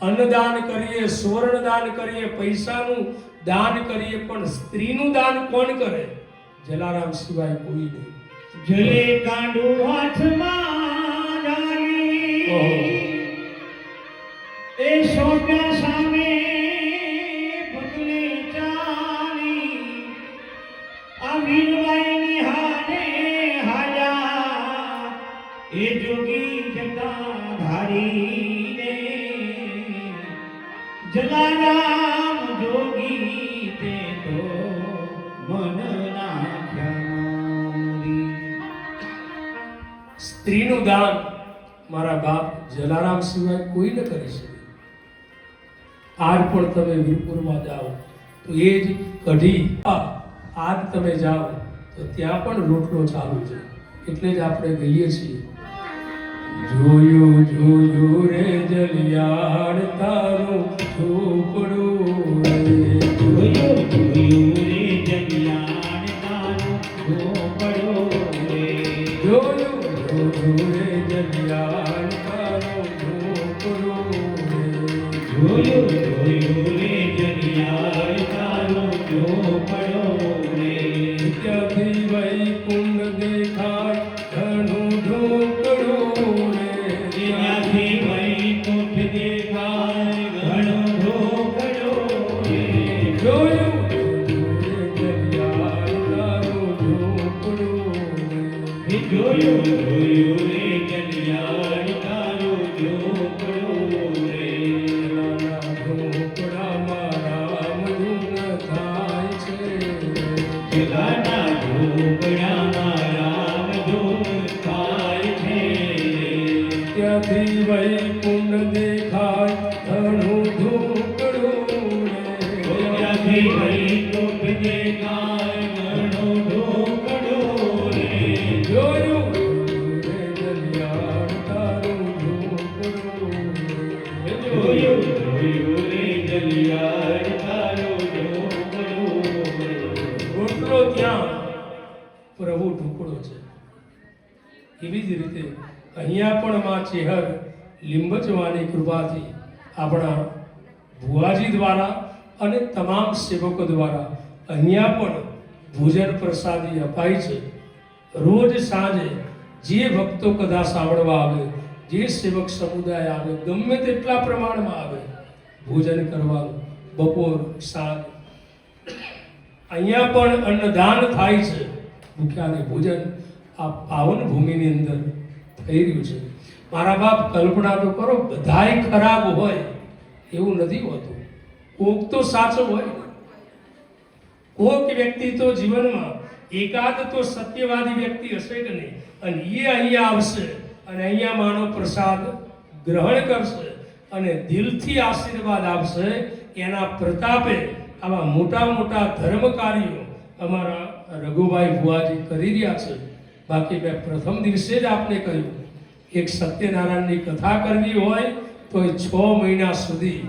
અન્નદાન કરીએ, સુવર્ણ દાન કરીએ, પૈસાનું દાન કરીએ, પણ સ્ત્રીનું દાન કોણ કરે? જલારામ સિવાય કોઈ નહીં. જલે કાંડો હાથમાં ડાલી એ સોપ્યા સામે પગલે ચાલી આ વીરબાઈની હારે હાજા એ જોગી જતા ધારીને જલારામ જોગી તે તો મન સ્ત્રીનું દાન મારા બાપ જલારામ સિવાય કોઈ ન કરી શકે. આજ પણ તમે વીરપુરમાં જાઓ તો એ જ કઢી, આજ તમે જાઓ તો ત્યાં પણ રોટલો ચાલુ છે. એટલે જ આપણે કહીએ છીએ, જોયું જોયું રે જલિયાળ તારું ઝૂંપડું રે, જોયું જોયું રે જલિયાળ તારું ઝૂંપડું રે, જોયું જોયું રે જલિયાળ તારું ઝૂંપડું રે, જોયું જોયું રે જલિયાળ તારું ઝૂંપડું રે. ત્યાંથી વૈકુંઠ દેખાય ઘણું ઢોકળું રે, ત્યાંથી વૈકુંઠ દેખાય ઘણું ઢોકળું રે. જોયું જોયું રે જલિયાળ તારું ઝૂંપડું રે, જોયું જોયું રે જલિયાળ તારું ઝૂંપડું રે. નાના ઝૂંપડામાં રામ ધૂન થાય છે, જગાના ઝૂંપડામાં રામ ધૂન થાય છે. ત્યાંથી વૈકુંઠ દેખાય ઘણું ઢોકળું રે, ત્યાંથી વૈકુંઠ દેખાય ઘણું ઢોકળું રે. જોયું રે જલિયાળ તારું ઝૂંપડું રે, જોયું જોયું રે જલિયાળ તારું ઝૂંપડું રે. રોટલો ત્યાં પ્રભુ ઢોકળો છે. એવી જ રીતે અહીંયા પણ માં ચેહર લીંબચવાની કૃપાથી આપણા ભુવાજી દ્વારા અને તમામ સેવકો દ્વારા અહીંયા પણ ભોજન પ્રસાદી અપાય છે. રોજ સાંજે જે ભક્તો કથા સાંભળવા આવે, જે સેવક સમુદાય આવે, ગમે તેટલા પ્રમાણમાં આવે, ભોજન કરવાનું બપોર સાંજ અહીંયા પણ અન્નદાન થાય છે. ભૂખ્યાને ભોજન આ પાવન ભૂમિની અંદર થઈ રહ્યું છે. મારા બાપ કલ્પના તો કરો, બધાય ખરાબ હોય એવું નથી હોતું. કોક તો સાચો હોય ને. કોક વ્યક્તિ તો જીવનમાં એકાદ તો સત્યવાદી વ્યક્તિ હશે કે નહીં, અને એ અહીંયા આવશે અને અહીંયા માનો પ્રસાદ ગ્રહણ કરશે અને દિલથી આશીર્વાદ આપશે. એના પ્રતાપે આવા મોટા મોટા ધર્મ કાર્યો અમારા રઘુભાઈ ભુવાજી કરી રહ્યા છે. બાકી મેં પ્રથમ દિવસે જ આપને કહ્યું, એક સત્યનારાયણની કથા કરવી હોય તો એ 6 મહિના સુધી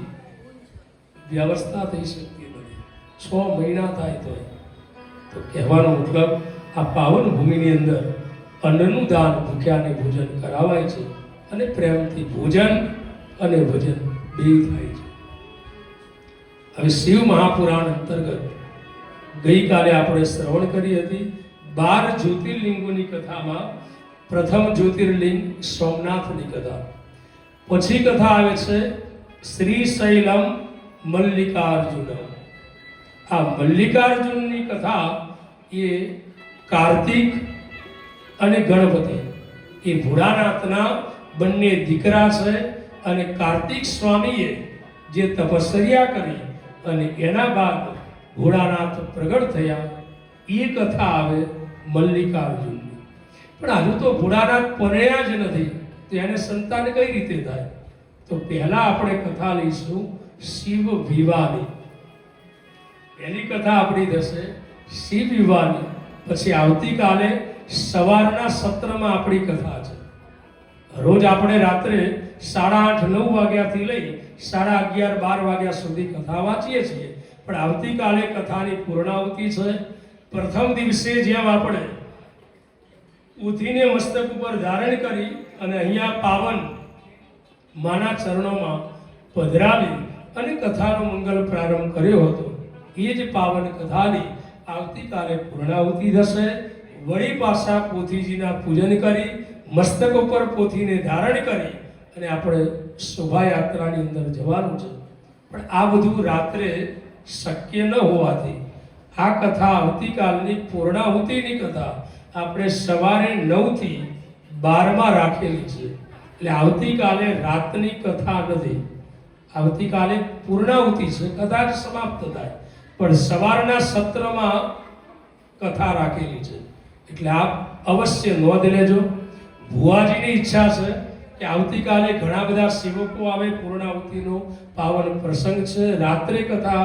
વ્યવસ્થા થઈ શકતી નથી. 6 મહિના થાય તો કહેવાનો મતલબ આ પાવન ભૂમિની અંદર અન્નનું દાન, ભૂખ્યાને ભોજન કરાવાય છે અને પ્રેમથી ભોજન અને ભજન બે થાય છે. હવે શિવ મહાપુરાણ અંતર્ગત ગઈકાલે આપણે શ્રવણ કરી હતી 12 જ્યોતિર્લિંગોની કથામાં પ્રથમ જ્યોતિર્લિંગ સોમનાથની કથા. પછી કથા આવે છે શ્રીશૈલમ મલ્લિકાર્જુન. આ મલ્લિકાર્જુનની કથા એ કાર્તિક અને ગણપતિ એ ભોળાનાથના બંને દીકરા છે. અને કાર્તિક સ્વામીએ જે તપસ્યા કરી અને એના બાદ ભોળાનાથ પ્રગટ થયા, એ કથા આવે મલ્લિકાર્જુનની. પણ હજુ તો ભોળાનાથ પરણ્યા જ નથી, તો એને સંતાન કઈ રીતે થાય? તો પહેલા આપણે કથા લઈશું શિવ વિવાહની. પહેલી કથા આપણી થશે શિવ વિવાહની. પછી આવતીકાલે સવારના સત્રમાં આપણી કથા છે. રોજ આપણે રાત્રે 8:30-9 વાગ્યાથી લઈ 11:30-12 વાગ્યા સુધી કથા વાંચીએ છીએ. પણ આવતીકાલે કથાની પૂર્ણાહુતિ છે. પ્રથમ દિવસે જેમ આપણે ઉઠીને મસ્તક ઉપર ધારણ કરી અને અહીંયા પાવન માના ચરણોમાં પધરાવી અને કથાનો મંગલ પ્રારંભ કર્યો હતો. એ જ પાવન કથાની આવતીકાલે પૂર્ણાહુતિ થશે. વળી પાછા પોથીજીના પૂજન કરી મસ્તક ઉપર પોથીને ધારણ કરી અને આપણે શોભાયાત્રાની અંદર જવાનું છે. પણ આ બધું રાત્રે શક્ય ન હોવાથી આ કથા આવતીકાલની પૂર્ણાહુતિની કથા આપણે સવારે 9 થી 12 રાખેલી છે. એટલે આવતીકાલે રાતની કથા નથી, આવતીકાલે પૂર્ણાહુતિ છે, કદાચ સમાપ્ત થાય પણ સવારના સત્રમાં કથા રાખેલી છે. એટલે આપ અવશ્ય નોંધ લેજો. ભુવાજીની ઈચ્છા છે કે આવતીકાલે ઘણા બધા સેવકો આવે, પૂર્ણાહુતિનો પાવન પ્રસંગ છે, રાત્રે કથા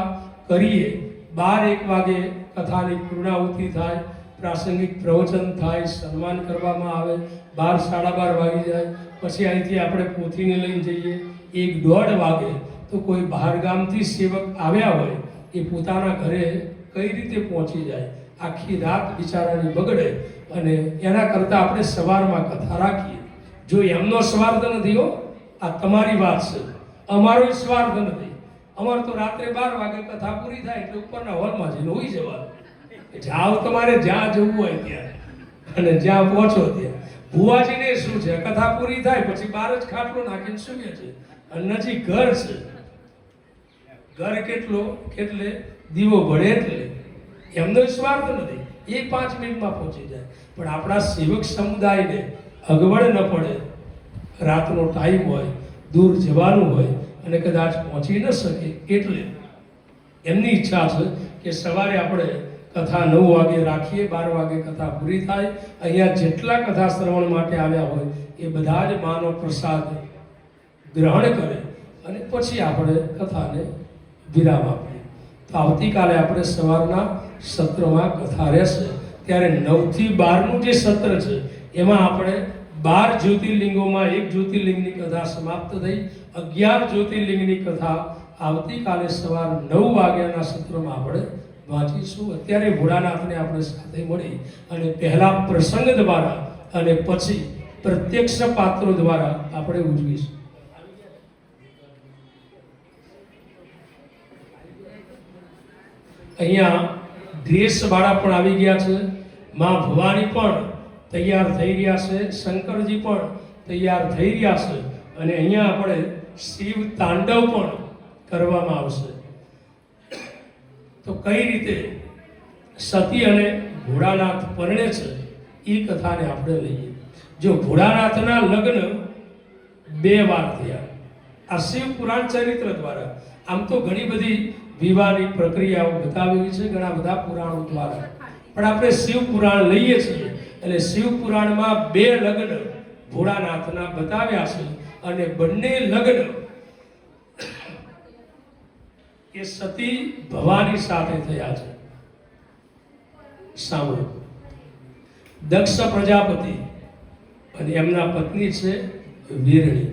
કરીએ. 12-1 વાગે કથાની પૂર્ણાહુતિ થાય, પ્રાસંગિક પ્રવચન થાય, સન્માન કરવામાં આવે, 12-12:30 વાગી જાય. પછી અહીંથી આપણે પોથીને લઈને જઈએ. 1-1:30 વાગે તો કોઈ બહાર ગામથી સેવક આવ્યા હોય એ પોતાના ઘરે કઈ રીતે પહોંચી જાય? આખી રાત બિચારાની બગડે. અને એના કરતાં આપણે સવારમાં કથા રાખીએ. જો એમનો સ્વાર્થ નથી હો, આ તમારી વાત છે, અમારો સ્વાર્થ નથી. અમારે તો રાત્રે 12 વાગે કથા પૂરી થાય એટલે ઉપરના હોલમાં જઈને હોઈ જવાનું. જાઓ તમારે જ્યાં જવું હોય ત્યાં અને જ્યાં પહોંચો ત્યાં. ભુવાજીને શું છે, કથા પૂરી થાય પછી 12 જ ખાટલો નાખીને સૂવે છે અને નજીક ઘર છે. ઘર કેટલે દીવો ભળે એટલે એમનો સ્વાર્થ નથી. એ 5 મિનિટમાં પહોંચી જાય. પણ આપણા સેવક સમુદાયને અગવડ ન પડે, રાતનો ટાઈમ હોય, દૂર જવાનું હોય અને કદાચ પહોંચી ન શકે એટલે એમની ઈચ્છા છે કે સવારે આપણે કથા 9 વાગે રાખીએ, 12 વાગે કથા પૂરી થાય. અહીંયા જેટલા કથા શ્રવણ માટે આવ્યા હોય એ બધા જ માનો પ્રસાદ ગ્રહણ કરે અને પછી આપણે કથાને વિરામ આપીએ. તો આવતીકાલે આપણે સવારના સત્રમાં કથા રહેશે. ત્યારે 9 થી 12નું જે સત્ર છે એમાં આપણે 12 જ્યોતિર્લિંગોમાં 1 જ્યોતિર્લિંગની કથા સમાપ્ત થઈ. 11 જ્યોતિર્લિંગની કથા આવતીકાલે સવાર 9 વાગ્યાના સત્રમાં આપણે વાંચીશું. અત્યારે ભોળાનાથને આપણે સાથે મળી અને પહેલા પ્રસંગ દ્વારા અને પછી પ્રત્યક્ષ પાત્રો દ્વારા આપણે ઉજવીશું. અહીંયા ડ્રેસવાળા પણ આવી ગયા છે, માં ભવાની પણ તૈયાર થઈ રહ્યા છે, શંકરજી પણ તૈયાર થઈ રહ્યા છે અને અહીંયા આપણે શિવ તાંડવ પણ કરવામાં આવશે. તો કઈ રીતે સતી અને ભોળાનાથ પરણે છે એ કથાને આપણે લઈએ. જો ભોળાનાથના લગ્ન 2 વાર થયા આ શિવ પુરાણ ચરિત્ર દ્વારા. આમ તો ઘણી બધી વિવાહની પ્રક્રિયાઓ બતાવેલી છે ઘણા બધા પુરાણો દ્વારા, પણ આપણે શિવ પુરાણ લઈએ છીએ એટલે શિવ પુરાણમાં 2 લગ્ન ભોળાનાથના બતાવ્યા છે અને બંને લગ્ન એ સતી ભવાની સાથે થયા છે. સાંભળો, દક્ષ પ્રજાપતિ અને એમના પત્ની છે વીરણી.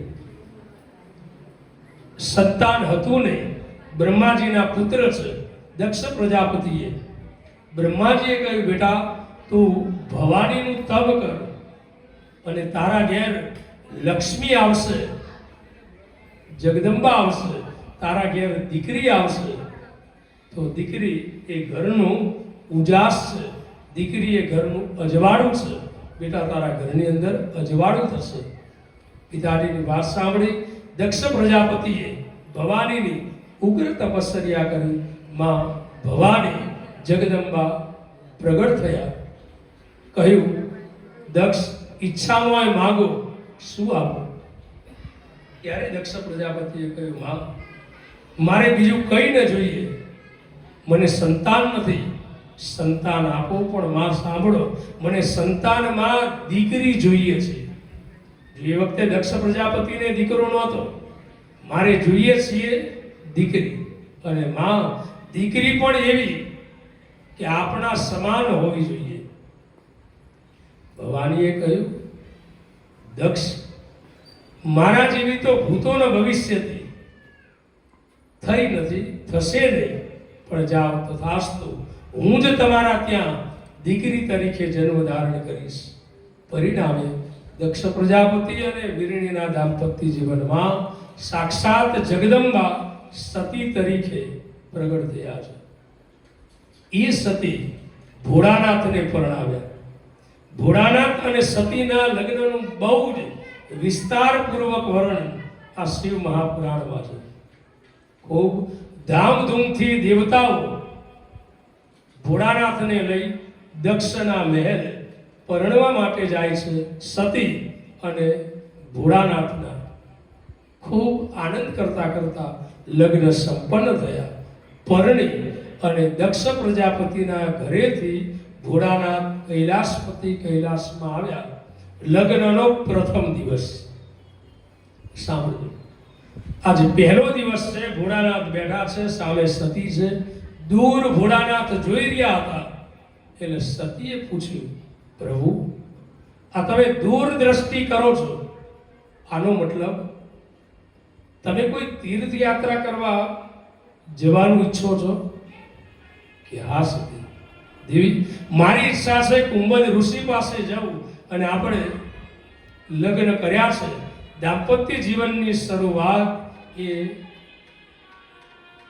સંતાન હતું નહીં, બ્રહ્માજીના પુત્ર છે દક્ષ પ્રજાપતિએ. બ્રહ્માજીએ કહ્યું, બેટા તું ભવાનીનું તપ કર અને તારા ઘેર લક્ષ્મી આવશે, જગદંબા આવશે, તારા ઘેર દીકરી આવશે. તો દીકરી એ ઘરનું ઉજાસ છે, દીકરી એ ઘરનું અજવાળું છે. બેટા તારા ઘરની અંદર અજવાળું થશે. પિતાજીની વાત સાંભળી દક્ષ પ્રજાપતિએ ભવાનીની ઉગ્ર તપસ્યા કરી. માં ભવાની જગદંબા પ્રગટ થયા. કહ્યું, દક્ષ ઈચ્છામાં માગો, શું આપો? ત્યારે દક્ષ પ્રજાપતિએ કહ્યું, માં મારે બીજું કંઈ ન જોઈએ, મને સંતાન નથી, સંતાન આપો. પણ માં સાંભળો, મને સંતાનમાં દીકરી જોઈએ છે. એ વખતે દક્ષ પ્રજાપતિને દીકરો નહોતો, મારે જોઈએ છીએ દીકરી. અને માં દીકરી પણ એવી કે આપણા સમાન હોવી જોઈએ. ભવાનીએ કહ્યું, દક્ષ મારા જેવી તો ભૂતોનો ભવિષ્યથી થઈ નથી, થશે નહીં, પણ જાઓ તથાસ્તુ, હું જ તમારા ત્યાં દીકરી તરીકે જન્મ ધારણ કરીશ. પરિણામે દક્ષ પ્રજાપતિ અને વીરણીના દાંપત્ય જીવનમાં સાક્ષાત જગદંબા સતી તરીકે પ્રગટ થયા છે. એ સતી ભોળાનાથને પરણાવ્યા. ભોળાનાથ અને સતીના લગ્નનું બહુ જ વિસ્તારપૂર્વક વર્ણન આ શિવ મહાપુરાણમાં છે. ખૂબ ધામધૂમથી દેવતાઓ ભોળાનાથને લઈ દક્ષના મહેલ પરણવા માટે જાય છે. સતી અને ભોળાનાથના ખૂબ આનંદ કરતા કરતા લગ્ન સંપન્ન થયા. પરણી અને દક્ષ પ્રજાપતિના ઘરેથી ભોળાનાથ કૈલાસપતિ કૈલાસમાં આવ્યા. લગ્નનો પ્રથમ દિવસ સાંભળજો. આજે પહેલો દિવસ છે. ભોળાનાથ બેઠા છે, સામે સતી છે. દૂર ભોળાનાથ જોઈ રહ્યા હતા એટલે સતીએ પૂછ્યું, પ્રભુ આ તમે દૂર દ્રષ્ટિ કરો છો, આનો મતલબ તમે કોઈ તીર્થયાત્રા કરવા જવાનું ઈચ્છો છો? કે હા સતી દેવી, મારી ઈચ્છા છે કુંભજ ઋષિ પાસે જવું અને આપણે લગ્ન કર્યા છે. દાંપત્ય જીવનની શરૂઆત એ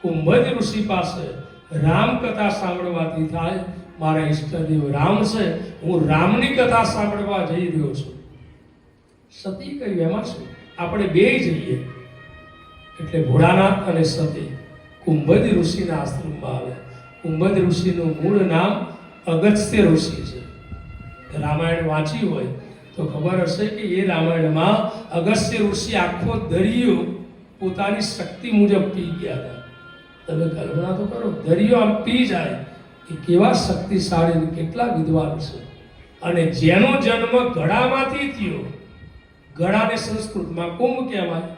કુંભજ ઋષિ પાસે રામકથા સાંભળવાથી થાય. મારા ઈષ્ટદેવ રામ છે, હું રામની કથા સાંભળવા જઈ રહ્યો છું. સતી કહ્યું, એમાં શું, આપણે બે જઈએ. એટલે ભોળાનાથ અને સતી કુંભજ ઋષિના આશ્રમમાં આવ્યા. કુંભજ ઋષિનું મૂળ નામ અગસ્ત્ય ઋષિ છે. રામાયણ વાંચી હોય તો ખબર હશે કે એ રામાયણમાં અગસ્ત્ય ઋષિ આખો દરિયો પોતાની શક્તિ મુજબ પી ગયા હતા. તમે કલ્પના તો કરો, દરિયો આમ પી જાય એ કેવા શક્તિશાળી, કેટલા વિદ્વાન છે. અને જેનો જન્મ ગળામાંથી થયો, ગળાને સંસ્કૃતમાં કુંભ કહેવાય,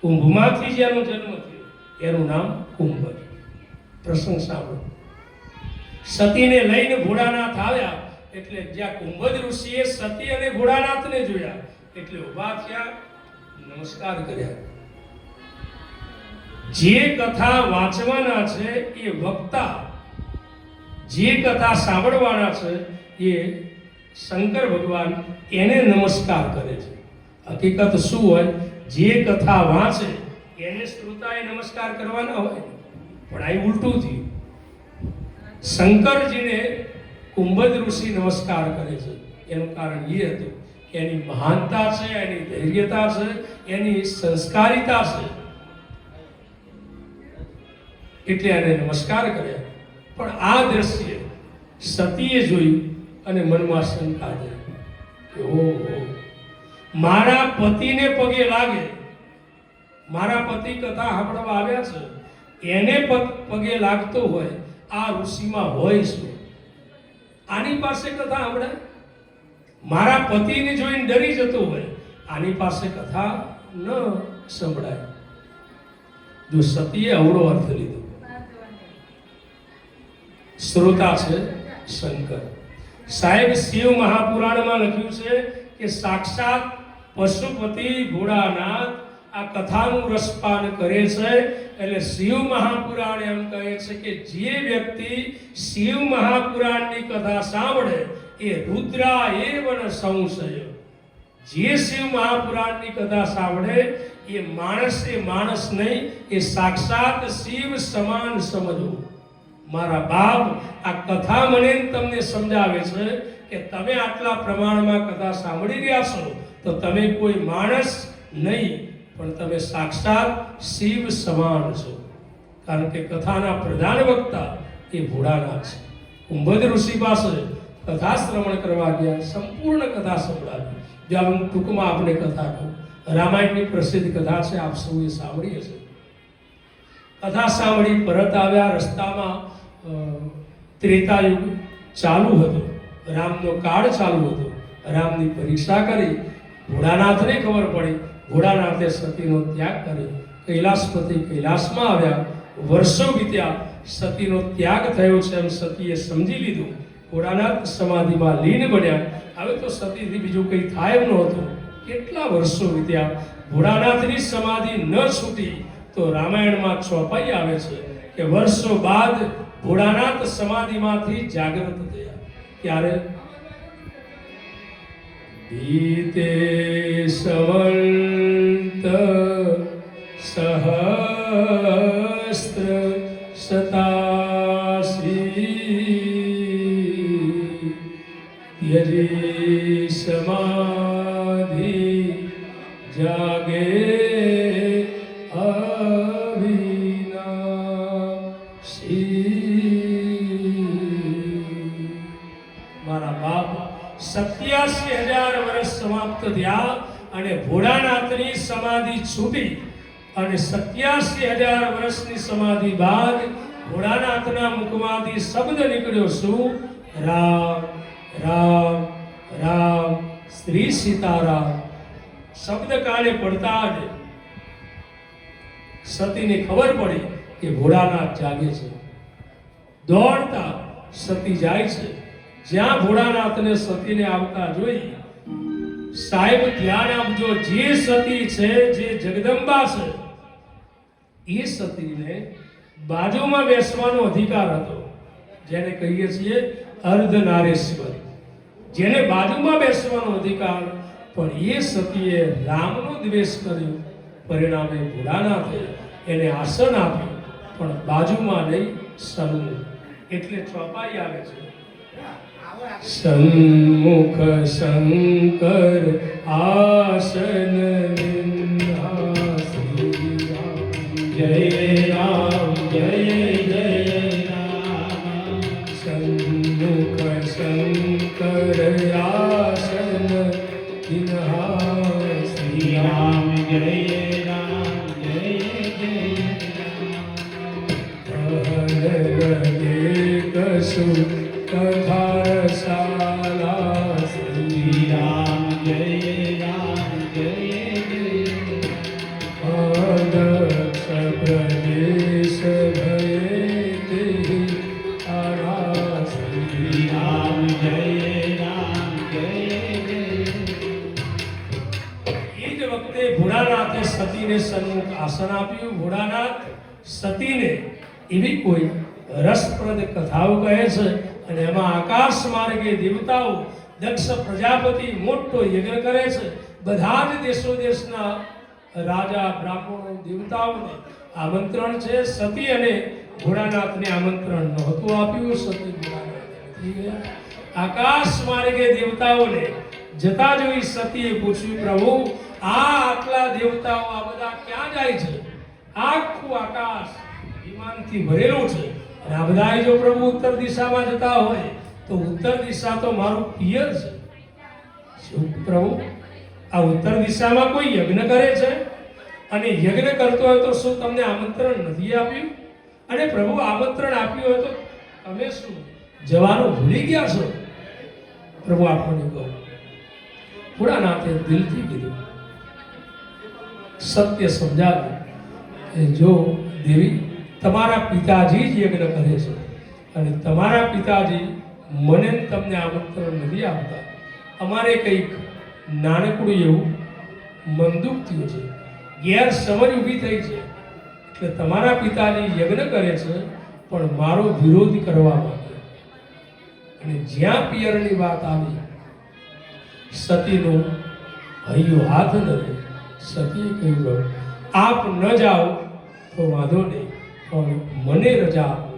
કુંભમાંથી જેનો જન્મ થયો એનું નામ કુંભજ. પ્રસંગ સાંભળો. સતીને લઈને ભોળાનાથ આવ્યા એટલે જ્યાં કુંભજ ઋષિએ સતી અને ભોળાનાથને જોયા એટલે ઊભા થયા, નમસ્કાર કર્યા. જે કથા વાંચવાના છે એ વક્તા, જે કથા સાંભળવાના છે એ શંકર ભગવાન એને નમસ્કાર કરે છે. હકીકત શું હોય, જે કથા વાંચે એને શ્રોતાએ નમસ્કાર કરવાના હોય, પણ આ ઉલટું થયું. શંકરજીને કુંભજ ઋષિ નમસ્કાર કરે છે. એનું કારણ એ હતું કે એની મહાનતા છે, એની ધૈર્યતા છે, એની સંસ્કારિતા છે, એટલે એને નમસ્કાર કર્યા. પણ આ દ્રશ્ય સતીએ જોયું અને મનમાં શંકા થઈ કે ઓહો, મારા પતિને પગે લાગે, મારા પતિ કથા સાંભળવા આવ્યા છે, એને પગે લાગતો હોય આ ઋષિમાં હોય શું? આની પાસે કથા સાંભળાય? મારા પતિને જોઈને ડરી જતો હોય, આની પાસે કથા ન સંભળાય. જો સતીએ અવળો અર્થ લીધો. શ્રોતા છે શંકર સાહેબ. શિવ મહાપુરાણમાં લખ્યું છે કે સાક્ષાત પશુપતિ ભોળાનાથ આ કથાનું રસપાન કરે છે. એટલે શિવ મહાપુરાણ એમ કહે છે કે જે વ્યક્તિ શિવ મહાપુરાણની કથા સાંભળે એ રુદ્રા એવન સંશય. જે શિવ મહાપુરાણની કથા સાંભળે એ માણસ નહીં, એ સાક્ષાત શિવ સમાન સમજો. મારા બાપ આ કથા મને તમને સમજાવે છે કે તમે આટલા પ્રમાણમાં કથા સાંભળી રહ્યા છો તો તમે કોઈ માણસ નહીં, પણ તમે સાક્ષાત શિવ સમાન છો. કારણ કે કથાના પ્રધાન વક્તા એ ભોળાનાથ છે. કુંભજ ઋષિ પાસે કથા શ્રવણ કરવા ગયા, સંપૂર્ણ કથા સંભળાવી. જ્યાં હું ટૂંકમાં આપણે કથા કહું. રામાયણની પ્રસિદ્ધ કથા છે, આપ સૌએ સાંભળી હશે. કથા સાંભળી પરત આવ્યા. રસ્તામાં ત્રેતાયુગ ચાલુ હતો, રામનો કાળ ચાલુ હતો. રામની પરીક્ષા કરી. ભોળાનાથને ખબર પડી. ભોળાનાથે સતીનો ત્યાગ કર્યો. કૈલાસપતિ કૈલાસમાં આવ્યા. વર્ષો વીત્યા. સતીનો ત્યાગ થયો છે એમ સતીએ સમજી લીધું. ભોળાનાથ સમાધિમાં લીન બન્યા. હવે તો સતીથી બીજું કંઈ થાય એમ નહોતું. કેટલા વર્ષો વીત્યા. ભોળાનાથની સમાધિ ન છૂટી તો રામાયણમાં ચોપાઈ આવે છે કે વર્ષો બાદ ભોળાનાથ સમાધિમાંથી જાગૃત થયા. ત્યારે બીતે સંવંત સહસ્ત્ર શતાસી યજી સમાધિ જાગે મારા બાપ 87,000 વર્ષ સમાપ્ત થયા અને ભોળાનાથની સમાધિ છૂટી અને 87,000 વર્ષની સમાધિ બાદ ભોળાનાથના મુખમાંથી શબ્દ નીકળ્યો શું? રામ રામ રામ શ્રી સીતારામ. શબ્દ કાને પડતા જ સતીને ખબર પડી કે ભોળાનાથ જાગે છે. દોડતા સતી જાય છે. જ્યાં ભોળાનાથને સતીને આવતા જોઈ, સાહેબ ધ્યાન આપજો, જે સતી છે, જે જગદંબા છે, એ સતીને બાજુમાં બેસવાનો અધિકાર હતો, જેને કહીએ છીએ અર્ધનારેશ્વર, જેને બાજુમાં બેસવાનો અધિકાર. પણ એ સતીએ રામનો દ્વેષ કર્યો, પરિણામે ભોળાનાથે એને આસન આપ્યું, પણ બાજુમાં નહીં, સન્મુખ. એટલે ચોપાઈ આવે છે, સન્મુખ શંકર આસન જય રામ જય જય રામ. સન્મુખ શંકર આસન શ્રી રામ જય રામ જય જય રામ. કસુ કથાશાલા શ્રી રામ જય રામ જય જય દક્ષ પ્રદેશ ભયે આરા. શ્રી રામ જય રામ જય જય. એ જ વખતે ભોળાનાથે સતીને સન્મુખ આસન આપ્યું. ભોળાનાથ સતીને એવી કોઈ રસપ્રદ કથાઓ કહે છે અને એમાં આકાશ માર્ગે દેવતાઓ, દક્ષ પ્રજાપતિ મોટો યજ્ઞ કરે છે. બધા જ દેશો દેશના રાજા, બ્રાહ્મણો, દેવતાઓને આમંત્રણ છે. સતી અને ભોળાનાથને આમંત્રણ નહોતું આપ્યું. સતી ભોળાનાથ થઈ ગયા. આકાશ માર્ગે દેવતાઓને જતા જોઈ સતીએ પૂછ્યું, પ્રભુ, આટલા દેવતાઓ આ બધા ક્યાં જાય છે? આખું આકાશ વિમાનથી ભરેલું છે અને આ બધા જો પ્રભુ ઉત્તર દિશામાં જતા હોય તો ઉત્તર દિશા તો મારું પિયર છે. શું પ્રભુ, આ ઉત્તર દિશામાં કોઈ યજ્ઞ કરે છે અને યજ્ઞ કરતો હોય તો શું તમને આમંત્રણ નથી આપ્યું? અને પ્રભુ આમંત્રણ આપ્યું હોય તો તમે શું જવાનું ભૂલી ગયા છો? પ્રભુ આપણને કહો. ભોળાનાથે દિલથી કીધું, સત્ય સમજાવ્યું કે જો દેવી, તમારા પિતાજી જ યજ્ઞ કરે છે અને તમારા પિતાજી મને તમને આમંત્રણ નથી આપતા. અમારે કંઈક નાનકડું એવું મંદુક થયું છે, ગેરસમજ ઊભી થઈ છે. એટલે તમારા પિતાજી યજ્ઞ કરે છે પણ મારો વિરોધ કરવા માંગે. અને જ્યાં પિયરની વાત આવી, સતીનો હૈયો હાથ ધરે. સતીએ કહ્યું, આપ ન જાઓ તો વાંધો નહીં, પણ મને રજા આપો.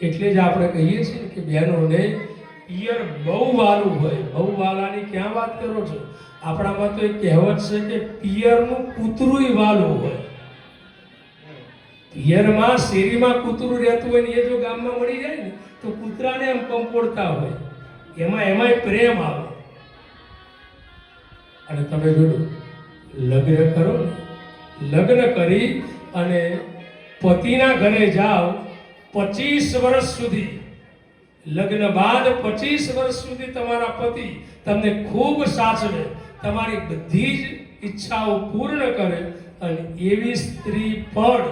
એટલે જ આપણે કહીએ છીએ કે બહેનોને પિયર બહુ વાલું હોય. બહુ વાલાની ક્યાં વાત કરો છો? આપણામાં તો એક કહેવત છે કે પિયરનું કૂતરુંય વાલું હોય. પિયરમાં શેરીમાં કૂતરું રહેતું હોય ને એ જો ગામમાં મળી જાય ને તો કૂતરાને એમ કંપોડતા હોય. એમાંય પ્રેમ આવે. અને તમે જોડો લગ્ન કરો ને, લગ્ન કરી અને પતિના ઘરે જાઓ 25 વર્ષ સુધી, લગ્ન બાદ 25 વર્ષ સુધી તમારા પતિ તમને ખૂબ સાચવે, તમારી બધી જ ઈચ્છાઓ પૂર્ણ કરે. અને એવી સ્ત્રી પણ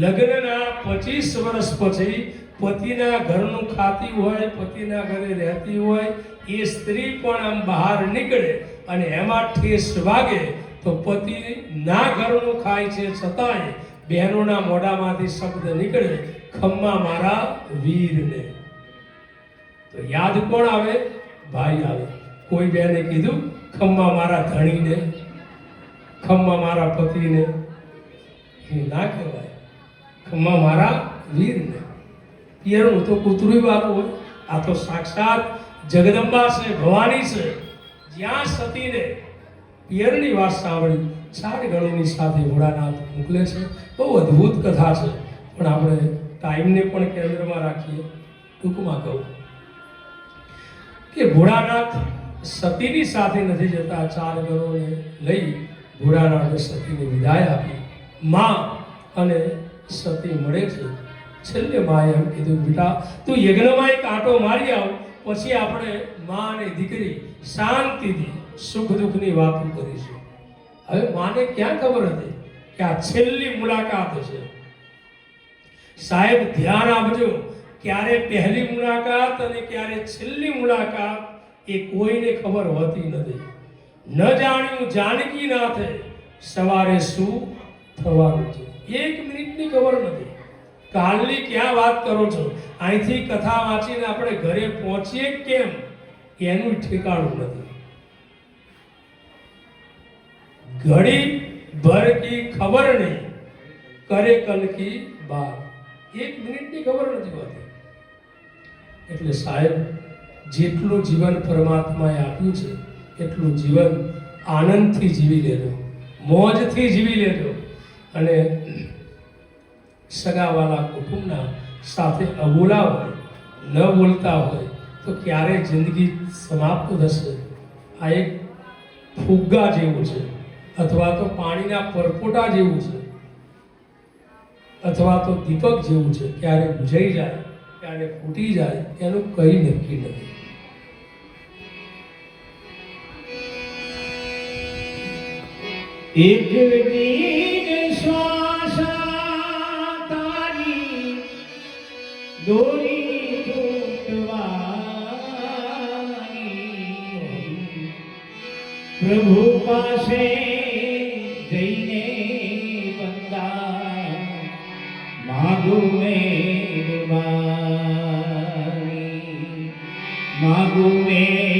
લગ્નના 25 વર્ષ પછી પતિના ઘરનું ખાતી હોય, પતિના ઘરે રહેતી હોય, એ સ્ત્રી પણ આમ બહાર નીકળે અને એમાં ઠેસ વાગે તો પતિ ના ઘરનું ખાય છે છતાંય બહેનોના મોઢામાંથી શબ્દ નીકળે, ખમ્મા મારા વીરને. તો યાદ કોણ આવે? ભાઈ આવે. કોઈ બહેને કીધું ખમ્મા મારા ધણીને, ખમ્મા મારા પતિને. એ ના કહેવાય. ખમ્મા મારા વીરને પિયરનું તો કૂતરું વાળું હોય. આ તો સાક્ષાત જગદંબા છે, ભવાની છે. જ્યાં સતીને પિયરની વાત સાંભળી 4 ગણોની સાથે ભોળાનાથ મોકલે છે. બહુ અદ્ભુત કથા છે, પણ આપણે ટાઈમને પણ કેન્દ્રમાં રાખીએ. ટૂંકમાં કહું કે ભોળાનાથ સતીની સાથે નથી જતા. 4 ગણોને લઈ ભોળાનાથે સતીને વિદાય આપી. માં અને સતી મળે છે. છેલ્લે માએ એમ કીધું, બેટા તું યજ્ઞમાં એક આંટો મારી આવ, પછી આપણે માં અને દીકરી શાંતિથી સુખ દુઃખની વાતો કરીશું. હવે માને ક્યાં ખબર હતી કે આ છેલ્લી મુલાકાત છે. સાહેબ ધ્યાન આપજો, ક્યારે પહેલી મુલાકાત અને ક્યારે છેલ્લી મુલાકાત એ કોઈને ખબર હોતી નથી. ન જાણ્યું જાનકી નાથે સવારે શું થવાનું છે 1 મિનિટની ખબર નથી. કાલની ક્યાં વાત કરો છો? અહીંથી કથા વાંચીને આપણે ઘરે પહોંચીએ કેમ એનું ઠેકાણું નથી. ઘડી ભર કી ખબર નહીં, કરે કલ કી બાત. 1 મિનિટની ખબર નથી હોતી. એટલે સાહેબ જેટલું જીવન પરમાત્માએ આપ્યું છે એટલું જીવન આનંદથી જીવી લેજો, મોજથી જીવી લેજો. અને સગાવાલા કુટુંબના સાથે અબોલા હોય, ન બોલતા હોય તો ક્યારે જિંદગી સમાપ્ત થશે. આ એક ફુગ્ગા જેવું છે, અથવા તો પાણીના પરપોટા જેવું છે, અથવા તો દીપક જેવું છે. ક્યારે બુઝાઈ જાય, ક્યારે ફૂટી જાય, એનું કંઈ નક્કી નથી. એક બીજ શ્વાસ તારી દોરી તૂટવાની, પ્રભુ પાસે જઈને બંદા માગું મહેરબાની, માગું મહેરબાની,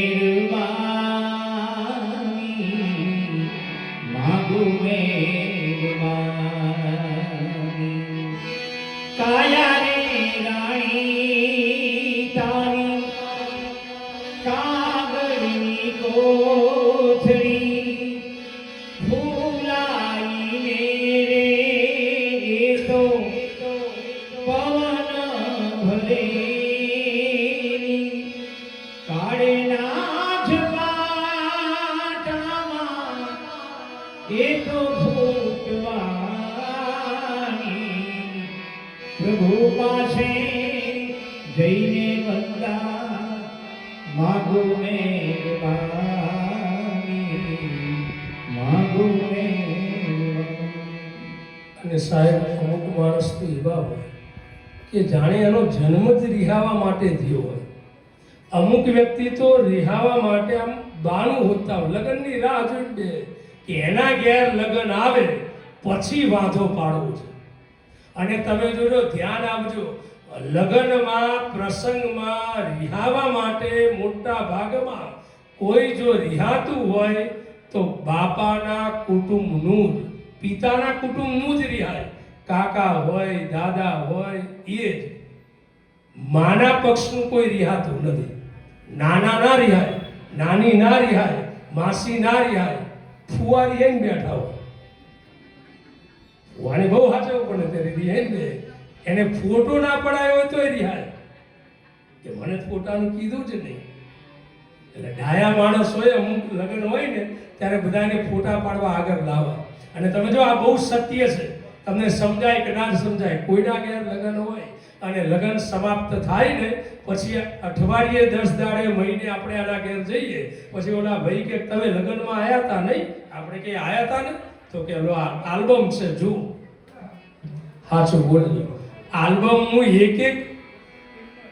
માગું મહેરબાની. કાયા રે રાણી તારી કાગળની કોથળી ફૂલાઈને રે એ તો પવન ભલે કાળેના ઝપાટામાં એ તો ફૂટવાની, પ્રભુ પાસે જઈને વંદા માગું મહેરબાની, માગું મહેરબાની. અને સાહેબ અમુક માણસ તો એવા હોય કે જાણે એનો જન્મ જ રિહાવા માટે થયો હોય. અમુક વ્યક્તિ તો રિહાવા માટે આમ બાણું હોતા હોય, લગ્નની રાહ જોઈ દે કે એના ઘેર લગ્ન આવે પછી વાંધો પાડવો છે. અને તમે જોજો, ધ્યાન આપજો, લગ્નમાં પ્રસંગમાં રિહાવા માટે મોટા ભાગમાં કોઈ જો રિહાતું હોય તો બાપાના કુટુંબનું જ, પિતાના કુટુંબનું જ રિહાય. કાકા હોય, દાદા હોય, એ જ. માના પક્ષનું કોઈ રિહાતું નથી. નાના ના રિહાય, નાની ના રિહાય, માસી ના રિહાય, ફુવારી એમ બેઠા હોય. ફુવાને બહુ હાચવું પડે ત્યારે રિહાય ને. એને ફોટો ના પડાયો હોય તો એ રિહાય કે મને ફોટાનું કીધું જ નહીં. એટલે ડાયા માણસ હોય, અમુક લગ્ન હોય ને ત્યારે બધાને ફોટા પાડવા આગળ લાવવા. અને તમે જો આ બહુ સત્ય છે, તમને સમજાય કે ના સમજાય, કોઈના ઘેર લગ્ન હોય અને લગ્ન સમાપ્ત થાય ને પછી અઠવાડિયે 10 દાડે મહિને આપણે આના ઘેર જઈએ, પછી ઓલા ભાઈ કે તમે લગ્નમાં આવ્યા હતા નહીં? આપણે કે આવ્યા હતા ને, તો કે ઓલો આલ્બમ છે જો. સાચું બોલજો, આલ્બમ હું એક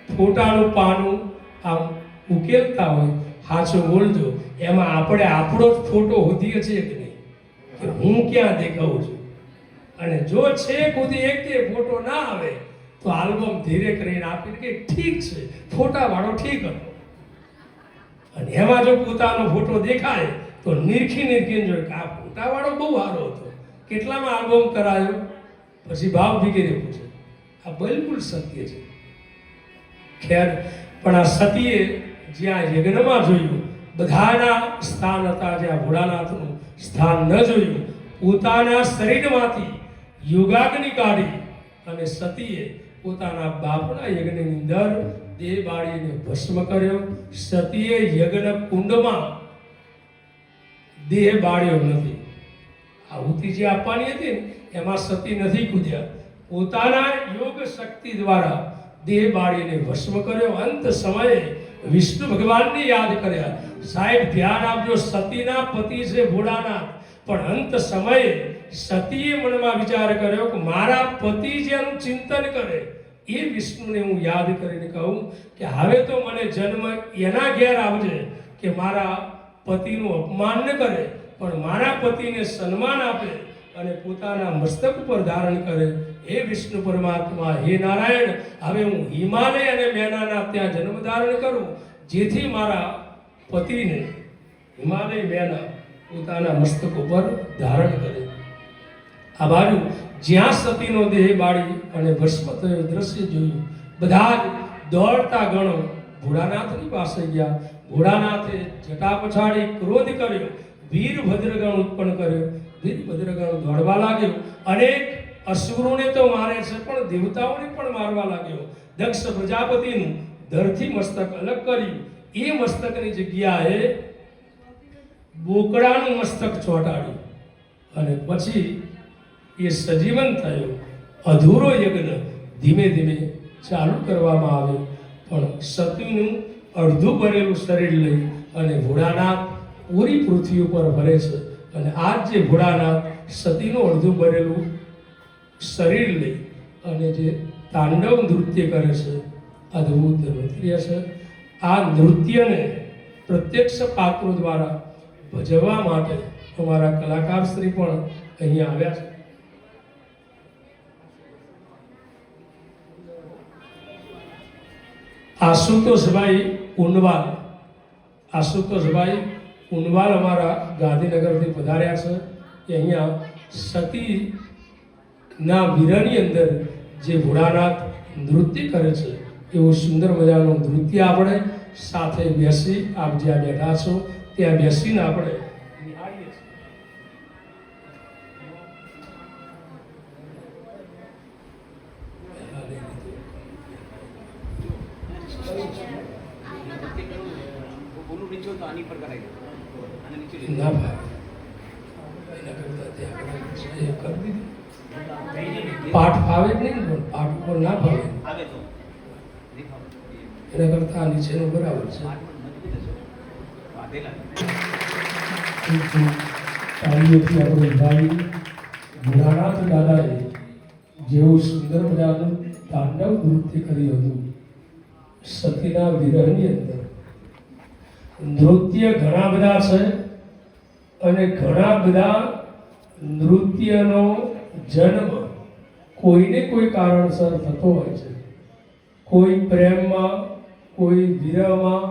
ફોટાનું પાનું આમ ઉકેલતા હોય, સાચું બોલજો, એમાં આપણે આપણો જ ફોટો હોતીએ છીએ કે નહીં, કે હું ક્યાં દેખાઉં છું. અને જો છે ખુદી એક ફોટો ના આવે તો આલ્બમ ધીરે કરીને આપી કે ઠીક છે, ફોટા વાળો ઠીક હતો. અને એમાં જો પોતાનો ફોટો દેખાય તો નિરખીને જોઈએ કે આ ફોટા વાળો બહુ સારો હતો. કેટલામાં આલ્બમ કરાયો? પછી ભાવ વગેરે પૂછે. આ બિલકુલ સત્ય છે. ખેર, પણ આ સતીએ જ્યાં યજ્ઞમાં જોયું, બધાના સ્થાન હતા, જ્યાં ભોળાનાથનું સ્થાન ન જોયું, પોતાના શરીરમાંથી યોગાગ્નિ કાઢી અને સતીએ પોતાના બાપના યજ્ઞની અંદર દેહ બાળીને ભસ્મ કર્યો. સતીએ યજ્ઞ કુંડમાં દેહ બાળ્યો નથી. આહુતિ જે આપવાની હતી ને એમાં સતી નથી કૂદ્યા. પોતાના યોગ શક્તિ દ્વારા દેહ બાળીને ભસ્મ કર્યો. અંત સમયે વિષ્ણુ ભગવાનને યાદ કર્યા. સાહેબ ધ્યાન આપજો, સતીના પતિ છે ભોળાનાથ, પણ અંત સમયે સતીએ મનમાં વિચાર કર્યો કે મારા પતિ જેનું ચિંતન કરે એ વિષ્ણુને હું યાદ કરીને કહું કે હવે તો મને જન્મ એના ઘેર આવજે કે મારા પતિનું અપમાન ન કરે, પણ મારા પતિને સન્માન આપે અને પોતાના મસ્તક ઉપર ધારણ કરે. હે વિષ્ણુ પરમાત્મા, હે નારાયણ, હવે હું હિમાલય અને મેનાના ત્યાં જન્મ ધારણ કરું, જેથી મારા પતિને હિમાલય મેના પોતાના મસ્તક ઉપર ધારણ કરે. આ બાજુ જ્યાં સતીનો દેહ બાળી અને ભસ્મ થયો દ્રશ્ય જોયું, બધા જ દોડતા ગણો ભોળાનાથની પાસે ગયા. ભોળાનાથે જટા પછાડી ક્રોધ કર્યો, વીરભદ્રગણ ઉત્પન્ન કર્યો. વીરભદ્રગણ દોડવા લાગ્યો, અનેક અસુરોને તો મારે છે પણ દેવતાઓને પણ મારવા લાગ્યો. દક્ષ પ્રજાપતિનું ધરથી મસ્તક અલગ કર્યું. એ મસ્તકની જગ્યાએ બોકડાનું મસ્તક ચોંટાડ્યું અને પછી એ સજીવન થયો. અધૂરો યજ્ઞ ધીમે ધીમે ચાલુ કરવામાં આવ્યો, પણ સતીનું અડધું ભરેલું શરીર લઈ અને ભોળાનાથ પૂરી પૃથ્વી ઉપર ફરે છે. અને આજ જે ભોળાનાથ સતીનું અડધું ભરેલું શરીર લઈ અને જે તાંડવ નૃત્ય કરે છે, અદ્ભુત નૃત્ય છે. આ નૃત્યને પ્રત્યક્ષ પાત્રો દ્વારા ભજવવા માટે અમારા કલાકાર શ્રી પણ અહીંયા આવ્યા છે. આશુતોષભાઈ ઉનવાલ અમારા ગાંધીનગરથી પધાર્યા છે કે અહીંયા સતીના વિરહની અંદર જે ભોળાનાથ નૃત્ય કરે છે એવું સુંદર મજાનું નૃત્ય આપણે સાથે બેસી, આપ જ્યાં બેઠા છો ત્યાં બેસીને આપણે નિહાળીએ છીએ. ના ભાઈ, એના કરતા ત્યાં એ કરી દીધું. પાઠ ફાવે જ નહીં ને, પણ પાઠ ઉપર ના ફાવે એના કરતા નીચેનું બરાબર છે. તાળીઓથી આપણે ભાઈ ભોળાનાથ દાદાએ જેવું સુંદર મજાનું તાંડવ નૃત્ય કર્યું હતું સતીના વિરહની અંદર. નૃત્ય ઘણા બધા છે અને ઘણા બધા નૃત્યનો જન્મ કોઈને કોઈ કારણસર થતો હોય છે. કોઈ પ્રેમમાં, કોઈ વિરહમાં,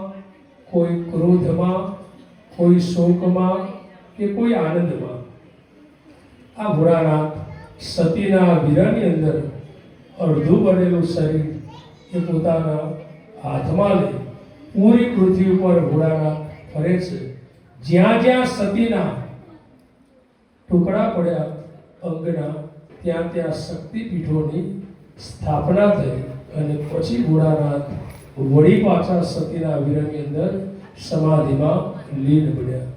કોઈ ક્રોધમાં, કોઈ શોકમાં કે કોઈ આનંદમાં. આ ભોળાનાથ સતીના વિરહની અંદર અડધું બનેલું શરીર એ પોતાના હાથમાં લઈ પૂરી પૃથ્વી ઉપર ભોળાનાથ ફરે છે. જ્યાં જ્યાં સતીના ટુકડા પડ્યા અંગના, ત્યાં ત્યાં શક્તિપીઠોની સ્થાપના થઈ અને પછી ભોળાનાથ વળી પાછા સતીના વિરહની અંદર સમાધિમાં લીન બન્યા.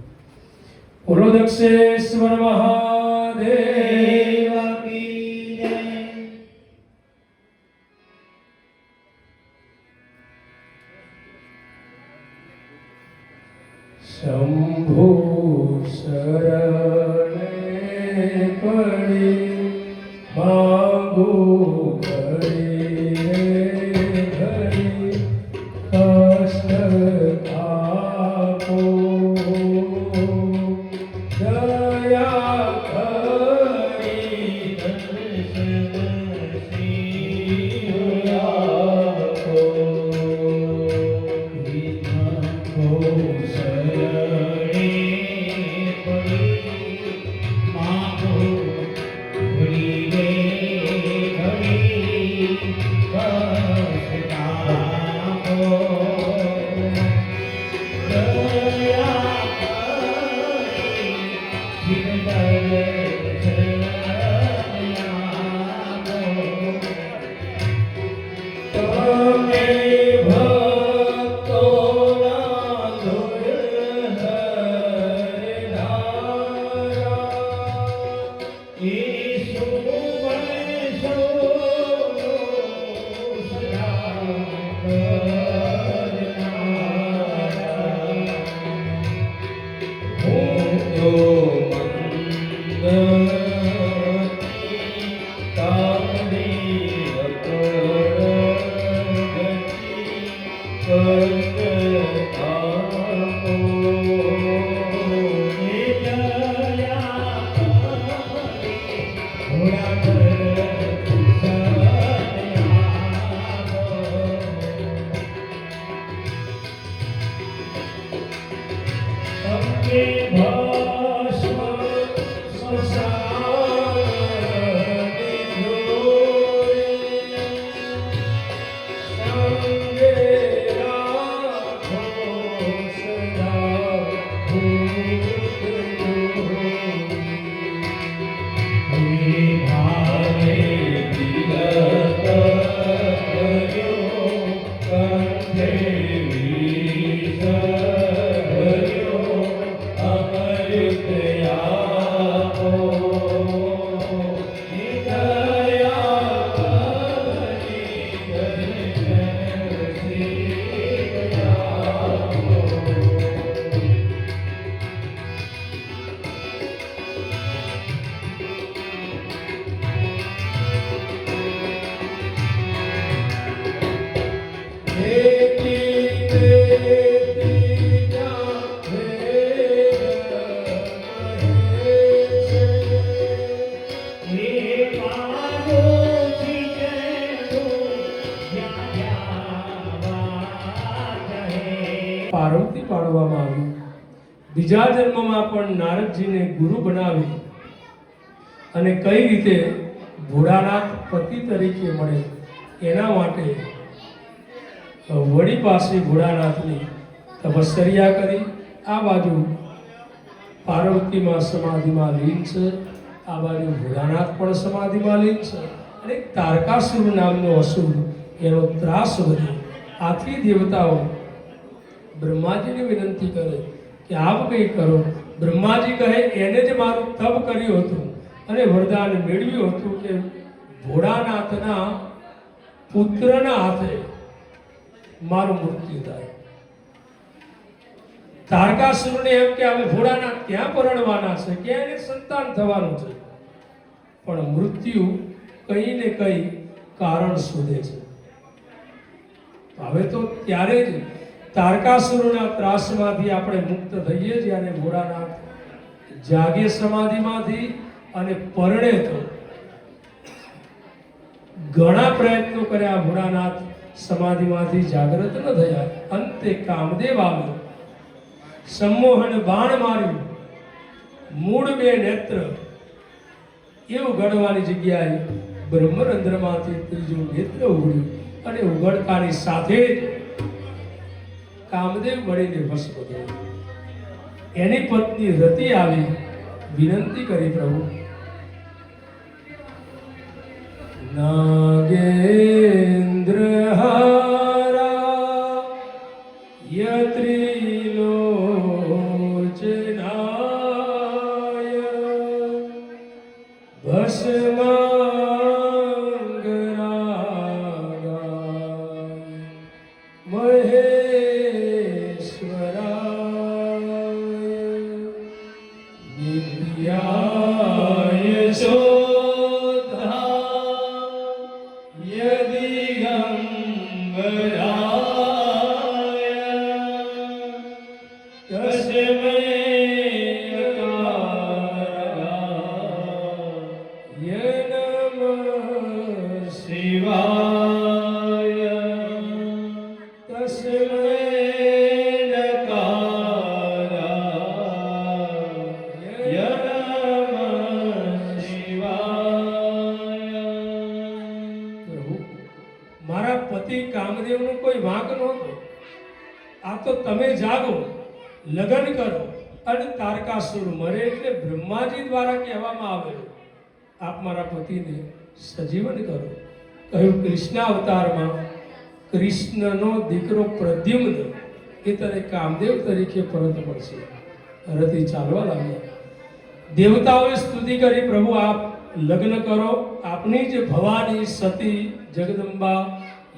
બોલો દક્ષેશ્વર મહાદેવ કી જય. શંભો શરણે પડી માગો ઘડી ઘડી કષ્ટ આપો દયા કરી આપો માગો ભૂલી ગઈ કરવામાં આવ્યું. બીજા જન્મમાં પણ નારદજીને ગુરુ બનાવી અને કઈ રીતે ભોળાનાથ પતિ તરીકે મળે એના માટે વડી પાસે ભોળાનાથની તપશ્ચર્યા કરી. આ બાજુ પાર્વતીમાં સમાધિમાં લીન છે, આ બાજુ ભોળાનાથ પણ સમાધિમાં લીન છે. અને તારકાસુર નામનો અસુર એનો ત્રાસ વધ્યો. આથી દેવતાઓ બ્રહ્માજીને વિનંતી કરે કે આપ કંઈ કરો. બ્રહ્માજી કહે એને જ મારું તપ કર્યું હતું અને વરદાન મેળવ્યું હતું કે ભોળાનાથના પુત્રના હાથે મારું મૃત્યુ થાય. તારકાસુરને એમ કે હવે ભોળાનાથ ક્યાં પરણવાના છે, ક્યાં એને સંતાન થવાનું છે, પણ મૃત્યુ કઈ ને કઈ કારણ શોધે છે. હવે તો ત્યારે જ તારકાસુરના ત્રાસમાંથી આપણે મુક્ત થઈએ જ્યારે ભોળાનાથ જાગે સમાધિમાંથી અને પરણે. તો ઘણા પ્રયત્નો કર્યા, ભોળાનાથ સમાધિમાંથી જાગૃત ન થયા. અંતે કામદેવ આવ્યો, સંમોહન બાણ માર્યું, મૂળ બે નેત્ર એવું ઉઘડવાની જગ્યાએ બ્રહ્મરંધ્રમાંથી ત્રીજું નેત્ર ઉઘડ્યું અને ઉઘડતાની સાથે જ કામદેવ બળીને ભસ્મ થયો. એની પત્ની રતિ આવી વિનંતી કરી, પ્રભુ નાગેન્દ્ર હારા યત્રિલોચનાય ભસ્માંગરાગાય મહેશ્વરાય નિત્યાય મારા પતિ કામદેવનું કોઈ વાંક નહોતો. આ તો તમે જાગો, લગ્ન કરો અને તારકાસુર મરે એટલે બ્રહ્માજી દ્વારા કહેવામાં આવેલું આપ મારા પતિને સજીવન કરો. કહ્યું કૃષ્ણ અવતારમાં કૃષ્ણનો દીકરો પ્રદ્યુમ્ન એ તને કામદેવ તરીકે પરત મળશે. રતિ ચાલવા લાગ્યા. દેવતાઓએ સ્તુતિ કરી, પ્રભુ આપ લગ્ન કરો, આપની જે ભવાની સતી જગદંબા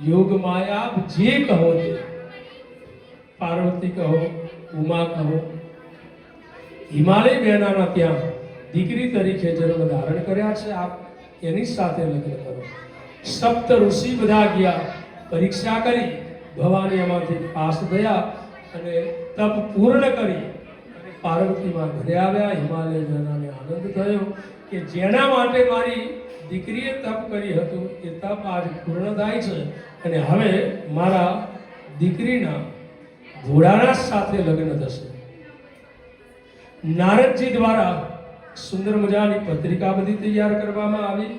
યોગ માયા આપ જે કહો તે, પાર્વતી કહો, ઉમા કહો. હિમાલય બહેનાના ત્યાં દીકરી તરીકે જન્મ ધારણ કર્યા છે, આપ એની સાથે લગ્ન કરો. સપ્ત ઋષિ બધા ગયા, પરીક્ષા કરી, ભવાની એમાંથી પાસ થયા અને તપ પૂર્ણ કરી અને પાર્વતીમાં ઘરે આવ્યા. હિમાલય બહેનાને આનંદ થયો કે જેના માટે મારી દીકરીએ તપ કરી હતું એ તપ આજ પૂર્ણ થાય છે અને હવે મારા દીકરીના ભોળાનાથ સાથે લગ્ન થશે. નારદજી દ્વારા સુંદર મજાની પત્રિકા બધી તૈયાર કરવામાં આવી.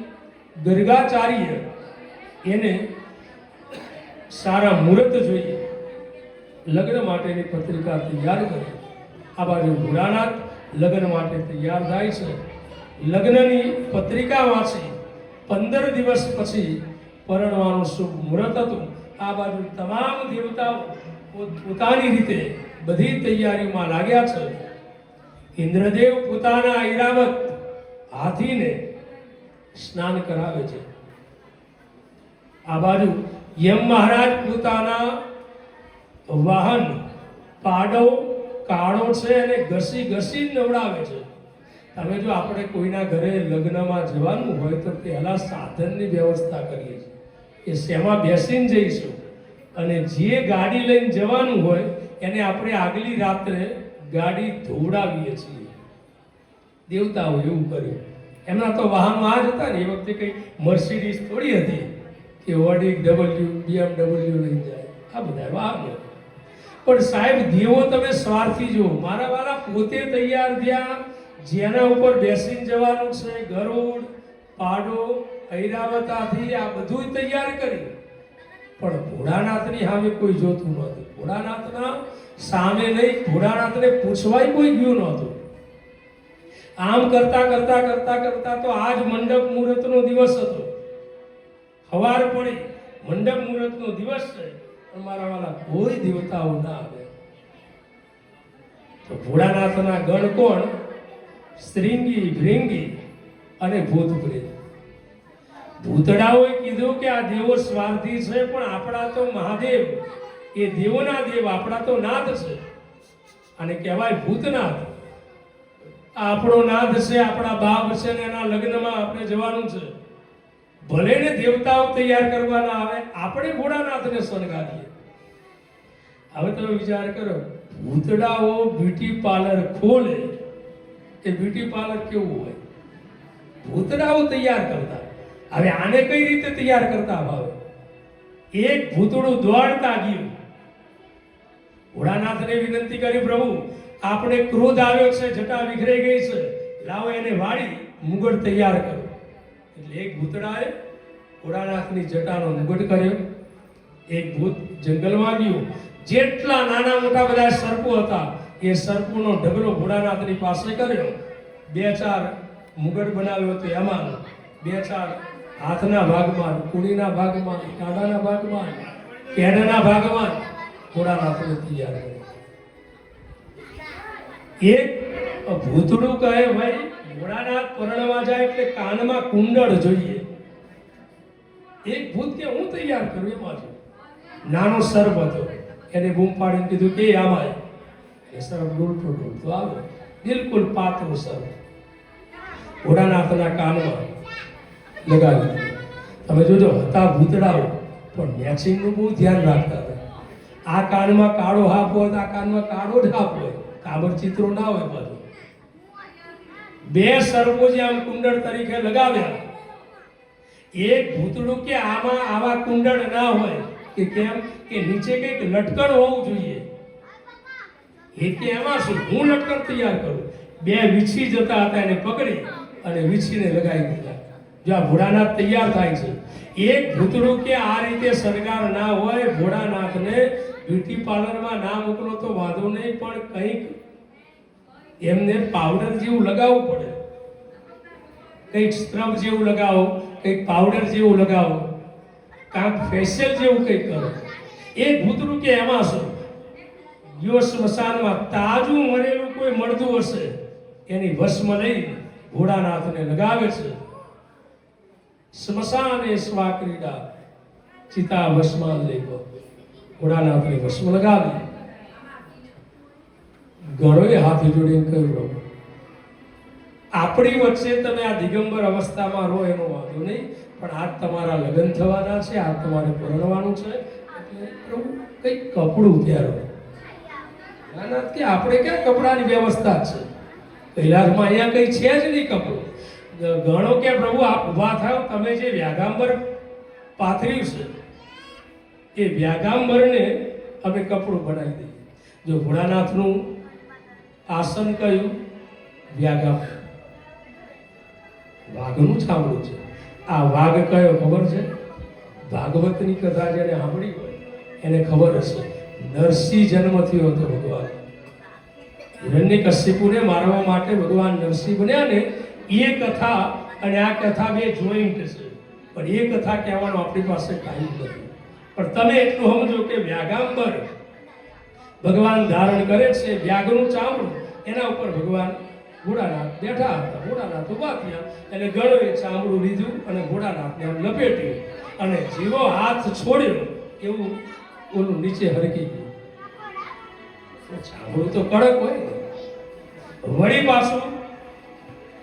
ગર્ગાચાર્ય એને સારા મુહૂર્ત જોઈએ લગ્ન માટેની પત્રિકા તૈયાર કરી. આ બાજુ ભોળાનાથ લગ્ન માટે તૈયાર થાય છે. લગ્નની પત્રિકા વાંચી 15 દિવસ પછી પરણવાનું શુભ મુહૂર્ત હતું. આ બાજુ તમામ દેવતાઓ પોતાની રીતે બધી તૈયારીમાં લાગ્યા છે. ઇન્દ્રદેવ પોતાના ઐરાવત હાથીને સ્નાન કરાવે છે. આ બાજુ યમ મહારાજ પોતાના વાહન પાડો કાળો છે અને ઘસી ઘસી નવડાવે છે. તમે જો આપણે કોઈના ઘરે લગ્નમાં જવાનું હોય તો પહેલા સાધનની વ્યવસ્થા કરીએ છીએ કે શેમાં બેસીને જઈશું, અને જે ગાડી લઈને જવાનું હોય એને આપણે આગલી રાત્રે ગાડી ધોવડાવીએ છીએ. દેવતાઓ એવું કર્યું. એમના તો વાહનો આ જ હતા ને, એ વખતે કંઈ મર્સિડીઝ થોડી હતી કે ઓડી, BMW, BMW લઈને જાય. આ બધા વાહનો. પણ સાહેબ દેવો તમે સ્વાર્થી જુઓ. મારા વાલા પોતે તૈયાર થયા, જેના ઉપર બેસીને જવાનું છે, ગરુડ, પાડો, ઐરાવતાથી આ બધું તૈયાર કરી, પણ ભોળાનાથની સામે કોઈ જોતું નહોતું. ભોળાનાથના સામે નહીં, ભોળાનાથને પૂછવાય કોઈ ગયું નહોતું. આમ કરતા કરતા કરતા કરતા તો આજ મંડપ મુહૂર્તનો દિવસ હતો. સવાર પડી, મંડપ મુહૂર્તનો દિવસ છે, પણ મારા વાલા કોઈ દેવતાઓ ના આવે. તો ભોળાનાથના ગણ કોણ? શ્રીંગી, ભૃંગી અને ભૂત પ્રેત. ભૂતડાઓએ કીધું કે આ દેવો સ્વાર્થી છે, પણ આપણા તો મહાદેવ, એ દેવોના દેવ, આપણા તો નાથ છે, અને કહેવાય ભૂતનાથ. આપણો નાથ છે, આપણા બાપ છે, ને એના લગ્નમાં આપણે જવાનું છે. ભલે ને દેવતાઓ તૈયાર કરવાના આવે, આપણે ભોળાનાથને શણગારીએ. હવે તમે વિચાર કરો, ભૂતડાઓ બ્યુટી પાર્લર ખોલે, એ બ્યુટી પાર્લર કેવું હોય? ભૂતડાઓ તૈયાર કરતા. હવે આને કઈ રીતે તૈયાર કરતા ભાવે? એક ભૂતડું દોડતા ગયું, ભોળાનાથને વિનંતી કરી, પ્રભુ આપણે ક્રોધ આવ્યો છે, જટા વિખરાઈ ગઈ છે, લાવો એને વાળી મુગટ તૈયાર કરો. એટલે એક ભૂતડાએ ભોળાનાથની જટાનો મુગટ કર્યો. એક ભૂત જંગલમાં ગયું, જેટલા નાના મોટા બધા સર્પો હતા એ સર્પોનો ઢગલો ભોળાનાથની પાસે કર્યો. 2-4 મુગટ બનાવ્યો હતો, એમાં 2-4 હાથના ભાગમાં, કુડીના ભાગમાં, કાંડાના ભાગમાં, કેડના ભાગમાં ભોળાનાથને તૈયાર કર્યો. એક ભૂતડું કહે, ભાઈ ભોળાનાથ પરણવા જાય એટલે કાનમાં કુંડળ જોઈએ. એક ભૂત કે હું તૈયાર કરું એમાં છું. નાનો સર્પ હતો, એને બૂમ પાડીને કીધું કે આમાં. એ સર્પ ડૂલતો ડૂલતો આવ્યો, બિલકુલ પાતળો સર્પ ભોળાનાથના કાનમાં લગાવી. તમે જોજો, હતા ભૂતડાઓ, પણ મેચિંગનું બહુ ધ્યાન રાખતા હતા. આ કાનમાં કાળો હાફ હોય, આ કાનમાં કાળો જ હાફ હોય, કાબર ચિત્રો ના હોય. બધું 2 સર્પો જે આમ કુંડળ તરીકે લગાવ્યા. એક ભૂતડું કે આમાં આવા કુંડળ ના હોય, કે કેમ કે નીચે કંઈક લટકણ હોવું જોઈએ. એ કે એમાં શું, હું લટકણ તૈયાર કરું. 2 વીછી જતા હતા, એને પકડી અને વીછીને લગાવી દીધા. જો આ ભોળાનાથ તૈયાર થાય છે. એક ભૂતડું કે આ રીતે શણગાર ના હોય, ભોળાનાથને બ્યુટી પાર્લરમાં ના મોકલો તો વાંધો નહીં, પણ કંઈક એમને પાવડર જેવું લગાવવું પડે. કંઈક સ્ક્રબ જેવું લગાવો, કંઈક પાવડર જેવું લગાવો, કાંક ફેશિયલ જેવું કંઈક કરો. એક ભૂતડું કે એમાં શું, ગયો સ્મશાનમાં, તાજું મરેલું કોઈ મળતું હશે, એની ભસ્મ લઈ ભોળાનાથને લગાવે છે. સ્મશાને સ્વા ક્રીડા ચિતા ભસ્માન લેવો. ભોળાનાથની ભસ્મ લગાવી. ગણોએ હાથ જોડીને કહ્યું, આપણી વચ્ચે તમે આ દિગંબર અવસ્થામાં રહો એનો વાંધો નહીં, પણ આજ તમારા લગ્ન થવાના છે, આજ તમારે પરણવાનું છે, એટલે પ્રભુ કંઈક કપડું પહેરો. ભોળાનાથ કે આપણે ક્યાં કપડાની વ્યવસ્થા છે? કૈલાસમાં અહીંયા કંઈ છે જ નહીં કપડું. ગણો કે પ્રભુ આપ ઊભા થાવ, તમે જે વ્યાગાંબર પાથર્યું છે એ વ્યાગાંબરને અમે કપડું બનાવી દઈએ. જો ભોળાનાથનું આસન કયું? વ્યાગાંબર. વાઘનું ચામડું છે. આ વાઘ કયો ખબર છે? ભાગવતની કથા જેને સાંભળી હોય એને ખબર હશે. નરસિંહ જન્મ થયો હતો ભગવાન. હિરણ્યકશ્યપુને મારવા માટે ભગવાન નરસિંહ બન્યા ને, એ કથા અને આ કથા 2 જોઈન્ટ છે. પણ એ કથા કહેવાનો આપણી પાસે ટાઈમ નથી. પણ તમે એટલું સમજો કે વ્યાગાંબર ભગવાન ધારણ કરે છે, વ્યાઘનું ચામડું, એના ઉપર ભગવાન ભોળાનાથ બેઠા હતા. ભોળાનાથ ઉભા થયા એટલે ગળોએ ચામડું લીધું અને ભોળાનાથને આમ લપેટ્યું, અને જેવો હાથ છોડ્યો એવું ઓલું નીચે હરકી ગયું. ચામડું તો કડક હોય ને. વળી પાછું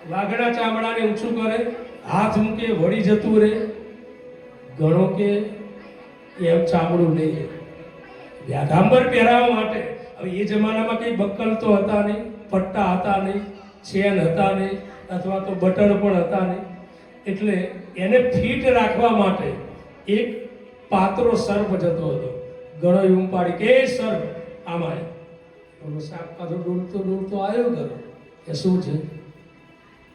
વાઘના ચામડાને ઊંચું કરે, હાથ મૂકે, વળી જતું રહે. ગણો કે એમ ચામડું નહીં. વ્યાગાંબર પહેરાવવા માટે, હવે એ જમાનામાં કંઈ બક્કલ તો હતા નહીં, પટ્ટા હતા નહીં, ચેન હતા નહીં, અથવા તો બટન પણ હતા નહીં. એટલે એને ફિટ રાખવા માટે એક પાતળો સર્પ જતો હતો. ગણોએ ઉપાડી કે સર્પ આમાં ઓલો સાપ પાછો ડોલતો ડોલતો આવ્યો ઘરો એ શું છે?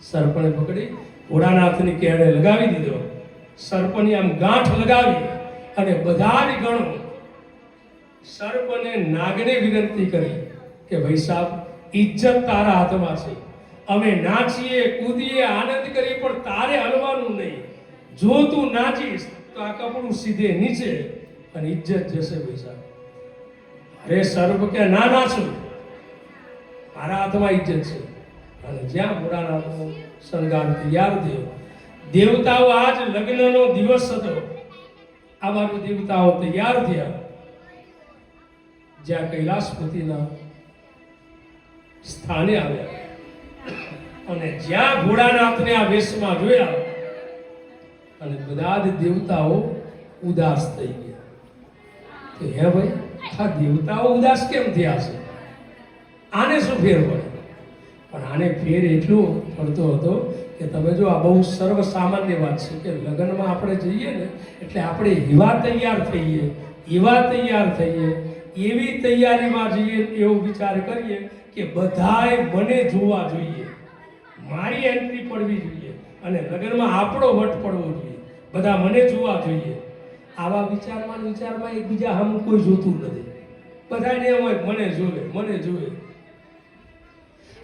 સર્પણે પકડી ભોળાનાથની કેળે લગાવી દીધો. સર્પની આમ ગાંઠ લગાવી અને બધા જ ગણો સર્પને નાગને વિનંતી કરી કે ભાઈ સાહેબ, ઇજ્જત તારા હાથમાં છે. અમે નાચીએ કૂદીએ આનંદ કરીએ પણ તારે હલવાનું નહીં. જો તું નાચીશ તો આ કપડું સીધે નીચે અને ઇજ્જત જશે ભાઈ સાહેબ. અરે સર્પ કે ના નાચું, મારા હાથમાં ઇજ્જત છે. અને જ્યાં ભોળાનાથનો શણગાર તૈયાર થયો, દેવતાઓ આજ લગ્નનો દિવસ હતો, આ બાજુ દેવતાઓ તૈયાર થયા. જ્યાં કૈલાસપતિના સ્થાને આવ્યા અને જ્યાં ભોળાનાથને આ વેશમાં જોયા અને બધા જ દેવતાઓ ઉદાસ થઈ ગયા. તો હે ભાઈ, આ દેવતાઓ ઉદાસ કેમ થયા છે? આને શું ફેર પડે? પણ આને ફેર એટલો પડતો હતો કે તમે જો, આ બહુ સર્વસામાન્ય વાત છે કે લગ્નમાં આપણે જઈએ ને એટલે આપણે એવા તૈયાર થઈએ, એવા તૈયાર થઈએ, એવી તૈયારીમાં જઈએ, એવો વિચાર કરીએ કે બધાએ મને જોવા જોઈએ, મારી એન્ટ્રી પડવી જોઈએ અને લગ્નમાં આપણો વટ પડવો જોઈએ, બધા મને જોવા જોઈએ. આવા વિચારમાં એકબીજા સામે કોઈ જોતું નથી. બધાને એમ હોય મને જોવે, મને જોવે.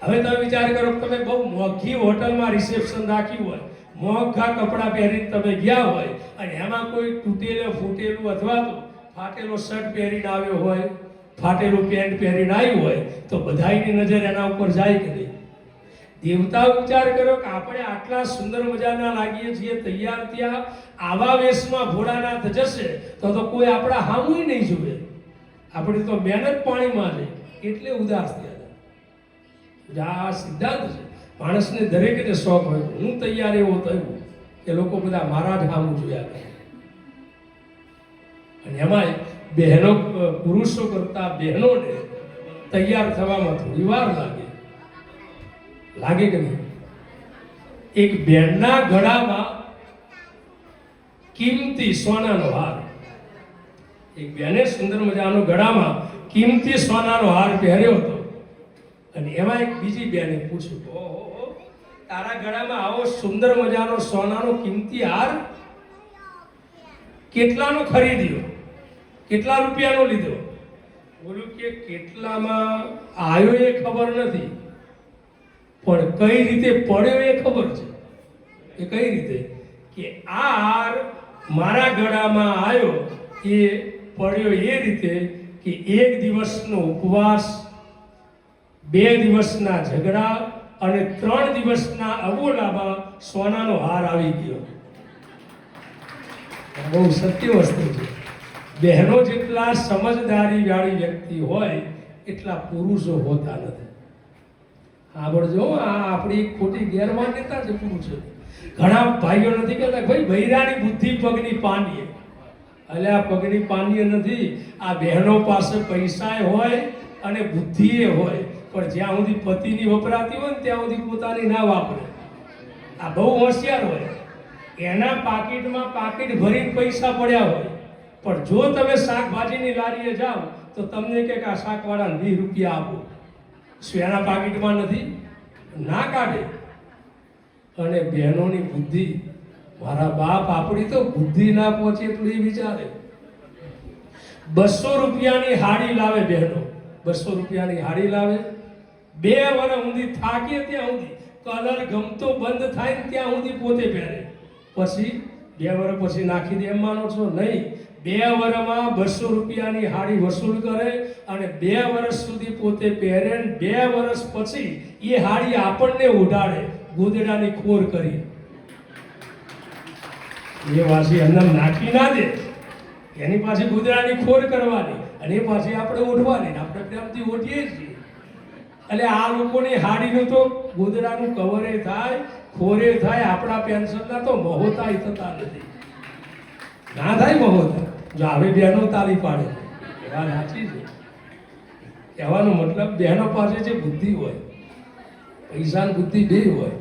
હવે તમે વિચાર કરો, તમે બહુ મોંઘી હોટલમાં રિસેપ્શન રાખ્યું હોય, મોંઘા કપડાં પહેરીને તમે ગયા હોય અને એમાં કોઈ તૂટેલું ફૂટેલું અથવા તો ફાટેલો શર્ટ પહેરીને આવ્યો હોય, ફાટેલું પેન્ટ પહેરીને આવ્યું હોય, તો બધાની નજર એના ઉપર જાય કે નહીં? દેવતાઓ વિચાર કરો કે આપણે આટલા સુંદર મજાના લાગીએ છીએ, તૈયાર થયા, આવા વેશમાં ભોળાનાથ જશે તો કોઈ આપણા હામુય નહીં જોવે. આપણે તો મહેનત પાણીમાં જાય એટલે ઉદાસ થયા. આ સિદ્ધાંત છે. માણસને દરેકને શોખ હોય, હું તૈયાર એવો થયો કે લોકો બધા મારા જ હામું જોયા કરે. અને એમાં બહેનો, પુરુષો કરતા બહેનોને તૈયાર થવામાં થોડી વાર લાગે કે નહીં? એક બહેનના ગળામાં કિંમતી સોનાનો હાર, એક બહેને સુંદર મજાનો ગળામાં કિંમતી સોનાનો હાર પહેર્યો હતો. અને એમાં એક બીજી બેને પૂછ્યું, ઓહો, તારા ગળામાં આવો સુંદર મજાનો સોનાનો કિંમતી હાર કેટલાનો ખરીદ્યો, કેટલા રૂપિયાનો લીધો? બોલું કે કેટલામાં આવ્યો એ ખબર નથી, પણ કઈ રીતે પડ્યો એ ખબર છે. એ કઈ રીતે? કે આ હાર મારા ગળામાં આવ્યો એ પડ્યો એ રીતે કે એક દિવસનો ઉપવાસ, 2 દિવસના ઝઘડા અને 3 દિવસના અબોલામાં સોનાનો હાર આવી ગયો. બહુ સત્ય વસ્તુ છે. બહેનો જેટલા સમજદારી વાળી વ્યક્તિ હોય એટલા પુરુષો હોતા નથી. સાંભળજો, આ આપણી ખોટી ગેરમાન્યતા છે પુરુષો. ઘણા ભાઈઓ નથી કહેતા ભાઈ બૈરાની બુદ્ધિ પગની પાનીએ. એટલે આ પગની પાનીએ નથી, આ બહેનો પાસે પૈસા હોય અને બુદ્ધિએ હોય, પણ જ્યાં સુધી પતિની વપરાતી હોય ને ત્યાં સુધી પોતાની ના વાપરે. આ બહુ હોશિયાર હોય. એના પાકીટમાં પાકીટ ભરીને પૈસા પડ્યા હોય, પણ જો તમે શાકભાજીની લારીએ જાઓ તો તમને કે આ શાકવાળાને 20 રૂપિયા આપો. શું એના પાકીટમાં નથી? ના કાઢે. અને બહેનોની બુદ્ધિ, મારા બાપ, આપણી તો બુદ્ધિ ના પહોંચે એટલું એ વિચારે. 200 રૂપિયાની હાડી લાવે બહેનો, 200 રૂપિયાની હાડી લાવે, 2 વર્ષ સુધી થાકે ત્યાં સુધી, કલર ગમતો બંધ થાય ને ત્યાં સુધી પોતે પહેરે. પછી 2 વર્ષ પછી નાખી દે એમ માનો છો? નહીં. 2 વર્ષમાં 200 રૂપિયાની હાડી વસૂલ કરે અને 2 વર્ષ સુધી પોતે પહેરે. 2 વર્ષ પછી એ હાડી આપણને ઉડાડે, ગોદડાની ખોર કરી. એ વાસી અન્નમ નાખી ના દે, એની પાછી ગોદડાની ખોર કરવાની અને એ પાછી આપણે ઓઢવાની, આપણે પ્રેમથી ઓઢીએ છીએ. એટલે આ લોકોની હાડીનું તો ગોદડાનું કવરે થાય, ખોરે થાય, આપણા પેન્શનના તો મહોતાય થતા નથી. ના થાય મહોતા. જો આવે બહેનો તાલી પાડે, એવા સાચી છે. કહેવાનો મતલબ બહેનો પાસે જે બુદ્ધિ હોય, પૈસાની બુદ્ધિ બે હોય.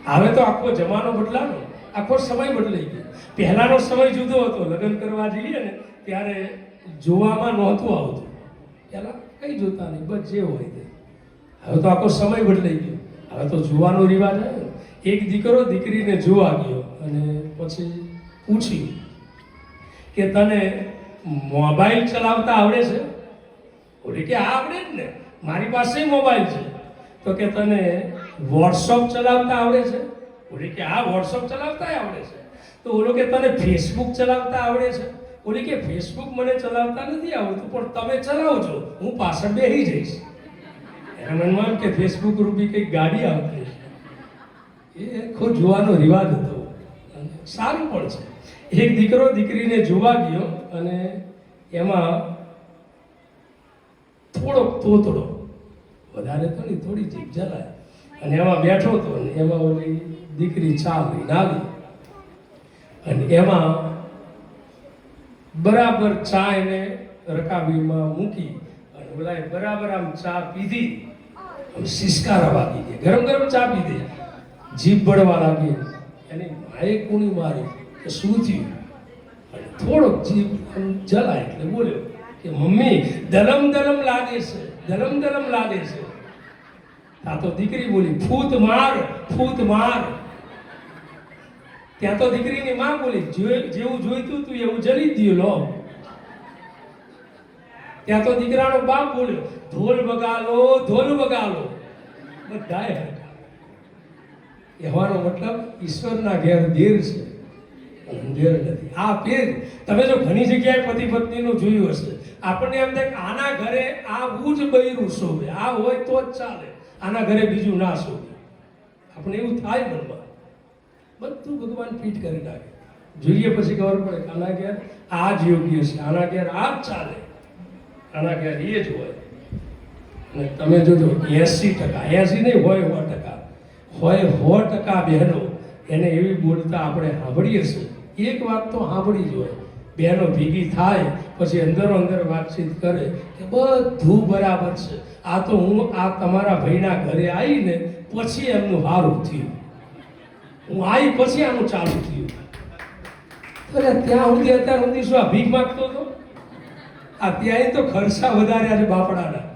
હવે તો આખો જમાનો બદલાનો, આખો સમય બદલાઈ ગયો. પહેલાનો સમય જુદો હતો. લગ્ન કરવા જઈએ ને ત્યારે જોવામાં નહોતું આવતું. પહેલાં કંઈ જોતા નહીં, બસ જે હોય તે. હવે તો આખો સમય બદલાઈ ગયો. હવે તો જોવાનો રિવાજ આવ્યો. એક દીકરો દીકરીને જોવા ગયો અને પછી પૂછ્યું કે તને મોબાઈલ ચલાવતા આવડે છે? ઓલી કે આવડે જ ને, મારી પાસે મોબાઈલ છે. તો કે તને વોટ્સઅપ ચલાવતા આવડે છે? ઓલી કે હા, વોટ્સઅપ ચલાવતા આવડે છે. તો ઓલો કે તને ફેસબુક ચલાવતા આવડે છે? ઓલી કે ફેસબુક મને ચલાવતા નથી આવડતું, પણ તમે ચલાવજો, હું પાછળ બેસી જઈશ. એના મનમાં કે ફેસબુક રૂપી કંઈક ગાડી આવતી છે. એ ખુદ જોવાનો રિવાજ હતો, સારું પણ છે. એક દીકરો દીકરીને જોવા ગયો અને એમાં થોડોક તોતડો, વધારે તો નહીં, થોડી જીભ જલાય, અને એમાં બેઠો હતો અને એમાં ઓલી દીકરી ચા લઈને આવી અને એમાં બરાબર ચા એને રકાબીમાં મૂકી અને ઓલાએ બરાબર આમ ચા પીધી. સિસકારા વાગી ગયા, ગરમ ગરમ ચા પીધી, જીભ બળવા લાગી. એની માએ કુણી મારી કે શું થયું? અને થોડોક જીભ જલાય એટલે બોલ્યો કે મમ્મી દલમ દલમ લાગે છે, દલમ દલમ લાગે છે. આ તો દીકરી બોલી ફૂત માર, ફૂત માર. ત્યાં તો દીકરીની માં બોલી જેવું જોઈતું તું એવું જલી જ લો. ત્યાં તો દીકરાનો બાપ બોલ્યો ઢોલ વગાલો, ઢોલ વગાલો. બધાએ કહેવાનો મતલબ ઈશ્વરના ઘેર દેર છે, અંધેર નથી. આ પેર તમે જો ઘણી જગ્યાએ પતિ પત્નીનું જોયું હશે, આપણને એમ થાય કે આના ઘરે આવું જ બૈરું શોભે, આ હોય તો જ ચાલે, આના ઘરે બીજું ના શોભે. આપણે એવું થાય મનમાં. બધું ભગવાન ફિટ કરી નાખે. જોઈએ પછી ખબર પડે કે આના ઘેર આ જ યોગ્ય છે, આના ઘેર આ જ ચાલે, આના ઘેર એ જ હોય. અને તમે જોજો 80%, 80 નહીં હોય 100%, હોય 100% બહેનો એને એવી બોલતા આપણે સાંભળીએ છીએ. એક વાત તો સાંભળી જ હોય, બહેનો ભેગી થાય પછી અંદરો અંદર વાતચીત કરે કે બધું બરાબર છે, આ તો હું આ તમારા ભાઈના ઘરે આવીને પછી એમનું સારું થયું, હું આવી પછી આનું ચાલુ થયું. અરે ત્યાં સુધી અત્યાર સુધી શું આ ભીખ માગતો હતો? આ ત્યાં તો ખર્ચા વધારે આજે બાપડાના,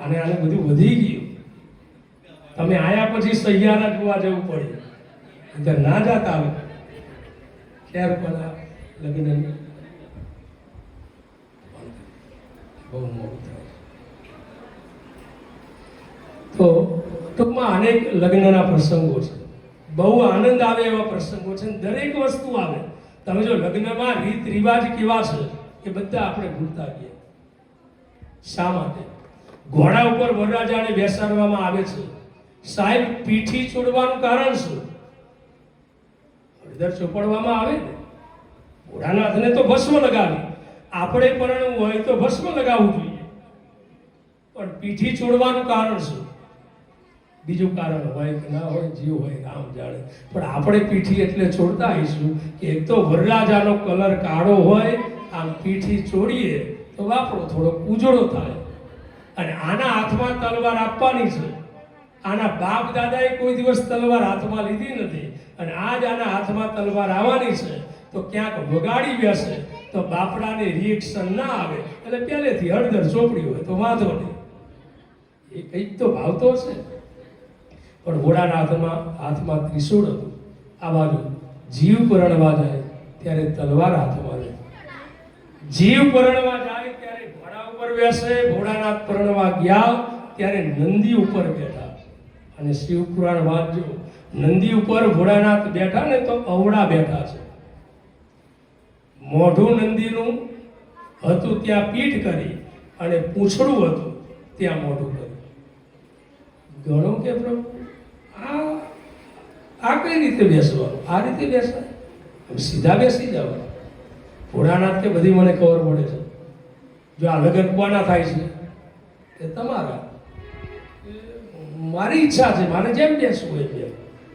અને આને બધું વધી ગયું. તમે આયા પછી સહિયારા જોવા જવું પડે, એટલે ના જાતા આવે ક્યારે પણ આ લગ્ન બહુ મોડું થાય. તો ટૂંકમાં અનેક લગ્નના પ્રસંગો છે, બહુ આનંદ આવે એવા પ્રસંગો છે. દરેક વસ્તુ આવે. તમે જો લગ્નમાં રીત રિવાજ કેવા છે એ બધા આપણે ભૂલતા ગયા. શા માટે? ઘોડા ઉપર વરરાજાને બેસાડવામાં આવે છે, સાહેબ પીઠી છોડવાનું કારણ શું? હળદર ચોપડવામાં આવે ને, ભોળાનાથને તો ભસ્મ લગાવી, આપણે પરણવું હોય તો ભસ્મ લગાવવું જોઈએ, પણ પીઠી છોડવાનું કારણ શું? બીજું કારણ હોય કે ના હોય, જીવ હોય રામ જાણે, પણ આપણે પીઠી એટલે છોડતા આવીશું કે એક તો વરરાજાનો કલર કાળો હોય, આમ પીઠી છોડીએ તો વાપરો થોડો ઉજળો થાય. અને આના હાથમાં તલવાર આપવાની છે. આના બાપ દાદાએ કોઈ દિવસ તલવાર હાથમાં લીધી નથી, અને આજ આના હાથમાં તલવાર આવવાની છે તો ક્યાંક વગાડી બેસે તો બાપડાને રિએક્શન ના આવે, એટલે પહેલેથી હળદર ચોપડી હોય તો વાંધો નહીં, એ કંઈક તો ભાવતો હશે. પણ ઘોડાના હાથમાં ત્રિશૂળ હતું. આ બાજુ જીવ પરણવા જાય ત્યારે તલવાર હાથમાં લે, જીવ પરણવા જાય ત્યારે ઘોડા ઉપર બેસે, ભોળાનાથ પરણવા ગયા ત્યારે નંદી ઉપર બેઠા. અને શિવ પુરાણ વાંચજો, નંદી ઉપર ભોળાનાથ બેઠા ને તો અવળા બેઠા છે. મોઢું નંદીનું હતું ત્યાં પીઠ કરી, અને પૂંછડું હતું ત્યાં મોઢું કર્યું. ગણો કે પ્રભુ આ કઈ રીતે બેસવાનું? આ રીતે બેસાય? સીધા બેસી જાવ. ભોળાનાથ કે બધી મને ખબર પડે છે. જો આ લગ્ન કોના થાય છે? કે તમારા. મારી ઈચ્છા છે, મારે જેમ બેસવું હોય એમ,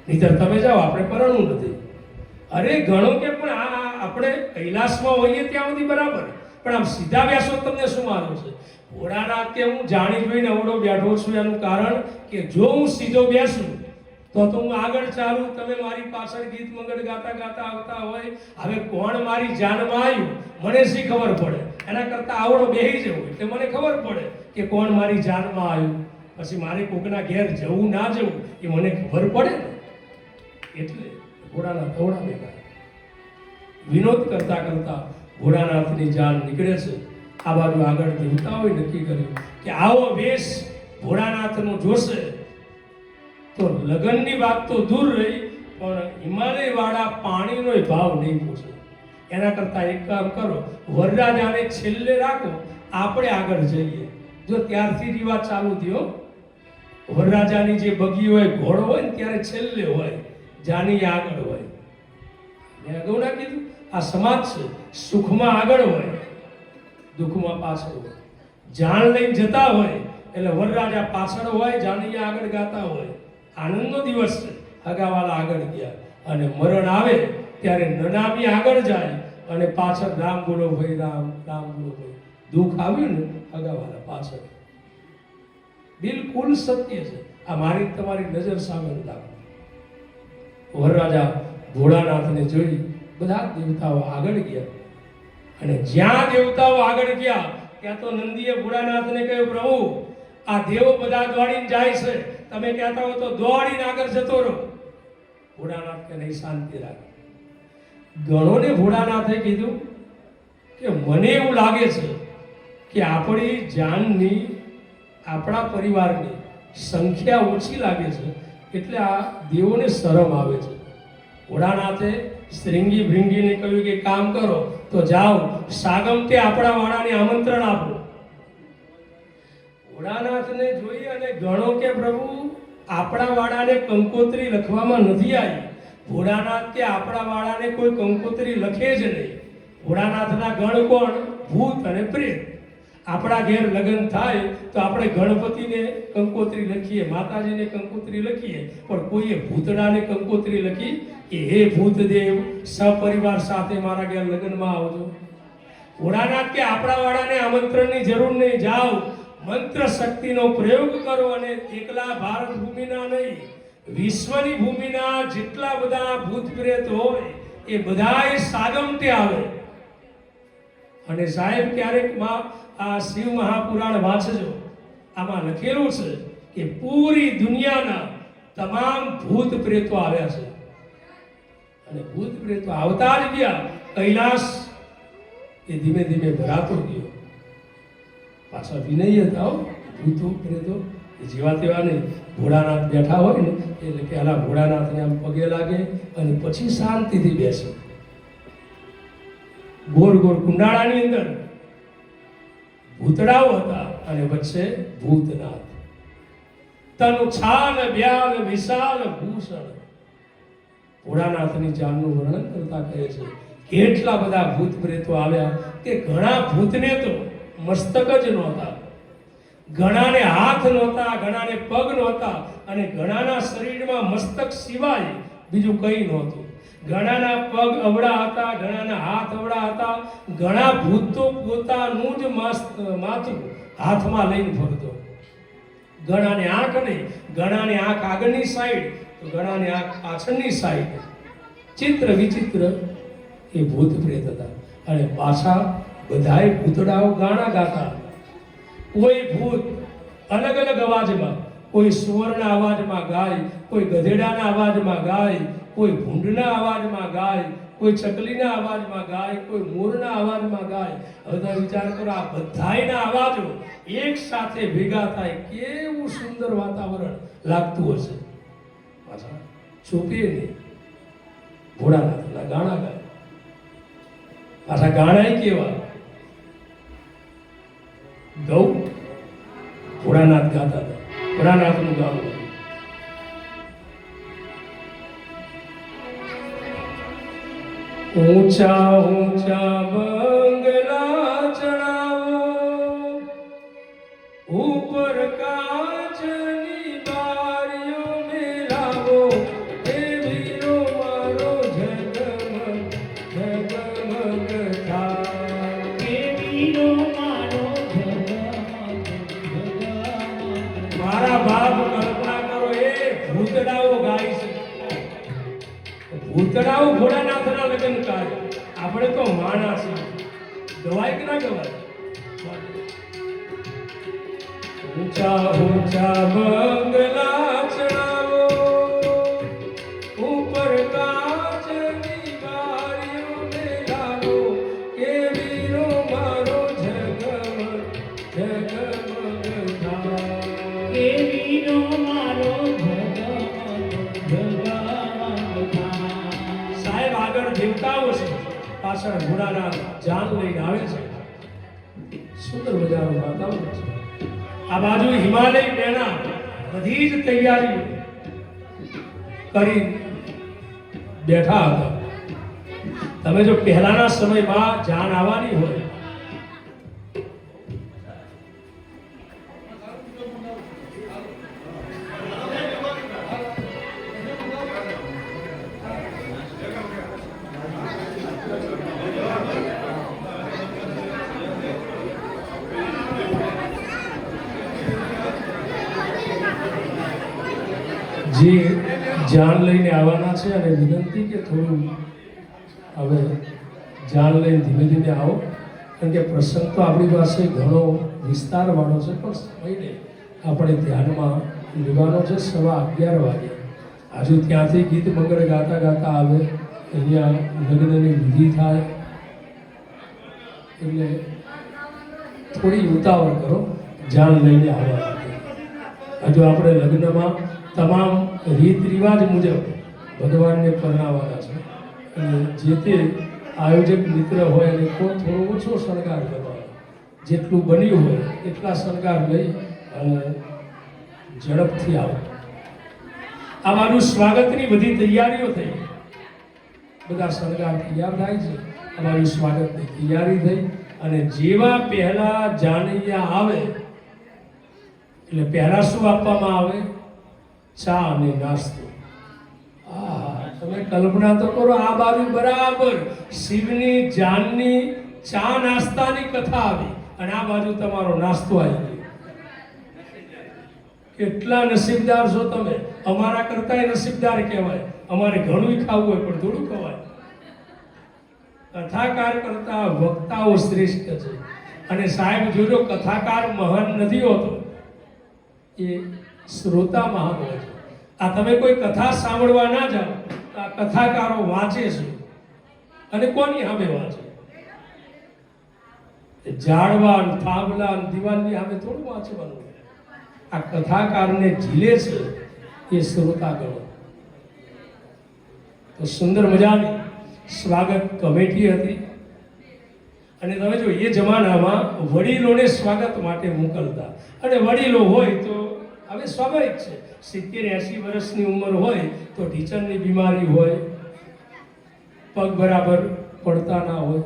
નહીંતર તમે જાઓ, આપણે પરણવું નથી. અરે ઘણો કે પણ આ આપણે કૈલાસમાં હોઈએ ત્યાં સુધી બરાબર, પણ આમ સીધા બેસો તમને શું માનો છે? ભોળાનાથ કે હું જાણી જોઈને અવળો બેઠો છું એનું કારણ કે જો હું સીધો બેસું તો તો હું આગળ ચાલું, તમે મારી પાછળ ગીત મંગળ ગાતા ગાતા આવતા હોય. હવે કોણ મારી જાનમાં આવ્યું મને શી ખબર પડે? એના કરતાં આવડો બેહી જવું એટલે મને ખબર પડે કે કોણ મારી જાનમાં આવ્યું. પછી મારે કોકના ઘેર જવું ના જવું એ મને ખબર પડે ને. એટલે ભોળાનાથ અવળા બેઠા વિનોદ કરતા કરતા ભોળાનાથની જાન નીકળે છે. આ બાજુ આગળ દેવતાઓએ નક્કી કર્યું કે આવો વેશ ભોળાનાથનો જોશે તો લગ્નની વાત તો દૂર રહી, પણ હિમાલય વાળા પાણીનો ભાવ નહીં પૂછે. એના કરતા એક કામ કરો, વરરાજાને છેલ્લે રાખો, આપણે આગળ જઈએ. જો ત્યારથી રિવાજ ચાલુ થયો, વરરાજાની જે બગી હોય, ઘોડો હોય ને ત્યારે છેલ્લે હોય, જાની આગળ હોય. મેં અગાઉ ના કીધું આ સમાજ છે, સુખમાં આગળ હોય, દુઃખમાં પાછળ હોય. જાન લઈને જતા હોય એટલે વરરાજા પાછળ હોય, જાનૈયા આગળ ગાતા હોય. આનંદનો દિવસ છે. હગાવાલા આગળ ગયા અને મરણ આવે ત્યારે નનામી આગળ જાય અને પાછળ રામ બોલો ભાઈ, રામ રામ બોલો ભાઈ. દુઃખ આવ્યું ને હગાવાલા પાછળ. બિલકુલ સત્ય છે. આ મારી તમારી નજર સામે રાખો. વરરાજા ભોળાનાથને જોઈ બધા દેવતાઓ આગળ ગયા અને જ્યાં દેવતાઓ આગળ ગયા ત્યાં તો નંદીએ ભોળાનાથને કહ્યું, પ્રભુ આ દેવો બધા દોડીને જાય છે, તમે કહેતા હો તો દોડીને આગળ જતો રહો. ભોળાનાથ કે નહીં, શાંતિ રાખ. ગણોને ભોળાનાથે કીધું કે મને એવું લાગે છે કે આપણી જાનની, આપણા પરિવારની સંખ્યા ઓછી લાગે છે, એટલે આ દેવોને શરમ આવે છે. ભોળાનાથે શ્રીંગી ભૃંગીને કહ્યું કે કામ કરો તો જાઓ, સાગમતે આપણા વાળાને આમંત્રણ આપો. ભોળાનાથને જોઈ અને ગણો કે પ્રભુ આપણા વાળાને કંકોત્રી લખવામાં નથી આવી. ભોળાનાથ કે આપણા વાળાને કોઈ કંકોત્રી લખે જ નહીં. ભોળાનાથના ગણ કોણ? ભૂત અને પ્રેત. આપણા ઘેર લગ્ન થાય તો આપણે ગણપતિને કંકોત્રી લખીએ, માતાજીને કંકોત્રી લખીએ, પણ કોઈએ ભૂતડાને કંકોત્રી લખી કે હે ભૂતદેવ સપરિવાર સાથે મારા ઘેર લગ્નમાં આવજો. ભોળાનાથ કે આપણા વાળાને આમંત્રણની જરૂર નહીં, જાઓ મંત્ર શક્તિનો પ્રયોગ કરો અને એકલા ભારત ભૂમિના નહીં, વિશ્વની ભૂમિના જેટલા બધા ભૂત પ્રેત હોય એ બધાય સાગમતે આવે. અને સાહેબ ક્યારેક આ શિવ મહાપુરાણ વાંચજો, આમાં લખેલું છે કે પૂરી દુનિયાના તમામ ભૂત પ્રેતો આવ્યા છે. અને ભૂત પ્રેતો આવતા જ ગયા, કૈલાસ એ ધીમે ધીમે ભરાતો ગયો. પાછા વિનય હતા ભૂતો પ્રેતો જેવા તેવા નહીં. ભોળાનાથ બેઠા હોય ને એટલે પહેલા ભોળાનાથને આમ પગે લાગે અને પછી શાંતિથી બેસે. ગોળ ગોળ કુંડાળાની અંદર ભૂતડાઓ હતા અને વચ્ચે ભૂતનાથ. તનુ છાલ બ્યાલ વિશાલ ભૂષણ. ભોળાનાથની જાનનું વર્ણન કરતા કહે છે કેટલા બધા ભૂત પ્રેતો આવ્યા કે ઘણા ભૂતને તો મસ્તક જ નહોતા, ઘણાને હાથ નહોતા, ઘણાને પગ નહોતા અને ઘણાના શરીરમાં મસ્તક સિવાય બીજું કંઈ નહોતું. ઘણાના પગ અવળા હતા, ઘણાના હાથ અવળા હતા. ઘણા ભૂત તો પોતાનું જ માથું હાથમાં લઈને ફરતો. ઘણાને આંખ નહીં, ઘણાને આંખ આગળની સાઈડ તો ઘણાને આંખ પાછળની સાઈડ. ચિત્ર વિચિત્ર એ ભૂત પ્રેત હતા. અને પાછા બધાય ભૂતડાઓ ગાણા ગાતા. કોઈ ભૂત અલગ અલગ અવાજમાં, કોઈ સુવરના અવાજમાં ગાય, કોઈ ગધેડાના અવાજમાં ગાય, કોઈ ભૂંડના અવાજમાં ગાય, કોઈ ચકલીના અવાજમાં ગાય, કોઈ મોરના અવાજમાં ગાય. હવે તમે વિચાર કરો, આ બધાયના અવાજો એક સાથે ભેગા થાય કેવું સુંદર વાતાવરણ લાગતું હશે. પાછા ચોપીએ નહીં, ભોળાનાથના ગાણા ગાય. પાછા ગાણાય કેવા ગૌ ભોળાનાથ ગાતા હતા. ભોળાનાથનું ગાવું ઊંચા ઊંચા બંગલા ચડાવો, ઉપર કાચની બારીઓ મેલાવો, હે વીરો મારો ઝગમગ ઝગમગ થાય, હે વીરો મારો ઝગમગ ઝગમગ. મારા બાપ કલ્પના કરો, એ ભૂતડાઓ ગાય ચલાવો ભોળાનાથના લગ્ન કાર્ય. આપણે તો માણસ ગવાય કે ના ગવાય? ઊંચા ઊંચા બંગલા ચડાવો, ઉપર કાચની બારીઓ બેલાવો, કે વીરો મારો ઝગમગ ઝગમગ થાય. કે વીરો મારો ઝગમગ ઝગમગ થાય. સાહેબ આગળ દેવતાઓ છે, પાછળ ઘોડાના જાન લઈને આવે છે. સુંદર મજાનું વાતાવરણ છે. આ બાજુ હિમાલય બેના બધી જ તૈયારી કરી બેઠા હતા. તમે જો પહેલાના સમયમાં જાન આવવાની હોય જે જાન લઈને આવવાના છે અને વિનંતી કે થોડું હવે જાન લઈને ધીમે ધીમે આવો, કારણ કે પ્રસંગ તો આપણી પાસે ઘણો વિસ્તારવાળો છે, પણ સમયને આપણે ધ્યાનમાં લેવાનો છે. 11:15 વાગે આજુ ત્યાંથી ગીત મંગળ ગાતા ગાતા આવે, અહીંયા લગ્નની વિધિ થાય, એટલે થોડી ઉતાવળ કરો જાન લઈને આવવા માટે. હજુ આપણે લગ્નમાં તમામ રીત રિવાજ મુજબ ભગવાનને પરણાવવાના છે, અને જે તે આયોજક મિત્ર હોય એને થોડો ઓછો શણગાર કરવાનો, જેટલું બન્યું હોય એટલા શણગાર લઈ અને ઝડપથી આવો. આ મારું સ્વાગતની બધી તૈયારીઓ થઈ, બધા શણગાર તૈયાર થાય છે. અમારું સ્વાગતની તૈયારી થઈ, અને જેવા પહેલા જાનૈયા આવે એટલે પહેલા શું આપવામાં આવે? ચા અને નાસ્તો. તમે કલ્પના તો કરો, આ બાજુ બરાબર શિવની જાનની ચા નાસ્તાની કથા આવી, અને આ બાજુ તમારો નાસ્તો આવી ગયો. કેટલા નસીબદાર છો તમે! અમારા કરતા નસીબદાર કહેવાય. અમારે ઘણું ખાવું હોય પણ થોડું ખવાય. કથાકાર કરતા વક્તાઓ શ્રેષ્ઠ છે. અને સાહેબ જોજો, કથાકાર મહાન નથી હોતો, એ શ્રોતા મહાન હોય છે. આ તમે કોઈ કથા સાંભળવા ના જાઓ, આ કથાકારો વાંચે છે, અને કોની સામે વાંચે? ઝાડવા થાંભલા દિવાલની સામે થોડું વાંચવાનું. આ કથાકારને ઝીલે છે એ શ્રોતા ગણો. તો સુંદર મજાની સ્વાગત કમિટી હતી. અને તમે જો એ જમાનામાં વડીલોને સ્વાગત માટે મોકલતા, અને વડીલો હોય તો હવે સ્વાભાવિક છે, 70-80 વર્ષની ઉંમર હોય તો ઢીચણની બીમારી હોય, પગ બરાબર પડતા ના હોય,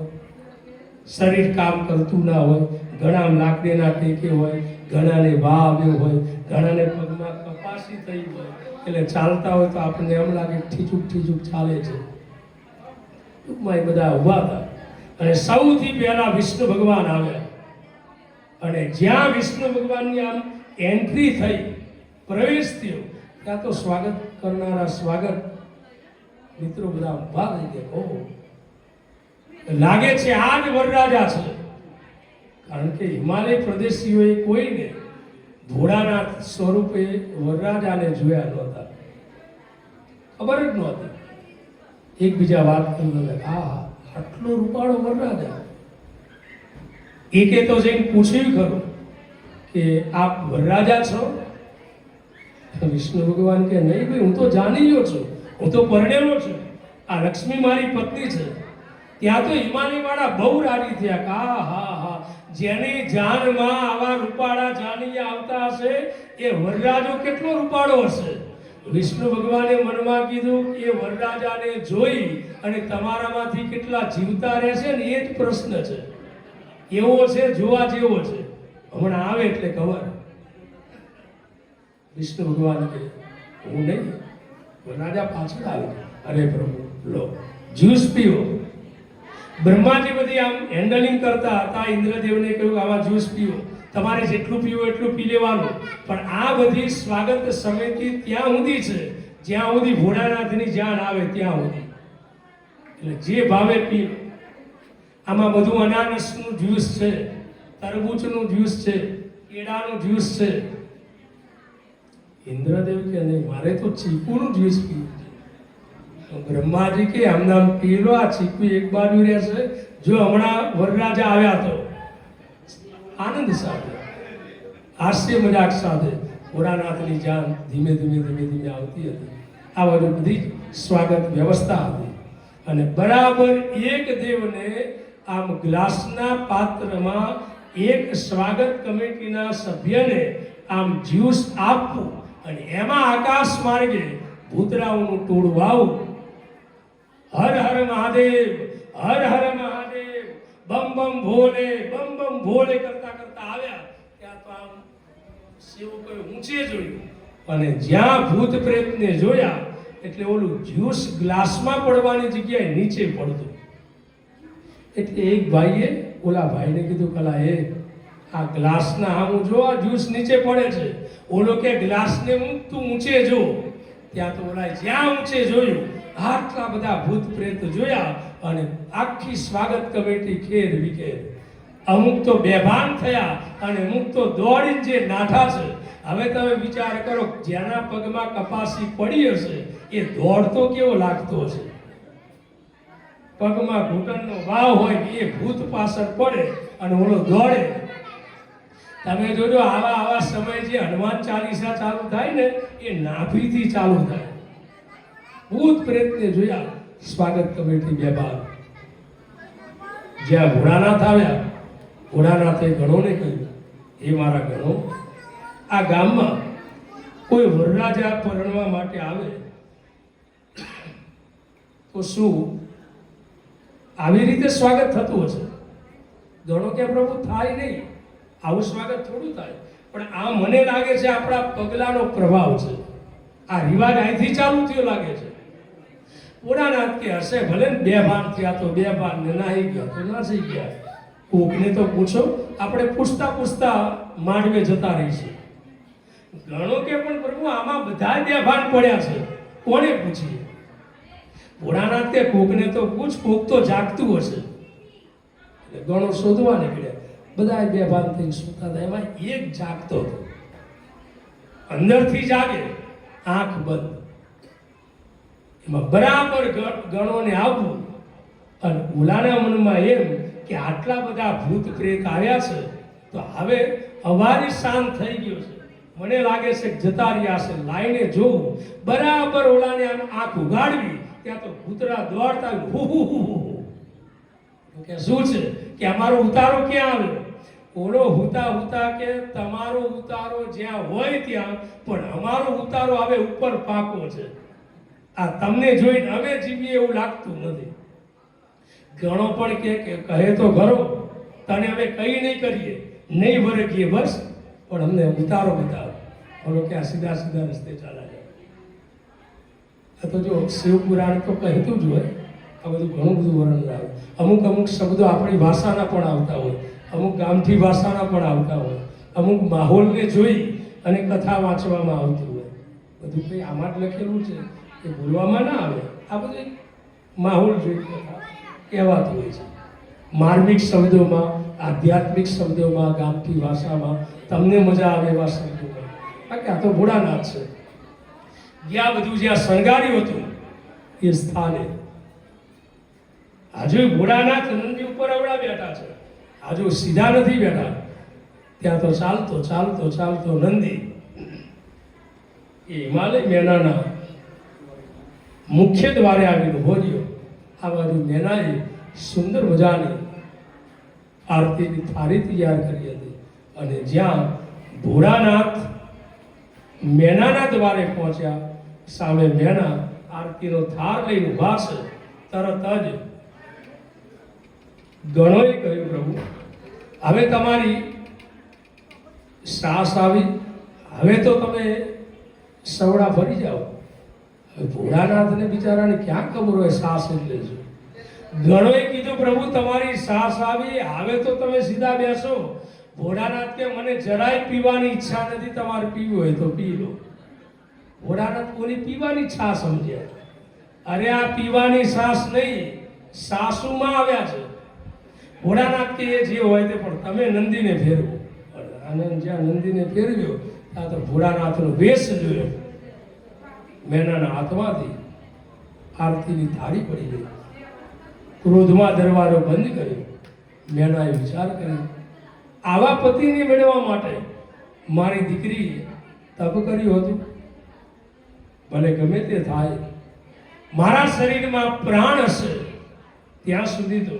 શરીર કામ કરતું ના હોય, ઘણા લાકડીના ટેકે હોય, ઘણાને વા આવ્યો હોય, ઘણાને પગમાં કપાસી થઈ હોય, એટલે ચાલતા હોય તો આપણને એમ લાગે ઠીચુક ઠીચુક ચાલે છે. ટૂંકમાં એ બધા ઊભા હતા. અને સૌથી પહેલા વિષ્ણુ ભગવાન આવ્યા, અને જ્યાં વિષ્ણુ ભગવાનની આમ એન્ટ્રી થઈ, પ્રવેશ થયો, ત્યાં તો સ્વાગત કરનારા સ્વાગત મિત્રો બધા ઊભા થઈ ગયા. ઓહો, લાગે છે આ જ વરરાજા છે. કારણ કે હિમાલય પ્રદેશીઓએ કોઈને ભોળાનાથ સ્વરૂપે વરરાજાને જોયા નહોતા, ખબર જ નહોતી. એકબીજા વાત કરી, આ આટલો રૂપાળો વરરાજા. એકે તો જઈને પૂછ્યું ખરું કે આપ વરરાજા છો? વિષ્ણુ ભગવાન કે નહીં ભાઈ, હું તો જાણી ગયો છું, હું તો પરણેલો છું, આ લક્ષ્મી મારી પત્ની છે. ત્યાં તો હિમાલયવાળા બહુ રાજી થયા કે હા, જેની જાનમાં આવા રૂપાળા જાનૈયા આવતા હશે, એ વરરાજો કેટલો રૂપાળો હશે. વિષ્ણુ ભગવાને મનમાં કીધું, એ વરરાજાને જોઈ અને તમારામાંથી કેટલા જીવતા રહેશે ને એ જ પ્રશ્ન છે. એવો છે, જોવા જેવો છે, હમણાં આવે એટલે ખબર. વિષ્ણુ ભગવાન કે હું નહીં. વરરાજા પાછળ આવ્યો, અરે પ્રભુ લો જ્યુસ પીવો. બ્રહ્માજી બધી આમ હેન્ડલિંગ કરતા હતા. ઇન્દ્રદેવને કહ્યું આવા જ્યુસ પીવો, તમારે જેટલું પીવો એટલું પી લેવાનું. પણ આ બધી સ્વાગત સમિતિ ત્યાં સુધી છે જ્યાં સુધી ભોળાનાથની જાન આવે ત્યાં સુધી. એટલે જે ભાવે પી લો. આમાં બધું અનાનસનું જ્યુસ છે, તરબૂચનું જ્યુસ છે, કેળાનું જ્યુસ છે. ઇન્દ્રદેવ કે નહીં, મારે તો ચીકુનું જ્યુસ પીવું છે. બ્રહ્માજી કે આમ પી લો, આ ચીકુ એક બાજુ રહેશે. જો હમણાં વરરાજા આવ્યા તો આનંદ સાથે, હાસ્ય મજાક સાથે ભોળાનાથની જાન ધીમે ધીમે આવતી હતી. આ બાજુ બધી જ સ્વાગત વ્યવસ્થા હતી. અને બરાબર એક દેવને આમ ગ્લાસના પાત્રમાં એક સ્વાગત કમિટીના સભ્યને આમ જ્યુસ આપવું અને એમાં આકાશ માર્ગે ભૂતરાઓનું ટોળું આવું. હર હર મહાદેવ, હર હર મહાદેવ, બમ બમ ભોલે કરતા કરતા આવ્યા. ત્યાં તો આમ સેવકોએ ઊંચે જોયું અને જ્યાં ભૂત પ્રેતને જોયા એટલે ઓલું જ્યુસ ગ્લાસમાં પડવાની જગ્યાએ નીચે પડતું. એટલે એક ભાઈએ ઓલા ભાઈને કીધું, કલા આ ગ્લાસના આમ જો, આ જ્યુસ નીચે પડે છે. ઓલો કે ગ્લાસને મૂક, તું ઊંચે જો. ત્યાં તો ઓલા જ્યાં ઊંચે જોયું, આટલા બધા ભૂત પ્રેત જોયા અને આખી સ્વાગત કમિટી ખેર વિખેર. અમુક તો બેભાન થયા અને અમુક તો દોડીને જે નાઠા છે. હવે તમે વિચાર કરો, જેના પગમાં કપાસી પડી હશે એ દોડતો કેવો લાગતો હશે. પગમાં ઘૂંટણનો વાવ હોય એ ભૂત પાછળ પડે અને ઓલો દોડે. તમે જોજો, આવા સમય જે હનુમાન ચાલીસા ચાલુ થાય ને એ નાભીથી ચાલુ થાય. ભૂત પ્રેતને જોયા સ્વાગત કમિટી બેભાન. જ્યાં ભોળાનાથ આવ્યા, ભોળાનાથે ગણોને કહ્યું, એ મારા ગણો, આ ગામમાં કોઈ વરરાજા પરણવા માટે આવે તો શું આવી રીતે સ્વાગત થતું હશે? ગણો કે પ્રભુ થાય નહીં, આવું સ્વાગત થોડું થાય. પણ આ મને લાગે છે આપણા પગલાનો પ્રભાવ છે. આ રિવાજ અહીંથી ચાલુ થયો લાગે છે. ભોળાનાથ કે હશે ભલે ને બેભાન થયા તો બેભાન, ને નાહી ગયા તો નાસી ગયા. કોકને તો પૂછો, આપણે પૂછતા માંડવે જતા રહીશું. ગણો કે પણ પ્રભુ આમાં બધા બેભાન પડ્યા છે, કોને પૂછીએ? ભોળાનાથ કે કોકને તો પૂછ, કોક તો જાગતું હશે. એટલે ગણો શોધવા નીકળ્યા. બધા બેભાન થઈને સૂતા હતા, એમાં એક જાગતો હતો. અંદરથી જાગે, આંખ બંધ. એમાં બરાબર ગણોને આવવું અને ઓલાના મનમાં એમ કે આટલા બધા ભૂત પ્રેત આવ્યા છે તો હવે અવારી શાંત થઈ ગયો છે, મને લાગે છે જતા રહ્યા છે. લાઈને જોવું, બરાબર ઓલાને આમ આંખ ઉગાડવી, ત્યાં તો ભૂતરા દોડતા કે શું છે કે અમારો ઉતારો ક્યાં આવ્યો? ઓલો હુતા કે તમારો ઉતારો જ્યાં હોય ત્યાં, પણ અમારો ઉતારો હવે ઉપર પાકો છે. આ તમને જોઈને અમે જીવીએ એવું લાગતું નથી. ગણો પણ કે કહે તો ખરો, તને હવે કઈ નહીં કરીએ, નહીં વરગીએ બસ, પણ અમને ઉતારો બતાવો. ઓલો કે આ સીધા રસ્તે ચાલ્યા જાય. આ તો જો શિવ પુરાણ તો કહેતું જ હોય, આ બધું ઘણું બધું વર્ણન આવે. અમુક શબ્દો આપણી ભાષાના પણ આવતા હોય, અમુક ગામઠી ભાષાના પણ આવતા હોય, અમુક માહોલને જોઈ અને કથા વાંચવામાં આવતી હોય. બધું કંઈ આમાં જ લખેલું છે એ ભૂલવામાં ના આવે. આ બધું માહોલ જોઈ કથા કહેવાતું હોય છે. માર્મિક શબ્દોમાં, આધ્યાત્મિક શબ્દોમાં, ગામઠી ભાષામાં તમને મજા આવે એવા શબ્દોમાં. બાકી આ તો ભોળાનાથ છે. જ્યાં બધું જ્યાં શણગાર્યું હતું એ સ્થાને આજુ ભોળાનાથ નંદી ઉપર અવળા બેઠા છે. આજુ સીધા નથી બેઠા. ત્યાં તો ચાલતો નંદી એ હિમાલય મેનાના મુખ્ય દ્વારે આવીને ભોજ્યો. આ બાજુ મેનાએ સુંદર મજાની આરતીની થાળી તૈયાર કરી હતી અને જ્યાં ભોળાનાથ મેનાના દ્વારે પહોંચ્યા, સામે મેના આરતીનો થાળ લઈને ઊભા છે. તરત જ ગણોએ કહ્યું, પ્રભુ હવે તમારી સાસ આવી, હવે તો તમે સવડા ફરી જાઓ. હવે ભોળાનાથને બિચારાને ક્યાં ખબર હોય સાસ એટલે શું? ગણોએ કીધું, પ્રભુ તમારી સાસ આવી, હવે તો તમે સીધા બેસો. ભોળાનાથ કે મને જરાય પીવાની ઈચ્છા નથી, તમારે પીવું હોય તો પી લો. ભોળાનાથ કોની પીવાની છાશ સમજ્યા? અરે આ પીવાની છાશ નહીં, સાસુમાં આવ્યા છે. ભોળાનાથ કે જે હોય તે, પણ તમે નંદીને ફેરવો. અને જ્યાં નંદીને ફેરવ્યો ત્યાં તો ભોળાનાથનો વેશ જોયો. મેનાના હાથમાંથી આરતીની થાળી પડી ગઈ. ક્રોધમાં દરવાજો બંધ કર્યો. મેનાએ વિચાર કર્યો, આવા પતિને મેળવવા માટે મારી દીકરીએ તપ કર્યું હતું. ભલે ગમે તે થાય, મારા શરીરમાં પ્રાણ હશે ત્યાં સુધી તો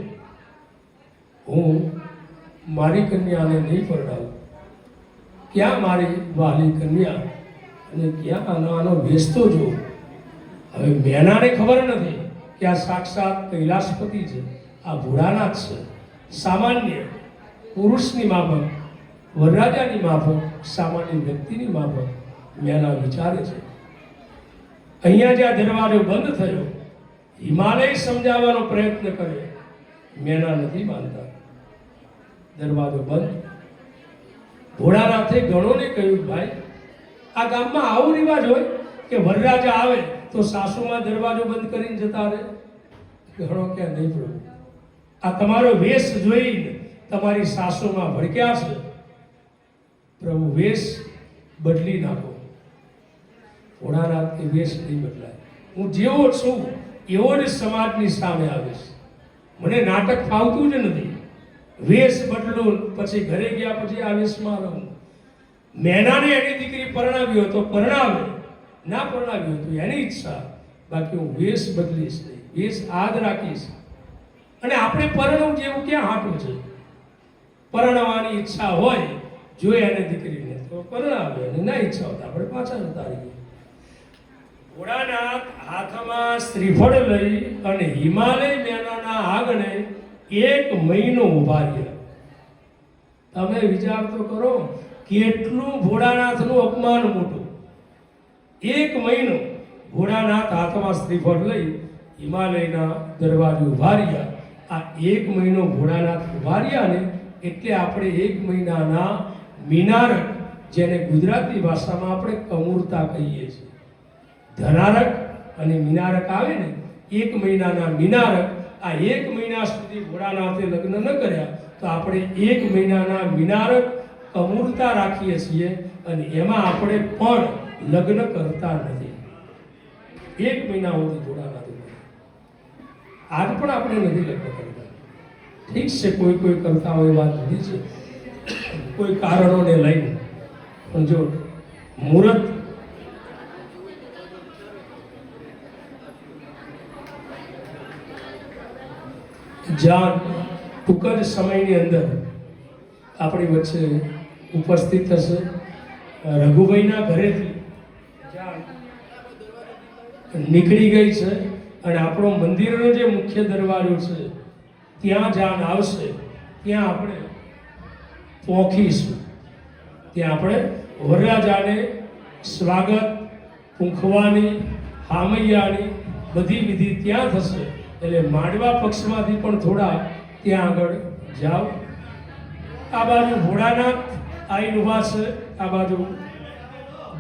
હું મારી કન્યાને નહીં પરણાવું. ક્યાં મારી વાલી કન્યા અને ક્યાં આનો વેચતો જો. હવે મેનાને ખબર નથી કે આ સાક્ષાત કૈલાસપતિ છે, આ ભોળાનાથ છે. સામાન્ય પુરુષની માફક, વરરાજાની માફક, સામાન્ય વ્યક્તિની માફક મેના વિચારે છે. અહીંયા જ્યાં દરવાજો બંધ થયો, હિમાલય સમજાવવાનો પ્રયત્ન કરે, મેના નથી માનતા. દરવાજો બંધ. ભોળાનાથે ગણોને કહ્યું, ભાઈ આ ગામમાં આવો રિવાજ હોય કે વરરાજા આવે તો સાસુમાં દરવાજો બંધ કરીને જતા રહે? ગણો ક્યાં નહીં પ્રભુ, આ તમારો વેશ જોઈને તમારી સાસુમાં ભડક્યા છે. પ્રભુ વેશ બદલી નાખો. ભોળાનાથ કે વેશ નહીં બદલાય. હું જેવો છું એવો જ સમાજની સામે આવીશ. મને નાટક ફાવતું જ નથી. વેશ બદલું પછી ઘરે ગયા પછી આ વેશમાં રહું. મેનાને એની દીકરી પરણાવ્યો તો પરણાવે, ના પરણાવ્યો તો એની ઈચ્છા. બાકી હું વેશ બદલીશ નહીં, વેશ આદ રાખીશ. અને આપણે પરણવું જેવું ક્યાં હાટું છે? પરણવાની ઈચ્છા હોય જો એને દીકરીને તો પરણાવે, અને ના ઈચ્છા હોય તો આપણે પાછા જતા રહીએ. ભોળાનાથ હાથમાં શ્રીફળ લઈ અને હિમાલય મેનાના આંગણે 1 મહિનો ઉભા રહ્યા. તમે વિચાર તો કરો, કેટલું ભોળાનાથનું અપમાન મોટું. 1 મહિનો ભોળાનાથ હાથમાં શ્રીફળ લઈ હિમાલયના દરવાજે ઉભા રહ્યા. આ 1 મહિનો ભોળાનાથ ઉભા રહ્યા ને એટલે આપણે 1 મહિનાના મિનારક, જેને ગુજરાતી ભાષામાં આપણે કમૂરતા કહીએ છીએ. ધનારક અને મિનારક આવે ને, 1 મહિનાના મિનારક. આ 1 મહિના સુધી ભોળાનાથે લગ્ન ન કર્યા તો આપણે 1 મહિનાના મિનારક કમૂરતા રાખીએ છીએ, અને એમાં આપણે પણ લગ્ન કરતા નથી. 1 મહિના સુધી ભોળાનાથ આજ પણ આપણે નથી લગ્ન કરતા. ઠીક છે, કોઈ કોઈ કરતા હોય, વાત જુદી છે, કોઈ કારણોને લઈને. પણ જો મુહૂર્ત જ્યાં ટૂંક જ સમયની અંદર આપણી વચ્ચે ઉપસ્થિત થશે. રઘુભાઈના ઘરેથી જ્યાં નીકળી ગઈ છે અને આપણો મંદિરનો જે મુખ્ય દરવાજો છે ત્યાં જ્યાં આવશે ત્યાં આપણે પહોંચીશું. ત્યાં આપણે વરરાજાને સ્વાગત, પૂંખવાની, હામૈયાની બધી વિધિ ત્યાં થશે. એટલે માંડવા પક્ષમાંથી પણ થોડા ત્યાં આગળ જાઓ. આ બાજુ ભોળાનાથ આવીને ઊભા છે, આ બાજુ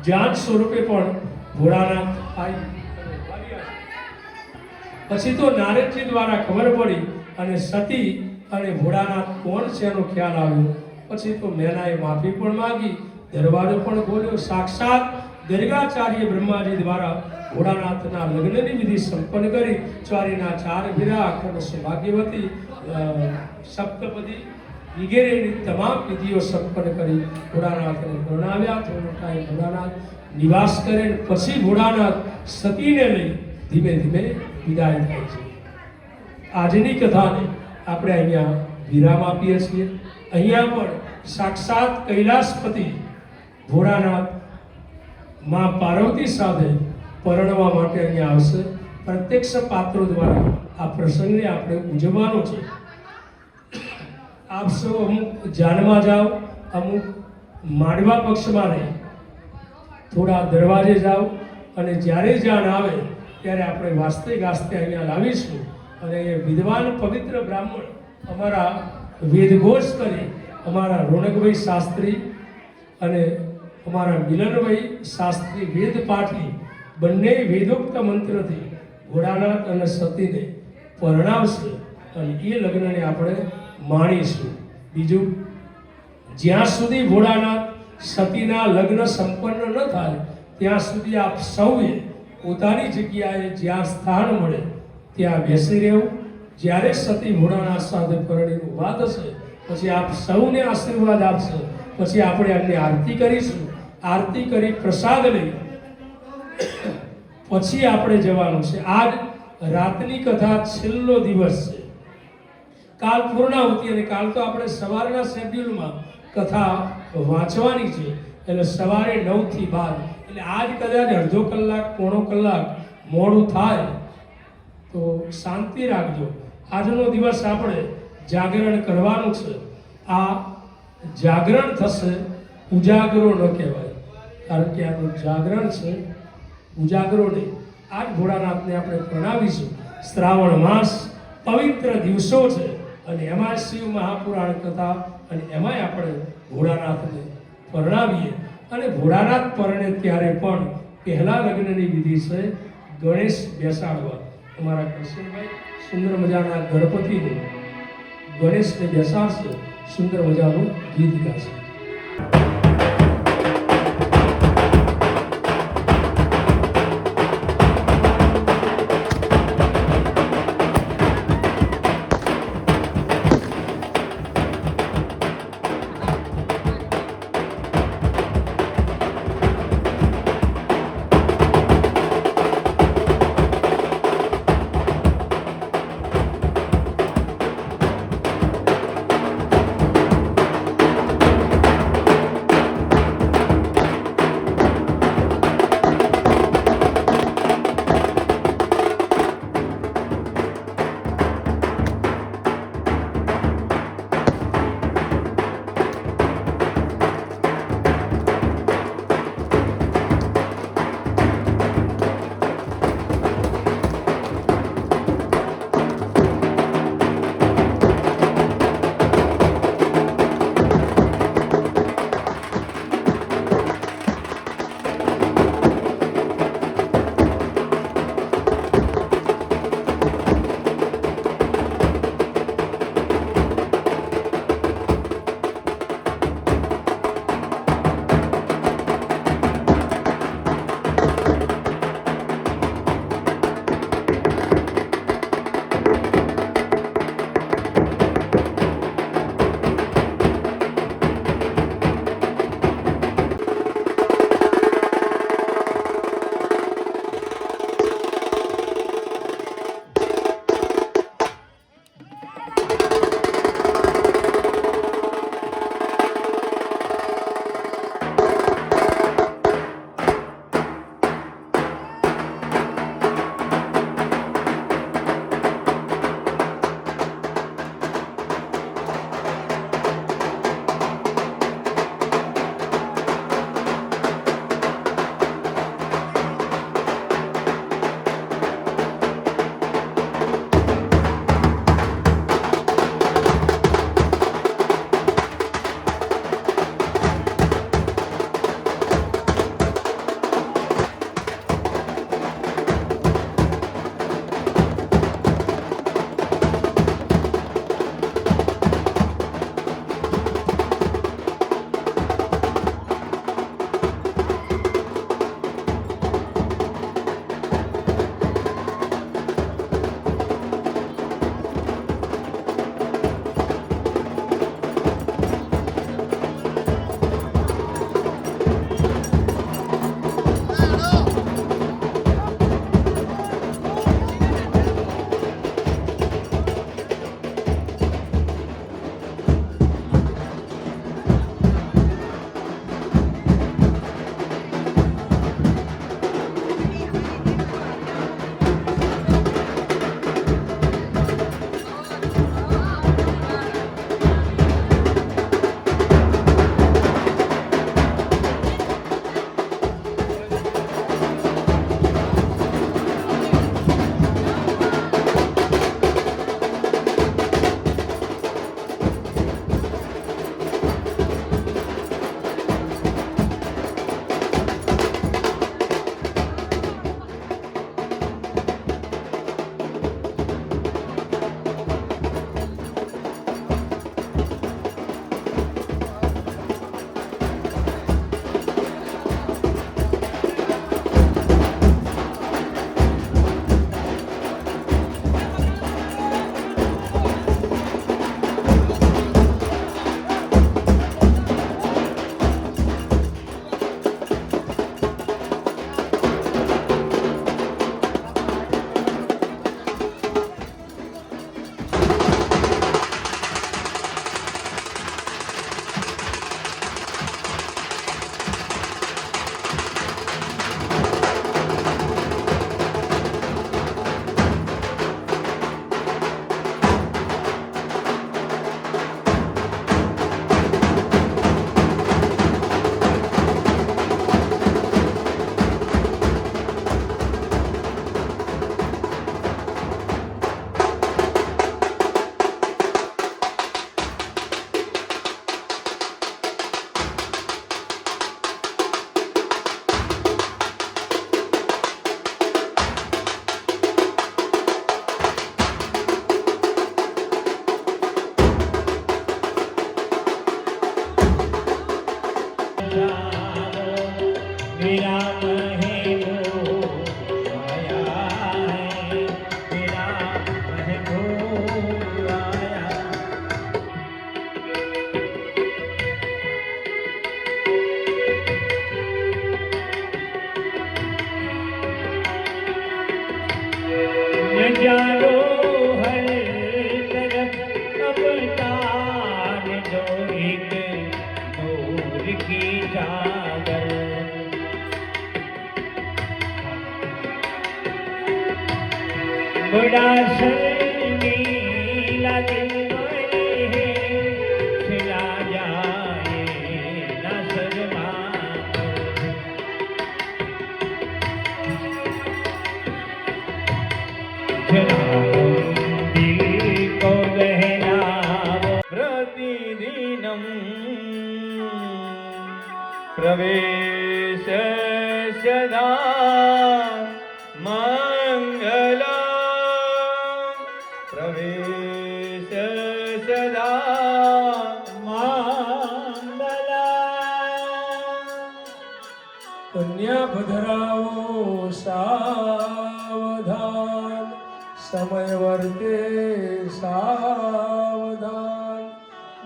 જાત સ્વરૂપે પણ ભોળાનાથ આવી. પછી તો નારદજી દ્વારા ખબર પડી અને સતી અને ભોળાનાથ કોણ છે એનો ખ્યાલ આવ્યો. પછી તો મેનાએ માફી પણ માગી, દરવાજો પણ ખોલ્યો. સાક્ષાત ગર્ગાચાર્ય બ્રહ્માજી દ્વારા ભોળાનાથના લગ્નની વિધિ સંપન્ન કરી. ચારીના 4 ફેરા, અખંડ સૌભાગ્યવતી, સપ્તપદી વગેરેની તમામ વિધિઓ સંપન્ન કરી ભોળાનાથને પરણાવ્યા. થોડો ટાઈમ ભોળાનાથ નિવાસ કરે, પછી ભોળાનાથ સતીને લઈ ધીમે ધીમે વિદાય થાય છે. આજની કથાને આપણે અહીંયા વિરામ આપીએ છીએ. અહીંયા પણ સાક્ષાત કૈલાસપતિ ભોળાનાથ માં પાર્વતી સાથે પરણવા માટે અહીંયા આવશે. પ્રત્યક્ષ પાત્રો દ્વારા આ પ્રસંગને આપણે ઉજવવાનો છે. આપ સૌ અમુક જાનમાં જાઓ, અમુક માંડવા પક્ષમાં રહી, થોડા દરવાજે જાઓ, અને જ્યારે જાન આવે ત્યારે આપણે વાસ્તે ગાસ્તે અહીંયા લાવીશું. અને એ વિદ્વાન પવિત્ર બ્રાહ્મણ અમારા વેદઘોષ કરી, અમારા રોનકભાઈ શાસ્ત્રી અને અમારા મિલનભાઈ શાસ્ત્રી વેદ પાઠી બંને વેદોક્ત મંત્રથી ભોળાનાથ અને સતીને પરણાવશે અને એ લગ્નને આપણે માણીશું. બીજું, જ્યાં સુધી ભોળાનાથ સતીના લગ્ન સંપન્ન ન થાય ત્યાં સુધી આપ સૌએ પોતાની જગ્યાએ જ્યાં સ્થાન મળે ત્યાં બેસી રહેવું. જ્યારે સતી ભોળાનાથ સાથે પરણીનું વાત હશે પછી આપ સૌને આશીર્વાદ આપશે. પછી આપણે એમની આરતી કરીશું. આરતી કરી પ્રસાદ લઈ પછી આપણે જવાનું છે. આજ રાતની કથા છેલ્લો દિવસ છે. કાલ પૂર્ણાહુતિ અને કાલ તો આપણે સવારના શેડ્યુલમાં કથા વાંચવાની છે. એટલે સવારે 9 થી 12 એટલે આજ કદાચ અડધો કલાક પોણો કલાક મોડું થાય તો શાંતિ રાખજો. આજનો દિવસ આપણે જાગરણ કરવાનું છે. આ જાગરણ થશે, ઉજાગરો ન કહેવાય, કારણ કે આપણું જાગરણ છે, ઉજાગરો નહીં. આજ ભોળાનાથને આપણે પ્રણાવીશું. શ્રાવણ માસ પવિત્ર દિવસો છે અને એમાં શિવ મહાપુરાણ કથા અને એમાંય આપણે ભોળાનાથને પરણાવીએ. અને ભોળાનાથ પરણે ત્યારે પણ પહેલા લગ્નની વિધિ છે ગણેશ બેસાડવા. અમારા કૃષ્ણભાઈ સુંદર મજાના ગણપતિને ગણેશને બેસાડશે, સુંદર મજાનું ગીત ગાશે. જડાશરની લાગી મળે છેલા જાય ના સરમાં દિલ કો બહેલાવો પ્રતિદિનમ પ્રવેશ સદા મંગલ પ્રવેશ સદા મંગલ કન્યા પધરાવો સાવધાન સમય વર્તે સાવધાન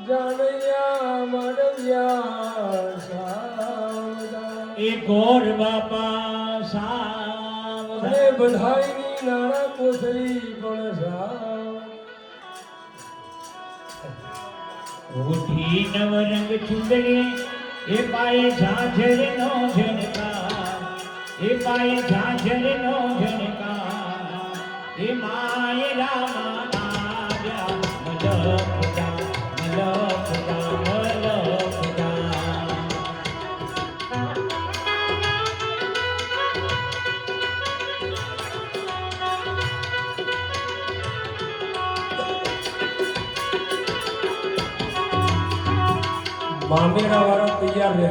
જાણ્યા મળ્યા સાવધાન એ ગોર બાપા અને સાવધાન બધાયની નાણા કોથળી પણ સાવ ઉઠી નવરંગ ચૂંદડી એ પાયે ઝાંઝરનો ઝણકાર એ પાયે ઝાંઝરનો ઝણકાર એ માય રામા આવ્યા મલકતા મલકતા મલકતા મામેરા વાળા તૈયાર રહે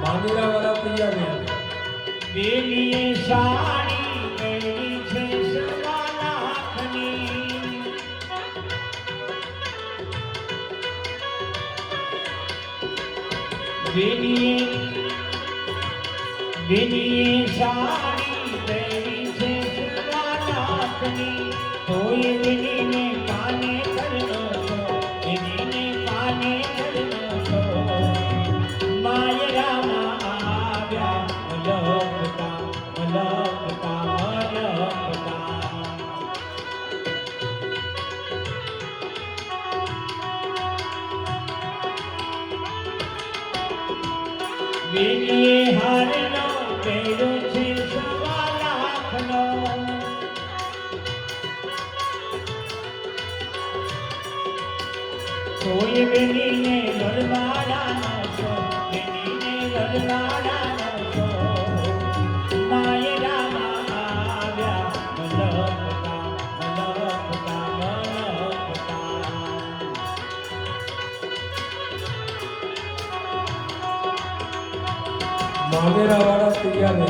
મામેરા વાળા તૈયાર રહે બેલીએ સાડી પહેરી છે સવા લાખની બેલીએ સાડી પહેરી છે સવા લાખની તોય બેલીને પાને કરનો છો બેલીને પાને કરનો છો માય રામા આવ્યા મલકતા મલકતા મલકતા બેલીએ હારનો પહેર્યો છે સવા લાખનો તોય બેલીને વરવાડાનો છો બેલીને વરવાડાનો છો માય રામા આવ્યા મલકતા મલકતા મલકતા મામેરા વાળા તૈયાર રહે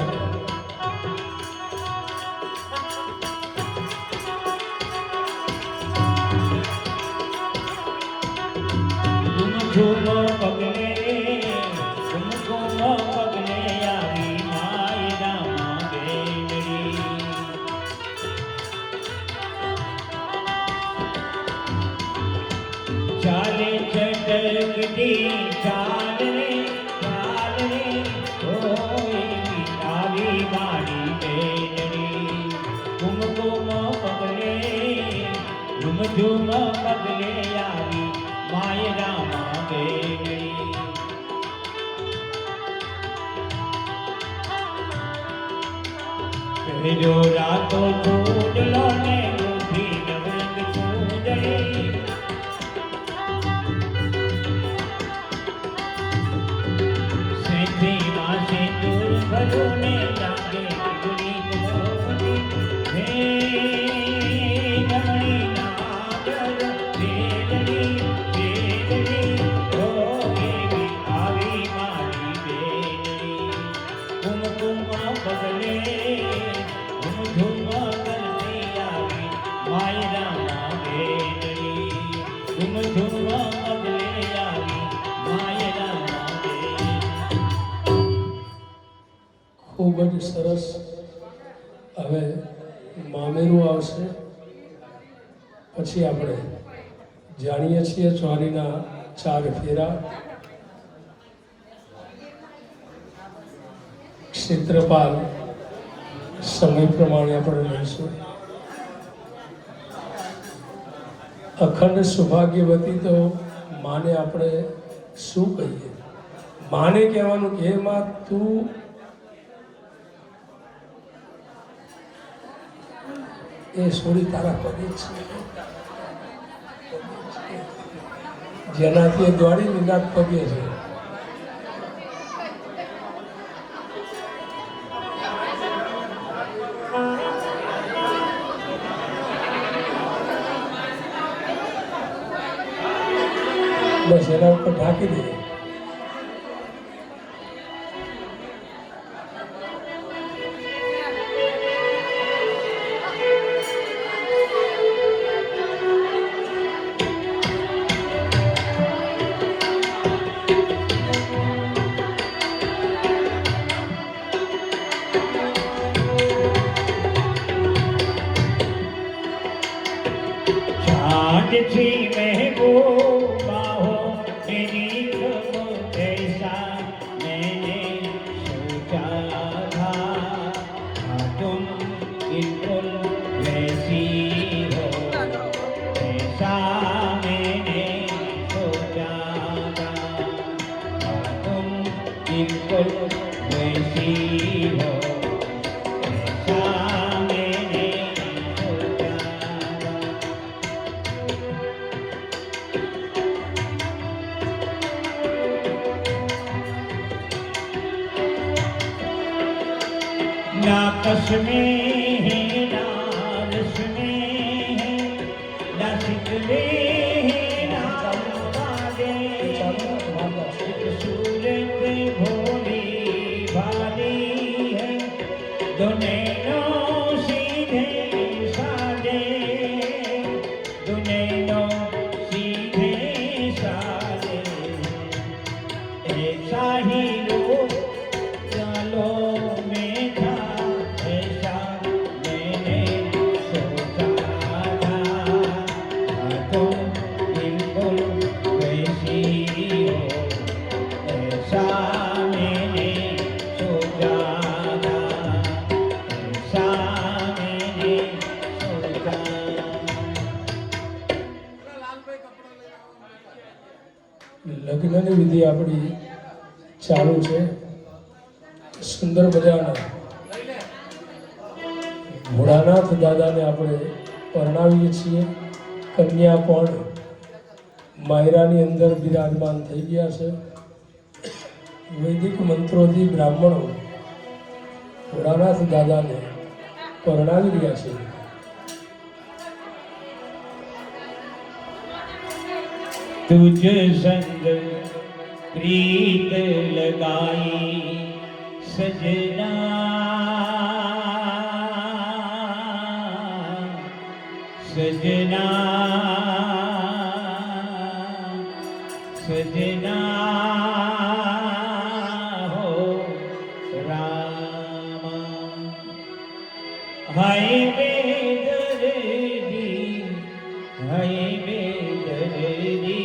ઝુમ પગલે ઝુમ પગલે આવી માય રામા બેનડી ચાલે ચટકતી ચાલ રે આવી મારી બેનડી ઝુમ પગલે ઝુમ પગલે આવી માય રામા બેનડી પહેર્યો રાતો ચૂડલો ને ઉઠી નવરંગ ચૂંદડી સેઠીમાં સિંદૂર ભર્યું ને લાગે ગુરી ગુલાબી હે નમણી નાગર બેનડી બેનડી ઓ એવી આવી મારી બેનડી કુમકુમ પગલે ધૂમ કરતી આવી માય રામા બેનડી ધૂમ પગલે આવી માય રામા બેનડી ખૂબ જ સરસ હવે મામેરું આવશે પછી આપણે જાણીએ છીએ ચોરીના 4 ફેરા ક્ષેત્રપાલ સમય પ્રમાણે આપણે લઈશું અખંડ સૌભાગ્યવતી તો માને આપણે શું કહીએ માને કહેવાનું કે હે માં તું એ સોળી તારા પગે છે, જેનાથી એ દોડી નિનાદ પગે છે. બસ એના ઉપર ઢાંકી દે. चाँद थी महबूबा हो मेरी खबर ऐसा मैंने सोचा था, तुम बिल्कुल वैसी हो ऐसा मैंने सोचा था, तुम बिल्कुल वैसी हो ऐसा मैंने सोचा था. ना कसमें हैं ना रस्में हैं, ना सिकवे हैं ना वादे, एक सूरत भोली भाली है, दो नैनों सीधे सादे, दो नैनों सीधे सादे, ऐसा ही रूप चालों में था ऐसा मैंने सोचा था, तुम बिल्कुल वैसी हो ऐसा मैंने सोचा था, ऐसा मैंने सोचा. લગ્નની વિધિ આપણી ચાલુ છે. સુંદર મજાના ભોળાનાથ દાદાને આપણે પરણાવીએ છીએ. કન્યા પણ માયરાની અંદર બિરાજમાન થઈ ગયા છે. વૈદિક મંત્રોથી બ્રાહ્મણો ભોળાનાથ દાદાને પરણાવી રહ્યા છે. तुझ संग प्रीत लगाई सजना, सजना सजना हो रामा. हाय बेदर्दी, हाय बेदर्दी,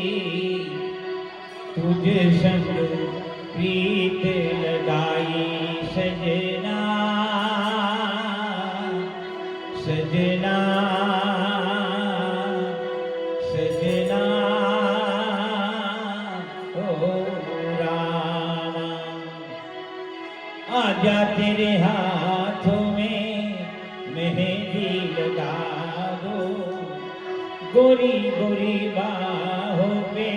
तुझ संग प्रीत लगाई सजना, सजना सजना ओ रामा. आजा तेरे हाथों में मेहंदी लगा दो, गोरी गोरी बाहों पे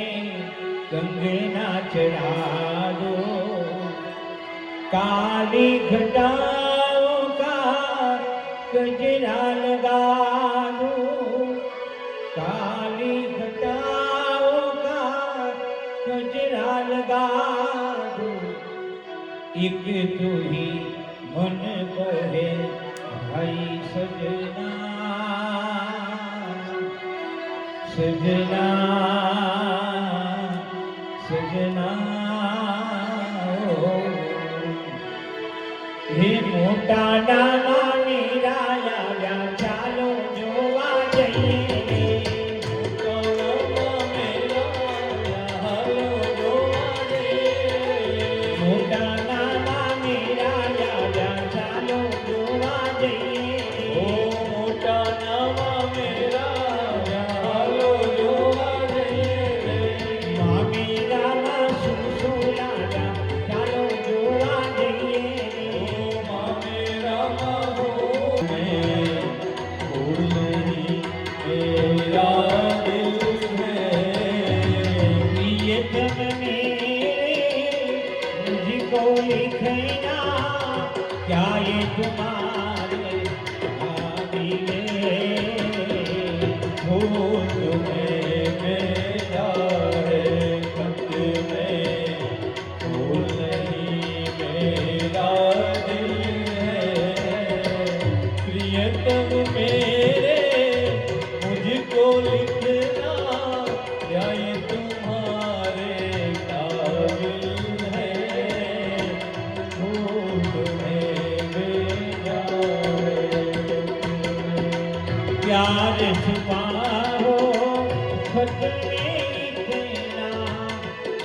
कंगना चढ़ा दो, काली घटाओं का गजरा लगा दो, काली घटाओं का गजरा लगा दो, एक तू ही मन को है भाई सजना, सजना सजना ओ. हे मोटा नाना मेरा लाला चालो जोवा जइए रे, मोटा नाना मेरा हालो जोवा जइए, मोटा नाना मेरा लाला चालो जोवा जइए रे, ओ मोटा नाना मेरा हालो जोवा जइए रे, माँ मेरा सुसुलाला चालो जोवा जइए रे, ओ माँ मेरा हो मैं भूल में मेरा है खत में, भूल नहीं मेरा दिल है। प्रियतम मेरे मुझको लिखना, क्या ये तुम्हारे काबिल है? भूल में मेरा है प्यार छुपा हो खत में इतना,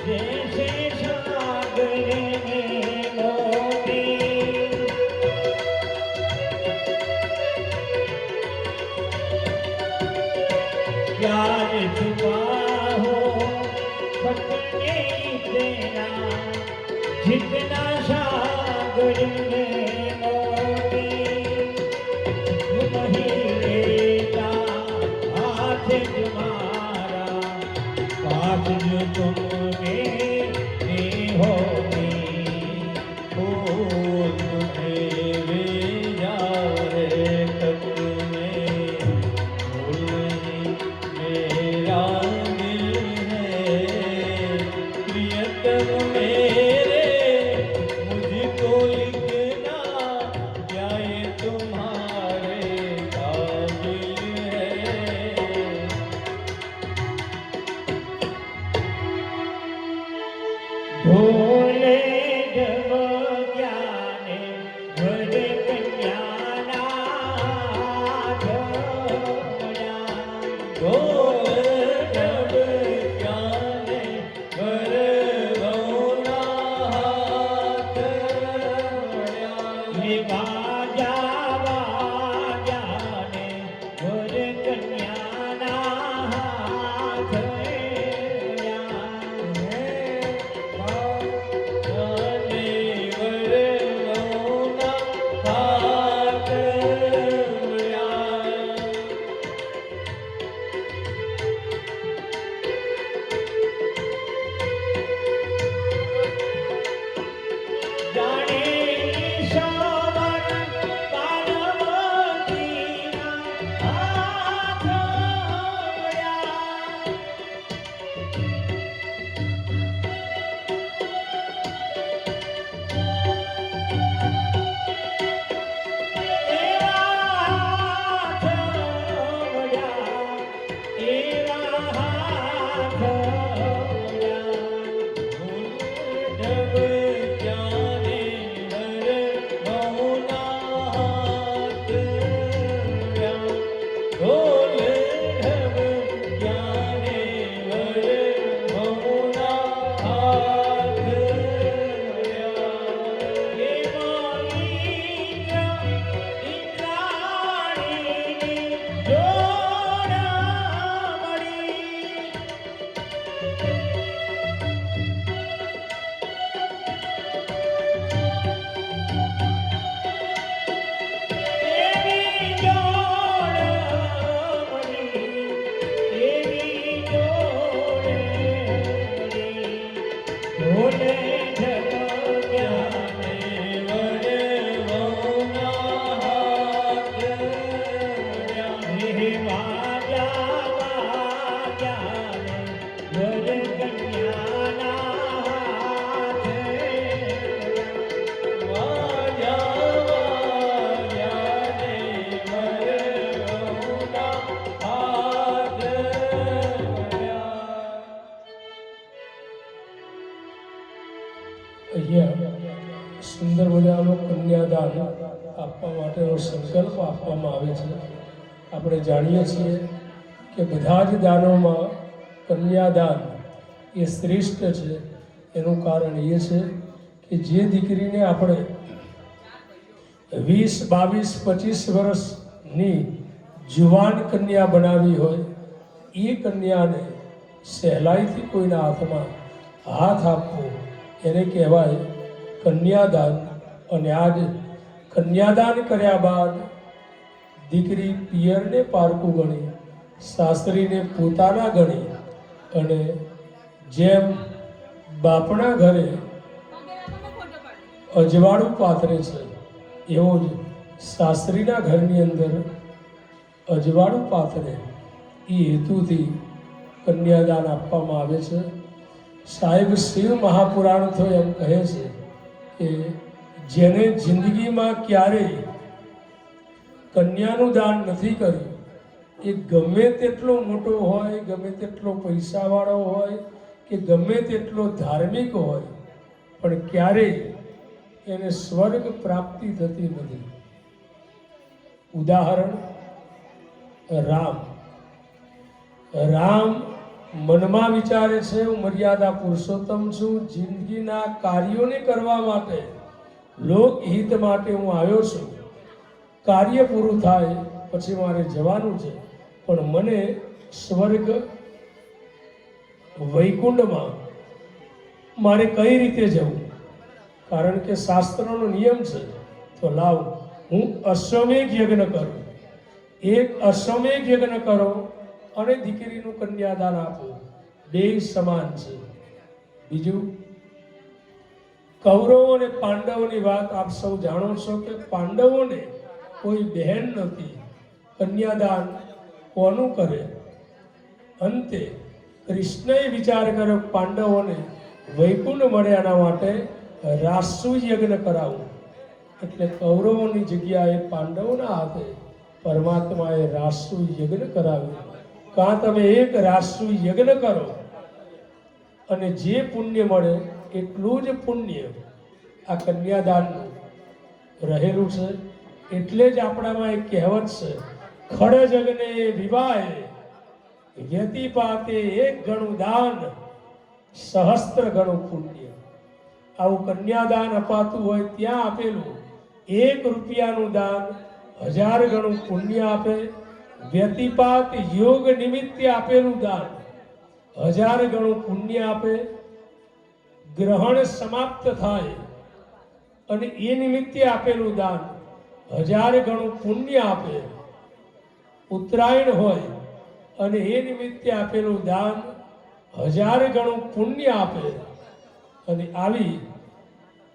जैसे सागर में मोती। प्यार छुपा हो खत में इतना, जितना सागर में मोती। लेता हाथ तुम्हारा, पास जो तुमने होगी। भूल मेरा है खत में, भूल नहीं मेरा दिल है। प्रियतम मेरे मुझको लिखना, क्या ये तुम्हारे काबिल है? भोले जब ज्ञाने वर कन्याना धोया। ढोल ढब ज्ञाने वर गौना हाथ बढ़ा। ये बाजा बाजाने वर कन्याना हाथ धोया। जाने ईश्वर पार्वतीना हाथ धोया। तेरा हाथ धोया, तेरा हाथ धोया। ढब ज्ञाने वर गौना हाथ बढ़ा। ढोल ढब ज्ञाने वर गौना हाथ बढ़ा। ये मोहित्र इंद्राणी जोड़ मड़ी। तेरी जोड़ मड़ी, तेरी जोड़ मड़ी। भोले जब ज्ञाने वर गौना हाथ बढ़ा। हे बाजा बाजाने वर कन्याना हाथ धोया। वाजा वाजा ने वर गौना हाथ बढ़ा। અહીંયા સુંદર મજાનો કન્યાદાન આપવા માટેનો સંકલ્પ આપવામાં આવે છે. આપણે જાણીએ છીએ કે બધા જ દાનોમાં કન્યાદાન એ શ્રેષ્ઠ છે. એનું કારણ એ છે કે જે દીકરીને આપણે 20, 22, 25 વર્ષની જુવાન કન્યા બનાવી હોય, એ કન્યાને સહેલાઈથી કોઈના હાથમાં હાથ આપવો એને કહેવાય કન્યાદાન. અને આજ કન્યાદાન કર્યા બાદ દીકરી પિયરને પારકું ગણી, સાસરીને પોતાના ગણી, અને જેમ બાપના ઘરે અજવાળું પાથરે છે એવો જ સાસરીના ઘરની અંદર અજવાળું પાથરે એ હેતુથી કન્યાદાન આપવામાં આવે છે. સાહેબ શિવ મહાપુરાણ તો એમ કહે છે કે જેને જિંદગીમાં ક્યારેય કન્યાનું દાન નથી કર્યું એ ગમે તેટલો મોટો હોય, ગમે તેટલો પૈસાવાળો હોય કે ગમે તેટલો ધાર્મિક હોય, પણ ક્યારેય એને સ્વર્ગ પ્રાપ્તિ થતી નથી. ઉદાહરણ રામ મનમાં વિચારે છે હું મર્યાદા પુરુષોત્તમ છું, જિંદગીના કાર્યોને કરવા માટે, લોકહિત માટે હું આવ્યો છું. કાર્ય પૂરું થાય પછી મારે જવાનું છે, પણ મને સ્વર્ગ વૈકુંઠમાં મારે કઈ રીતે જવું? કારણ કે શાસ્ત્રનો નિયમ છે. તો લાવ હું અશ્વમેઘ યજ્ઞ કરું. એક અશ્વમેઘ યજ્ઞ કરો અને દીકરીનું કન્યાદાન આપો, બે સમાન છે. બીજું, કૌરવો અને પાંડવોની વાત આપ સૌ જાણો છો કે પાંડવોને કોઈ બહેન નથી. કન્યાદાન કોનું કરે? અંતે કૃષ્ણએ વિચાર કર્યો પાંડવોને વૈકુંઠ મળે એના માટે રાસુ યજ્ઞ કરાવું. એટલે કૌરવોની જગ્યાએ પાંડવોના હાથે પરમાત્માએ રાસુ યજ્ઞ કરાવ્યું. કાં તમે એક રાસુ યજ્ઞ કરો અને જે પુણ્ય મળે એટલું જ પુણ્ય આ કન્યાદાનનું રહેલું છે. એટલે જ આપણામાં એક કહેવત છે, ખડ જગને વિવાહે વ્યતિપાતે એક ગણું દાન સહસ્ત્ર ગણું પુણ્ય. આવું કન્યાદાન અપાતું હોય ત્યાં આપેલું 1 રૂપિયાનું દાન 1000 ગણું પુણ્ય આપે. વ્યતિપાત યોગ નિમિત્તે આપેલું દાન 1000 ગણું પુણ્ય આપે. ગ્રહણ સમાપ્ત થાય અને એ નિમિત્તે આપેલું દાન 1000 ગણું પુણ્ય આપે. ઉત્તરાયણ હોય અને એ નિમિત્તે આપેલું દાન 1000 ગણું પુણ્ય આપે. અને આવી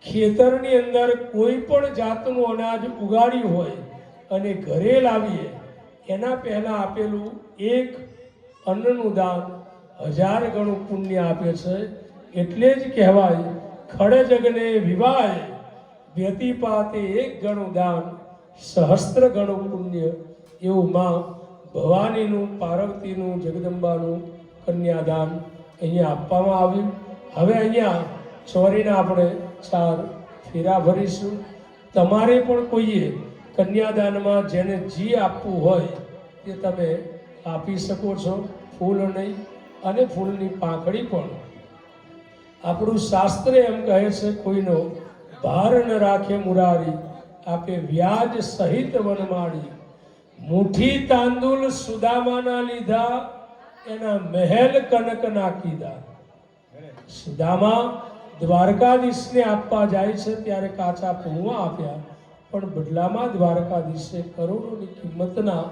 ખેતરની અંદર કોઈ પણ જાતનું અનાજ ઉગાડ્યું હોય અને ઘરે લાવીએ એના પહેલા આપેલું એક અન્નનું દાન 1000 ગણું પુણ્ય આપે છે. એટલે જ કહેવાય ખડ જગને વિવાહે વ્યતિપાતે એક ગણું દાન સહસ્ત્ર ગણું પુણ્ય. એવું માં ભવાનીનું, પાર્વતીનું, જગદંબાનું કન્યાદાન અહીંયા આપવામાં આવ્યું. હવે અહીંયા ચોરીના આપણે 4 ફેરા ભરીશું. તમારે પણ કોઈએ કન્યાદાનમાં જેને જી આપવું હોય તે તમે આપી શકો છો. ફૂલ નહીં અને ફૂલની પાંખડી પણ. આપણું શાસ્ત્ર એમ કહે છે, કોઈનો ભાર ન રાખે મુરારી, આપે વ્યાજ સહિત વનમાળી. મુઠ્ઠી તાંદુલ સુદામાના લીધા, એના મહેલ કનક નાખીદા. સુદામા દ્વારકાધીશને આપવા જાય છે ત્યારે કાચા પૌવા આપ્યા, પણ બદલામાં દ્વારકાધીશે કરોડોની કિંમતના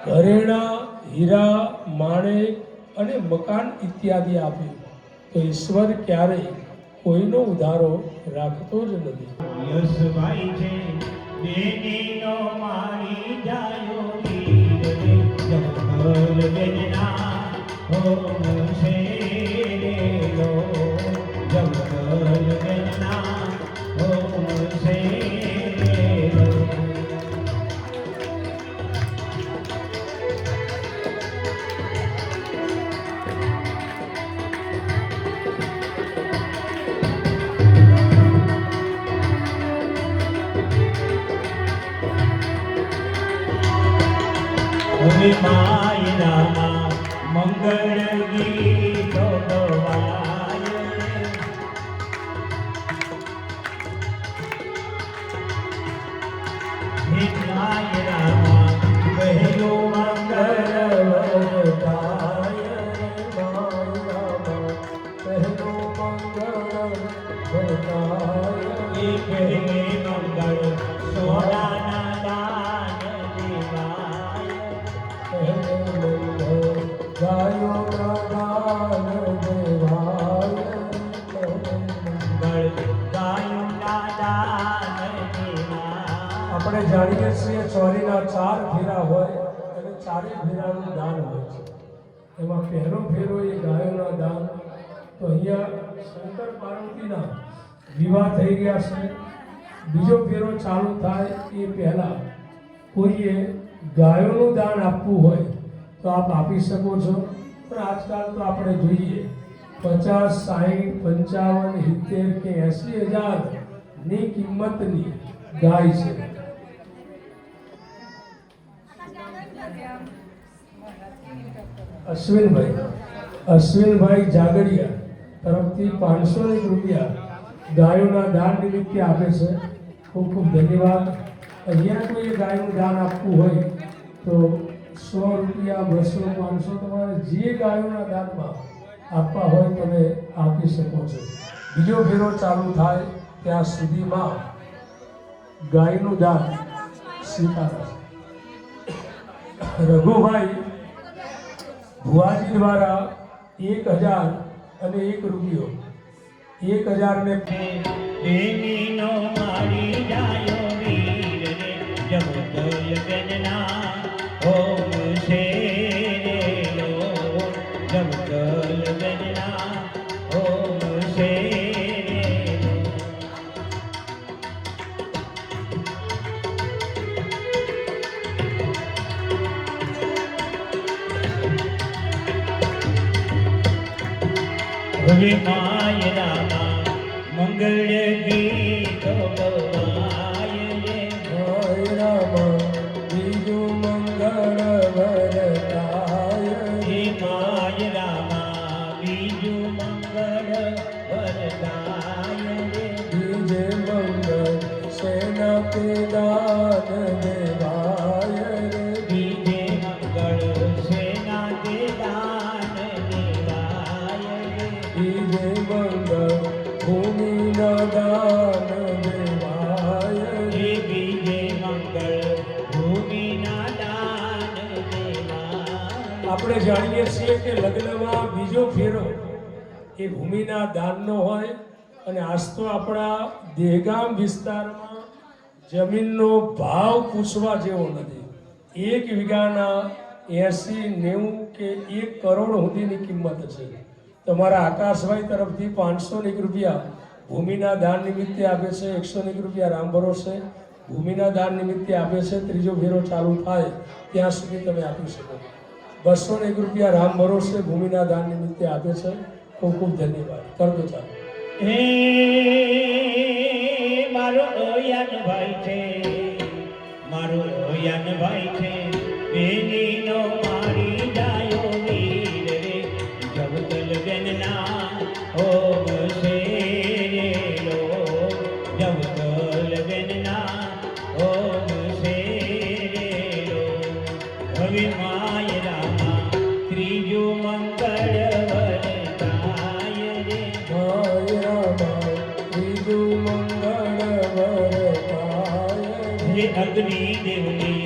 ઘરેણા, હીરા, માણેક અને મકાન ઇત્યાદિ આપ્યું. તો ઈશ્વર ક્યારેય કોઈનો ઉધારો રાખતો જ નથી. યશભાઈ છે બેનીનો મારી જાયો વીર રે, જંગલ બેનના હોમ છે લો, જંગલ બેનના હોમ છે લો. માયના મંગળ ગીતો ગવાય, માયના બહેનો મંગળ ગાય, બહેનો મંગળ ગાય. બહેને મંગળ સોનાના દાન દેવાય, ગાયો દાન દેવાય, ગાયો દાન દેવાય. આપણે જાણીએ છીએ ચોરીના 4 ફેરા હોય અને 4 ચારે ફેરાનું દાન હોય છે. એમાં પહેલો ફેરો એ ગાયોના દાન. તો અહીંયા શંકર પાર્વતીના વિવાહ થઈ ગયા છે. બીજો ફેરો ચાલુ થાય એ પહેલા કોઈએ ગાયોનું દાન આપવું હોય તો આપ આપી શકો છો. પણ આજકાલ તો આપણે જોઈએ 50, 60, 55, 70 કે 80,000 ની કિંમતની ગાય છે. અશ્વિનભાઈ જાગડિયા તરફથી 501 રૂપિયા ગાયોના દાન નિમિત્તે આપે છે. ખૂબ ખૂબ ધન્યવાદ. અહીંયા કોઈ ગાયનું દાન આપવું હોય તો 100 રૂપિયા, 200, 500 તમારે જે ગાયોના દાનમાં આપવા હોય તમે આપી શકો છો. બીજો ફેરો ચાલુ થાય ત્યાં સુધીમાં ગાયનું દાન સ્વીકારાશે. રઘુભાઈ ભુવાજી દ્વારા 1,001 રૂપિયો 1,000 ને બેનીનો મારી જાયો વીર રે જમતોય બેનના હોમ છે રે લો જમતોય બેનના હોમ છે રે લો. હવે માય રામા મંગળ ગીતો ગવાય રે જય રામ બીજું મંગળ વરતાય. હે માય રામા બીજું મંગળ વરદાય રે બીજે મંગળ સેના કે દાન દેવાય રે. બીજે મંગળ સેના તે દાન દેવાય રે બીજે મંગળ ભૂમિના દાન દેવાય રે. હે બીજે મંગળ ભૂમિના દાન દેવાય. આપણે જાણીએ છીએ કે લગ્નમાં બીજો ફેરો એ ભૂમિના દાનનો હોય. અને આજ તો આપણા દહેગામ વિસ્તારમાં જમીનનો ભાવ પૂછવા જેવો નથી. 1 વીઘાના 80, 90 કે 1 કરોડ સુધીની કિંમત છે. તમારા આકાશભાઈ તરફથી 501 રૂપિયા ભૂમિના દાન નિમિત્તે આપે છે. 101 રૂપિયા રામ ભરોસે ભૂમિના દાન નિમિત્તે આપે છે. ત્રીજો ફેરો ચાલુ થાય ત્યાં સુધી તમે આપી શકો. 201 રૂપિયા રામ ભરોસે ભૂમિના દાન નિમિત્તે આપે છે. ખૂબ ખૂબ ધન્યવાદ. કરજો ચાલો. હે મારો ઓયાન ભાઈ છે મારો ઓયાન ભાઈ છે બેનીનો મારી જાયો વીર રે જવતલ બેનના હોમ છે રે લો જવતલ બેનના હોમ છે રે લો. હવે માય રામા ત્રીજું મંગળ વરતાય રે જય રામ બીજું મંગળ વરતાય રે. હે અગ્નિ દેવની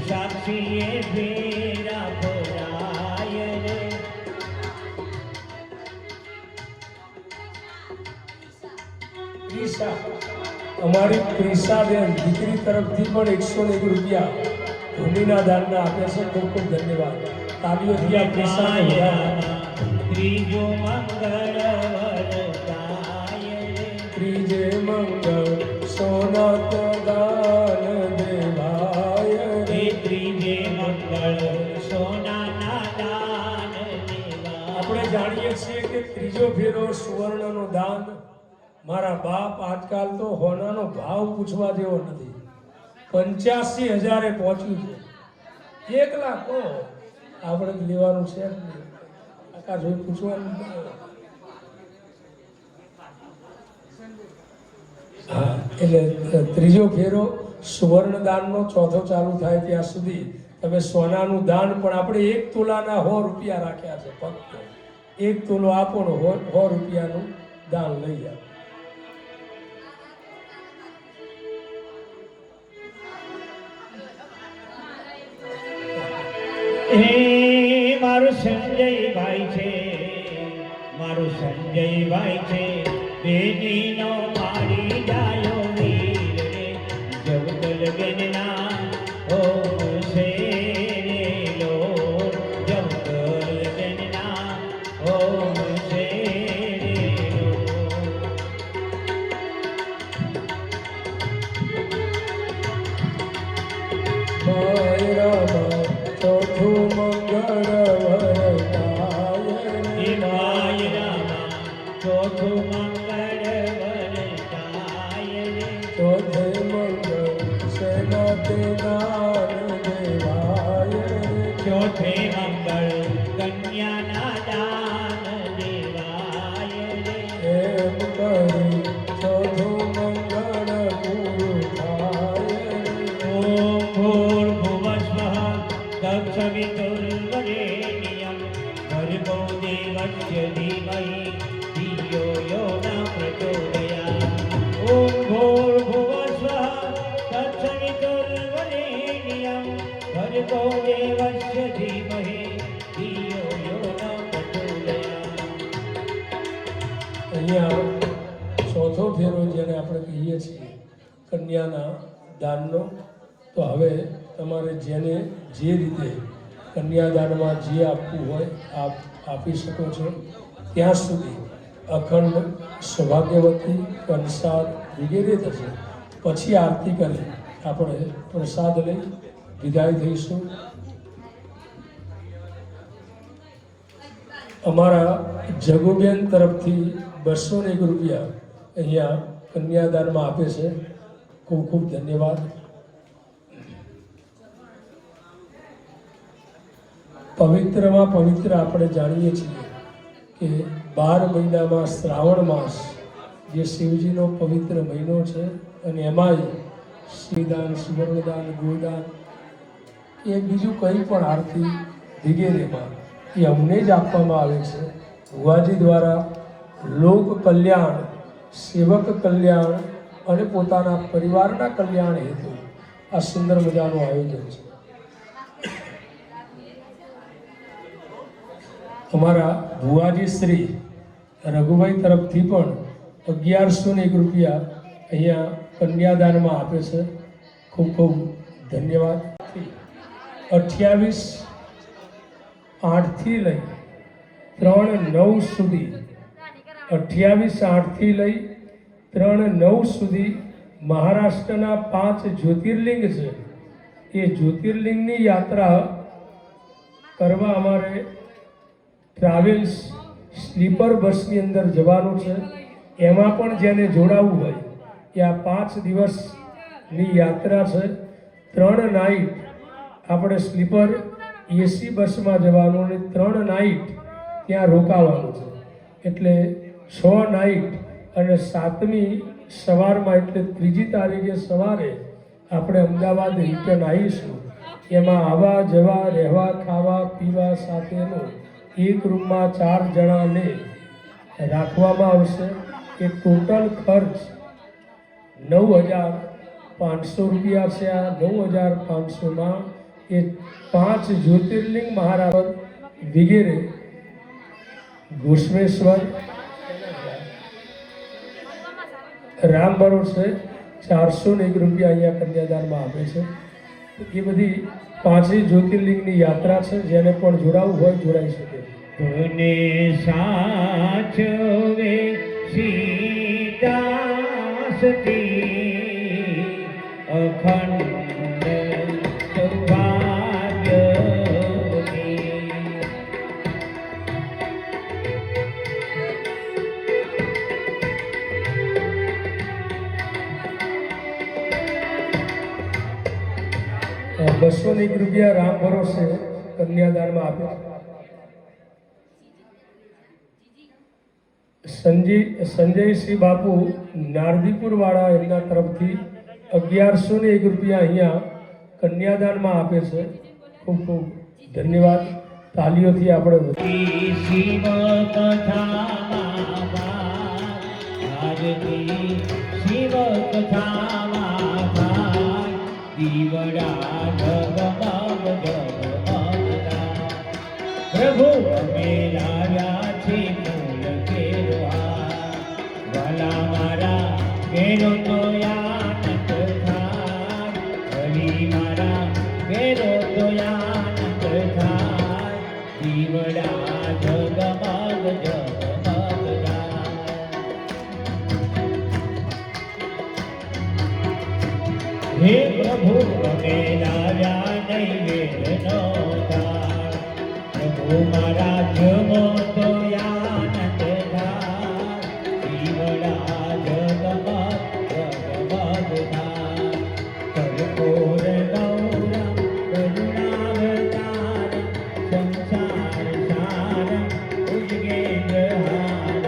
સાક્ષીએ ફેરા ફરાય રે પ્રિસા અમારી પ્રિસાબેન દીકરી તરફથી પણ 101 રૂપિયા ભૂમિના દાનના આપે છે. ખૂબ ખૂબ ધન્યવાદ. તાલીઓથી આ પ્રિસાને વધાવો. ત્રીજો મંગળ વરતાય રે ત્રીજે મંગળ સોના તો દાન દેવાય હે રે. ત્રીજે મંગળ સોનાના દાન દેવાય. આપણે જાણીએ છીએ કે ત્રીજો ફેરો સુવર્ણનો દાન. મારા બાપ આજકાલ તો હોનાનો ભાવ પૂછવા જેવો નથી. 85,000 પહોંચ્યું છે. 1 લાખ કહો આપણે જ લેવાનું છે જ નહીં. આકાશ ભાઈ પૂછવાનું નહીં. હા એટલે ત્રીજો ફેરો સુવર્ણ દાનનો ચોથો ચાલુ થાય ત્યાં સુધી તમે સોનાનું દાન પણ આપણે 1 તોલાના 100 રૂપિયા રાખ્યા છે. ફક્ત 1 તોલો આપો ને 100 રૂપિયાનું દાન લઈ આવો. હે મારું સંજયભાઈ છે મારું સંજયભાઈ છે બેનીનો મારી જાયો વીર રે જવતલ બેનના હોમ છે રે લો જંગલ જનના ઓમ છે રે માય રામ ચોથું મંગળ હે વરતાય માય રામા ચોથું મંગળ વરતાય રે ચોથે મંગળ સેના તે દાન દેવાય ચોથે મંગળ કન્યાના દાન દેવાય રે એમ કરી ચોથું મંગળ પૂરું થાય ઓમ ભૂર્ભુવસ્વઃ તત્સવિતુર્વરેણ્યં ભર્ગો દેવસ્ય ધીમહિ ધિયો યો ન પ્રચોદયાत् ઓમ ભૂર્ભુવસ્વઃ તત્સવિતુર્વરેણ્યં ભર્ગો દેવસ્ય ધીમહિ ધિયો યો ન પ્રચોદયાत् અહીંયા ચોથો ફેરો જેને આપણે કહીએ છીએ કન્યાના દાનનો. તો હવે તમારે જેને જે રીતે કન્યાદાનમાં જે આપવું હોય આપ આપી શકો છો. ત્યાં સુધી અખંડ સૌભાગ્યવતી કંસાર વગેરે થશે. પછી આરતી કરી આપણે પ્રસાદ લઈ વિદાય થઈશું. અમારા જગુબેન તરફથી 201 રૂપિયા અહીંયા કન્યાદાનમાં આપે છે. ખૂબ ખૂબ ધન્યવાદ. પવિત્રમાં પવિત્ર આપણે જાણીએ છીએ કે 12 મહિનામાં શ્રાવણ માસ જે શિવજીનો પવિત્ર મહિનો છે અને એમાંય શ્રીદાન, સુવર્ણદાન, ગોદાન એ બીજું કંઈ પણ આરતી વગેરેમાં એ અમને જ આપવામાં આવે છે. ભુવાજી દ્વારા લોક કલ્યાણ, સેવક કલ્યાણ અને પોતાના પરિવારના કલ્યાણ હેતુ આ સુંદર મજાનું આયોજન છે. અમારા ભુવાજી શ્રી રઘુભાઈ તરફથી પણ 1101 રૂપિયા અહીંયા કન્યાદાનમાં આપે છે. ખૂબ ખૂબ ધન્યવાદ. 28/8 થી લઈ 3/9 સુધી 28/8 થી લઈ 3/9 સુધી મહારાષ્ટ્રના 5 જ્યોતિર્લિંગ છે. એ જ્યોતિર્લિંગની યાત્રા કરવા અમારે ટ્રાવેલ્સ સ્લીપર બસની અંદર જવાનું છે. એમાં પણ જેને જોડાવવું હોય એ આ 5 દિવસની યાત્રા છે. 3 નાઈટ આપણે સ્લીપર એસી બસમાં જવાનું અને 3 નાઈટ ત્યાં રોકાવાનું છે. એટલે 6 નાઈટ અને 7મી સવારમાં એટલે 3જી તારીખે સવારે આપણે અમદાવાદ રિટર્ન આવીશું. એમાં આવવા જવા રહેવા ખાવા પીવા સાથેનો એક રૂમમાં 4 જણાને રાખવામાં આવશે. એ ટોટલ ખર્ચ 9,500 રૂપિયા છે. આ 9,500માં એ 5 જ્યોતિર્લિંગ મહારાજ વગેરે ઘોષમેશ્વર રામ ભરોસ છે. 401 રૂપિયા અહીંયા કન્યાદાનમાં આપે છે. એ બધી 5 જ્યોતિર્લિંગની યાત્રા છે. જેને પણ જોડાવવું હોય જોડાઈ શકે. તને સાચવે સીતાસતી અખંડ સૌભાગ્યવતી. ₹201 રામ ભરોસે કન્યાદાનમાં આપે છે. સંજયસિંહ બાપુ નારદીપુર વાળા એમના તરફથી 1101 રૂપિયા અહીંયા કન્યાદાનમાં આપે છે. ખૂબ ખૂબ ધન્યવાદ. તાલીઓથી આપણે શિવ કથામાં ભારતી શિવ કથામાં દીવડા ઢગમગ પ્રભુ મેરા છે મૂલ કેરવા વાલા મારા કેરો તો યાનત થાય હરી મારા કેરો તો યાનત થાય દીવડા જગમગ જગમગતા. હે પ્રભુ તમે લાવ્યા નૈવેદ્યનો દાન, પ્રભુ મારા જમો તો આનંદ થાય. દીવડા જગમગ જગમગતા. કર્પૂર ગૌરમ કરુણાવતારમ સંસાર સારમ ભુજગેન્દ્રહારમ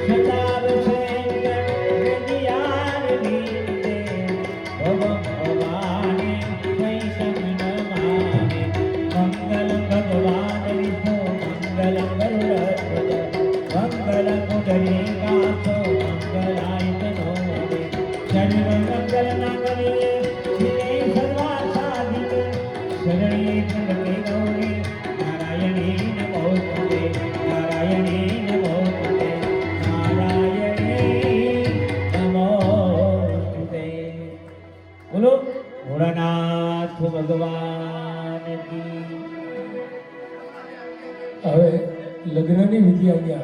સદાવ શેખર હૃદયાર વિંદે ભવમ ભવાને વૈષ્ણવ નમામિ. મંગલમ ભગવાન વિષ્ણુ મંગલમ ગરુડધ્વજ મંગલમ પુંડરીકાક્ષો મંગલાય તનોહરે. સર્વમંગલ માંગલ્યે શિવે સર્વાસાધિકે શરણ્યે ત્ર્યંબકે ગૌરી નારાયણી નમોસ્તુતે નારાયણી નમોસ્તુતે નારાયણી નમોસ્તુતે. બોલો ભોળાનાથ ભગવાન કી. હવે લગ્નની વિધિ અહીંયા